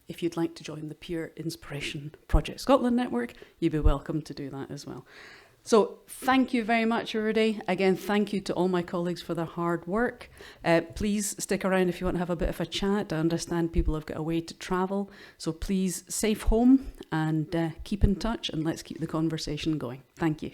if you'd like to join the Peer Inspiration Project Scotland Network, you'd be welcome to do that as well. So thank you very much, everybody. Again, thank you to all my colleagues for their hard work. Please stick around if you want to have a bit of a chat. I understand people have got a way to travel. So please, safe home and keep in touch, and let's keep the conversation going. Thank you.